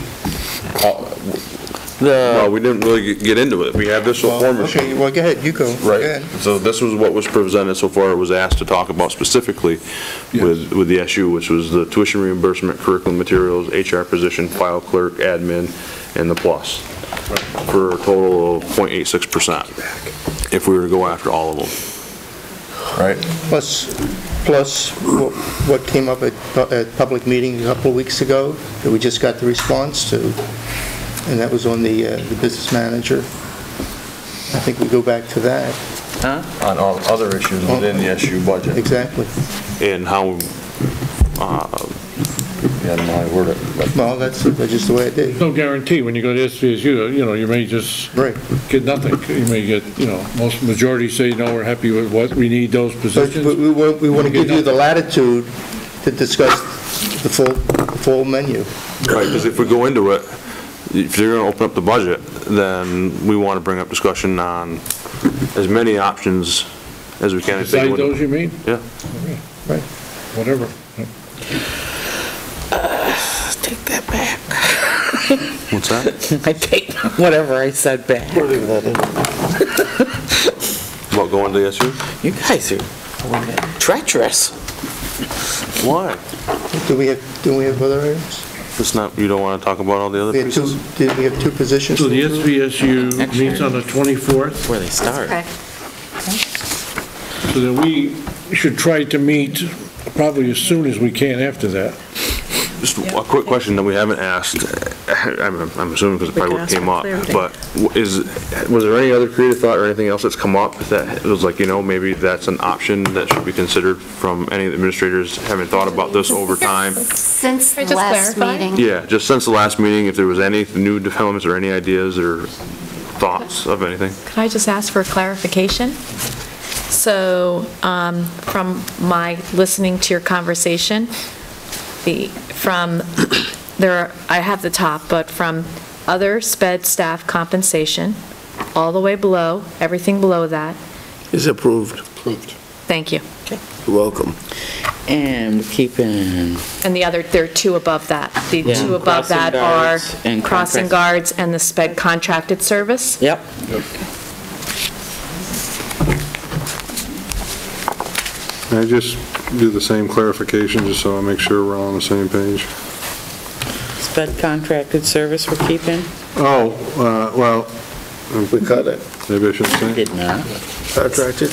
No, we didn't really get into it. We had this form. Okay, well, go ahead, you go. Right. Go ahead. So this was what was presented so far. It was asked to talk about specifically with the SU, which was the tuition reimbursement, curriculum materials, HR position, file clerk, admin, and the plus, for a total of 0.86% if we were to go after all of them. Right? Plus what came up at public meeting a couple of weeks ago that we just got the response to, and that was on the business manager. I think we go back to that. On all other issues within the SU budget. Exactly. And how, I don't know how to word it, but. Well, that's just the way it did. no guarantee when you go to SVSU, you may just get nothing. You may get, most majority say, no, we're happy with what, we need those positions. But we want to give you the latitude to discuss the full menu. Right, because if we go into it, if you're going to open up the budget, then we want to bring up discussion on as many options as we can. Besides those, you mean? Yeah. Right. Whatever. Take that back. What's that? I take whatever I said back. About going to the SU? You guys are treacherous. Why? Do we have other items? It's not, you don't want to talk about all the other pieces? Did we have two positions? So the SVSU meets on the 24th. Where they start. Correct. So then we should try to meet probably as soon as we can after that. Just a quick question that we haven't asked, I'm assuming because it probably what came up, but was there any other creative thought or anything else that's come up that was like, maybe that's an option that should be considered from any of the administrators having thought about this over time? Since the last meeting. Yeah, just since the last meeting, if there was any new developments or any ideas or thoughts of anything? Could I just ask for clarification? So, from my listening to your conversation, I have the top, but from other sped staff compensation, all the way below, everything below that. Is approved. Thank you. You're welcome. And keeping. And there are two above that. The Yeah. two above Crossing that are guards and crossing guards and the sped contracted service? Yep. Can I just do the same clarification, just so I make sure we're all on the same page? Sped contracted service we're keeping? Oh, well. We cut it. Maybe I shouldn't say. Did not. Contracted?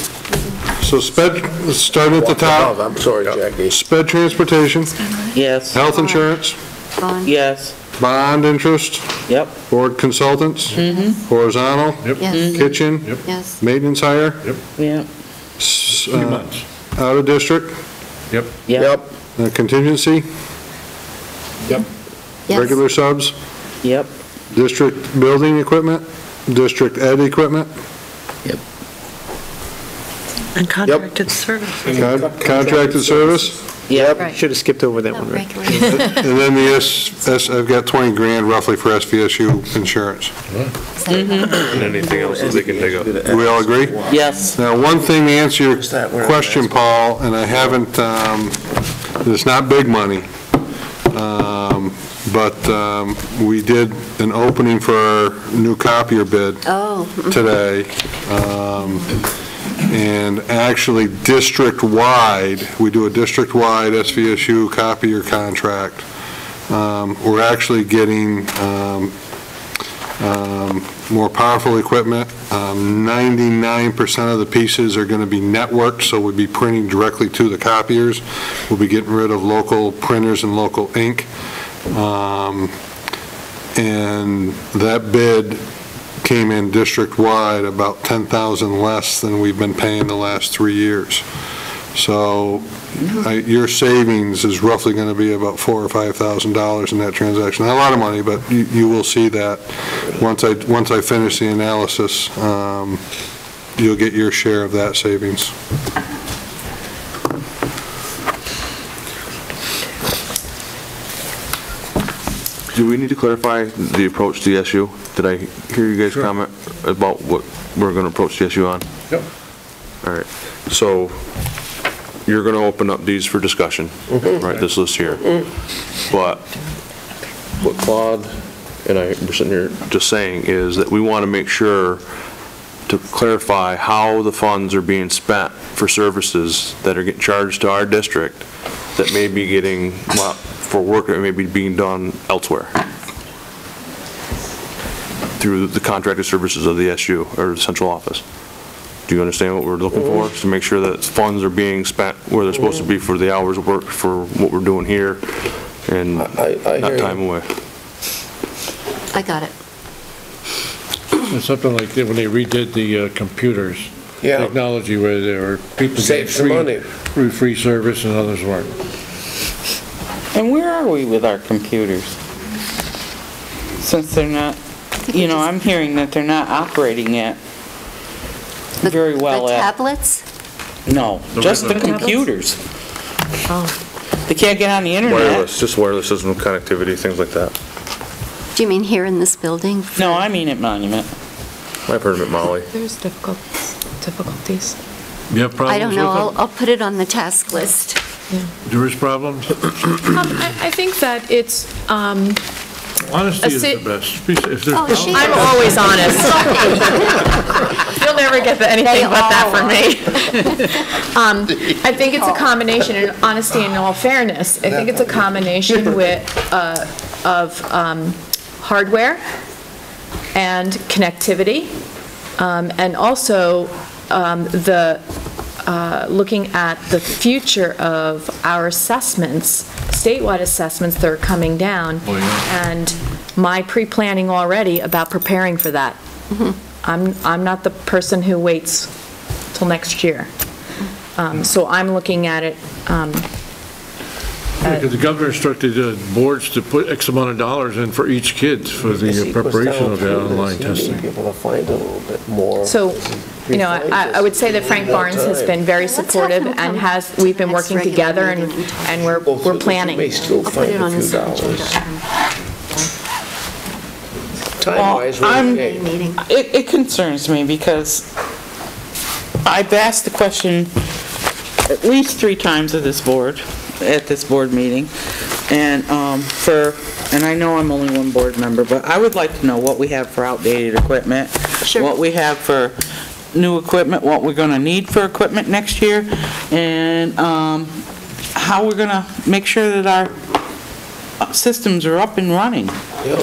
So sped, starting at the top. I'm sorry, Jackie. Sped transportation. Yes. Health insurance. Yes. Bond interest. Yep. Board consultants. Horizontal. Yes. Kitchen. Yes. Maintenance hire. Yep. Out of district. Yep. Yep. Contingency. Yep. Yes. Regular subs. Yep. District building equipment. District ed equipment. Yep. And contracted service. Contracted service. Yep. Should have skipped over that one, right? And then I've got 20 grand roughly for SVSU insurance. And anything else that they can dig up? Do we all agree? Yes. Now, one thing to answer your question, Paul, and I haven't, it's not big money, but we did an opening for our new copier bid today. And actually, district-wide, we do a district-wide SVSU copier contract. We're actually getting more powerful equipment. 99% of the pieces are going to be networked, so we'll be printing directly to the copiers. We'll be getting rid of local printers and local ink. And that bid came in district-wide about 10,000 less than we've been paying the last 3 years. So your savings is roughly going to be about $4,000 or $5,000 in that transaction. Not a lot of money, but you will see that once I finish the analysis. You'll get your share of that savings. Do we need to clarify the approach to the SU? Did I hear you guys comment about what we're going to approach the SU on? Yep. All right. So you're going to open up these for discussion, right, this list here. But what Claude and I were sitting here just saying is that we want to make sure to clarify how the funds are being spent for services that are getting charged to our district that may be getting, well, for work that may be being done elsewhere through the contracted services of the SU or the central office. Do you understand what we're looking for? To make sure that funds are being spent where they're supposed to be for the hours of work for what we're doing here and not time away. I got it. It's something like when they redid the computers, technology where there were people getting free service and others weren't. And where are we with our computers? Since they're not, you know, I'm hearing that they're not operating yet very well The at... tablets? No, just the computers. Oh. They can't get on the internet. Wireless, just wireless system connectivity, things like that. Do you mean here in this building? No, I mean at Monument. I've heard of it, Molly. There's difficulties. You have problems I don't know. with I'll put it on the task list. There is problems? I think that it's, Honesty is the best. If there's problems- I'm always honest. You'll never get anything but that from me. I think it's a combination, in honesty and all fairness, I think it's a combination of hardware and connectivity, and also looking at the future of our assessments, statewide assessments that are coming down, and my pre-planning already about preparing for that. I'm not the person who waits till next year. So I'm looking at it. Because the governor instructed boards to put X amount of dollars in for each kid for the preparation of the online testing. People to find a little bit more. So, you know, I would say that Frank Barnes has been very supportive and we've been working together and we're planning. I'll put it on his agenda. Time-wise, it concerns me because I've asked the question at least 3 times at this board meeting, and and I know I'm only one board member, but I would like to know what we have for outdated equipment, what we have for new equipment, what we're going to need for equipment next year, and how we're going to make sure that our systems are up and running.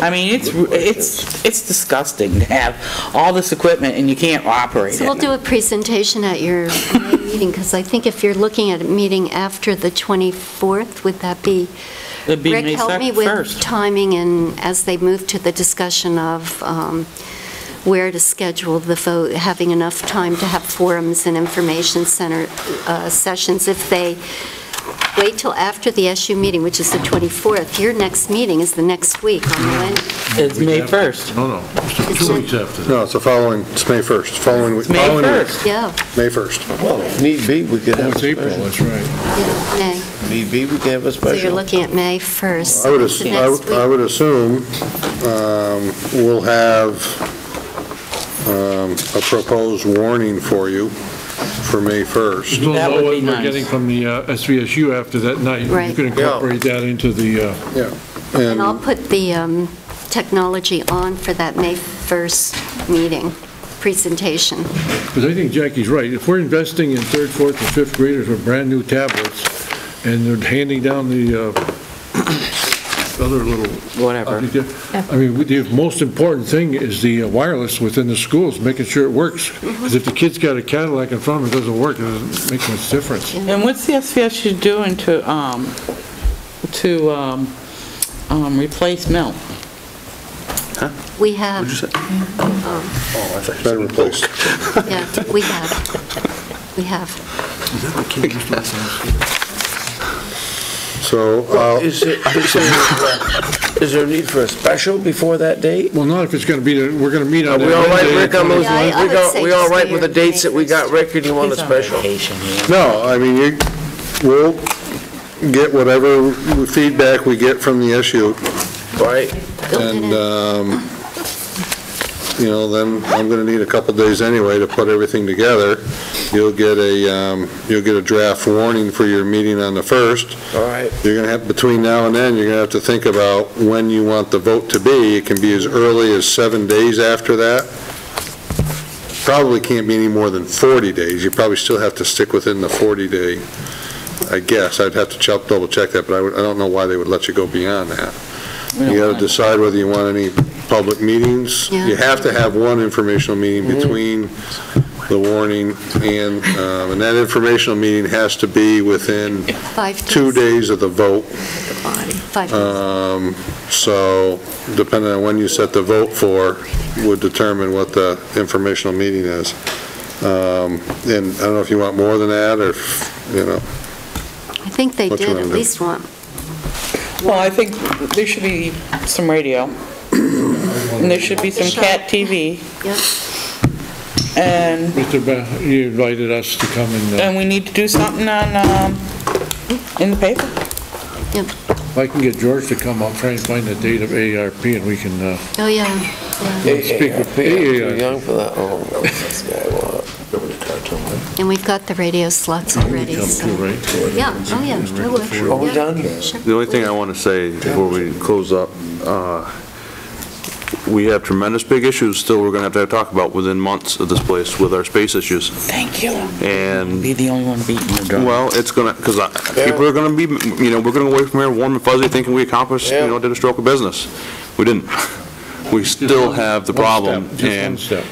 I mean, it's disgusting to have all this equipment and you can't operate it. So we'll do a presentation at your meeting, because I think if you're looking at a meeting after the 24th, would that be? It'd be Rick, May help me 1st. with timing and as they move to the discussion of where to schedule the vote, having enough time to have forums and information center sessions. If they wait till after the SU meeting, which is the 24th, your next meeting is the next week on Wednesday. It's May 1st. No, it's 2 weeks after that. No, it's May 1st, following week. May 1st. Yeah. May 1st. Well, if need be, we could have a It's April, special. that's right. Yeah, May. Need be, we can have a So special. you're looking at May 1st. I would It's the next week. I would assume we'll have a proposed warning for you for May 1st. We'll That know would what be we're nice. getting from the SVSU after that night. You Right. can incorporate that into the... And I'll put the technology on for that May 1st meeting presentation. Because I think Jackie's right. If we're investing in 3rd, 4th, and 5th graders with brand-new tablets, and they're handing down the other little... Whatever. I mean, the most important thing is the wireless within the schools, making sure it works. Because if the kid's got a Cadillac in front of them, it doesn't work, it doesn't make much difference. And what's the SVSU doing to replace milk? We have. What'd you say? Oh, I thought you Better replace. yeah, we have. We have. So, Is there a need for a special before that date? Well, not if it's going to be, we're going to meet Are on that we all right, Wednesday. Rick, on those? Yeah, I would say We all just right do with the your dates that we got, Rick, or do you want a special? no, I mean, we'll get whatever feedback we get from the SU. Right. And, then I'm going to need a couple days anyway to put everything together. You'll get a draft warning for your meeting on the 1st. All right. You're going to have, between now and then, you're going to have to think about when you want the vote to be. It can be as early as 7 days after that. Probably can't be any more than 40 days. You probably still have to stick within the 40-day, I guess. I'd have to double check that, but I don't know why they would let you go beyond that. You got to decide whether you want any public meetings. Yeah. You have to have one informational meeting between the warning and that informational meeting has to be within 2 days of the vote. 5 days. So depending on when you set the vote for would determine what the informational meeting is. And I don't know if you want more than that or, I think they What you did wanna at do? least one. Well, I think there should be some radio, and there should be some cat TV, Yep. and You invited us to come and, we need to do something on, in the paper. Yep. if I can get George to come, I'll try and find the date of AARP and we can, Oh, yeah. speak with Too AARP. young for that. Oh, this guy, what? And we've got the radio slots already, Come so. too, right? Yeah, oh, yeah, I would. Are we Yeah. done? Sure. The only thing I want to say before we close up, we have tremendous big issues still we're going to have to talk about within months of this place with our space issues. Thank you. And, Be the only one beating the drum. well, it's going to, because people are going to be, we're going to go away from here warm and fuzzy thinking we accomplished, did a stroke of business. We didn't. We still have the problem. Just one And step.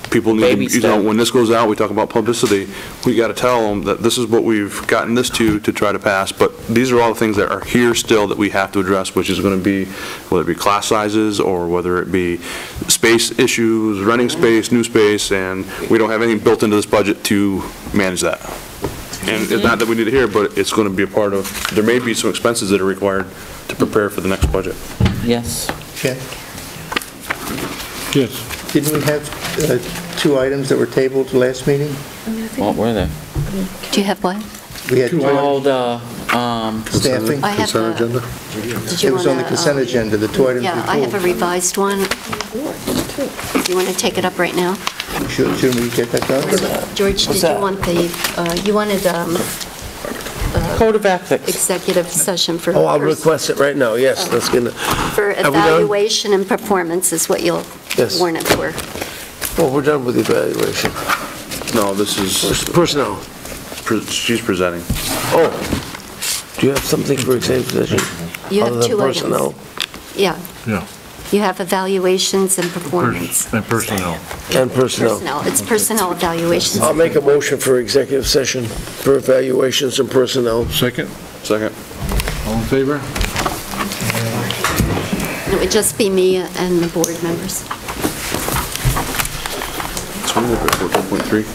people Baby need to, step. when this goes out, we talk about publicity, we got to tell them that this is what we've gotten this to try to pass, but these are all the things that are here still that we have to address, which is going to be, whether it be class sizes, or whether it be space issues, renting space, new space, and we don't have anything built into this budget to manage that. And it's not that we need it here, but it's going to be a part of, there may be some expenses that are required to prepare for the next budget. Yes. Okay. Yes. Didn't we have 2 items that were tabled last meeting? What were they? Do you have what? We had 2 Oh, items, the, staffing. I have Consent a, agenda? did you It was on the wanna, consent agenda, the 2 items we Yeah, I have a pulled. revised one. You want to take it up right now? Shouldn't we get that done? George, did you want you wanted Code of Ethics. executive session for... Oh, I'll request it right now, yes, let's get it. For Are we done? evaluation and performance is what you'll Yes. warn it for. Well, we're done with the evaluation. No, this is, Personnel. she's presenting. Oh, do you have something for executive session? You have other than 2 personnel? items. Yeah, Yeah, you have evaluations and performance. and personnel. And personnel. Personnel, it's personnel evaluations. I'll make a motion for executive session for evaluations and personnel. Second? Second. All in favor? It would just be me and the board members. So we look at 14.3.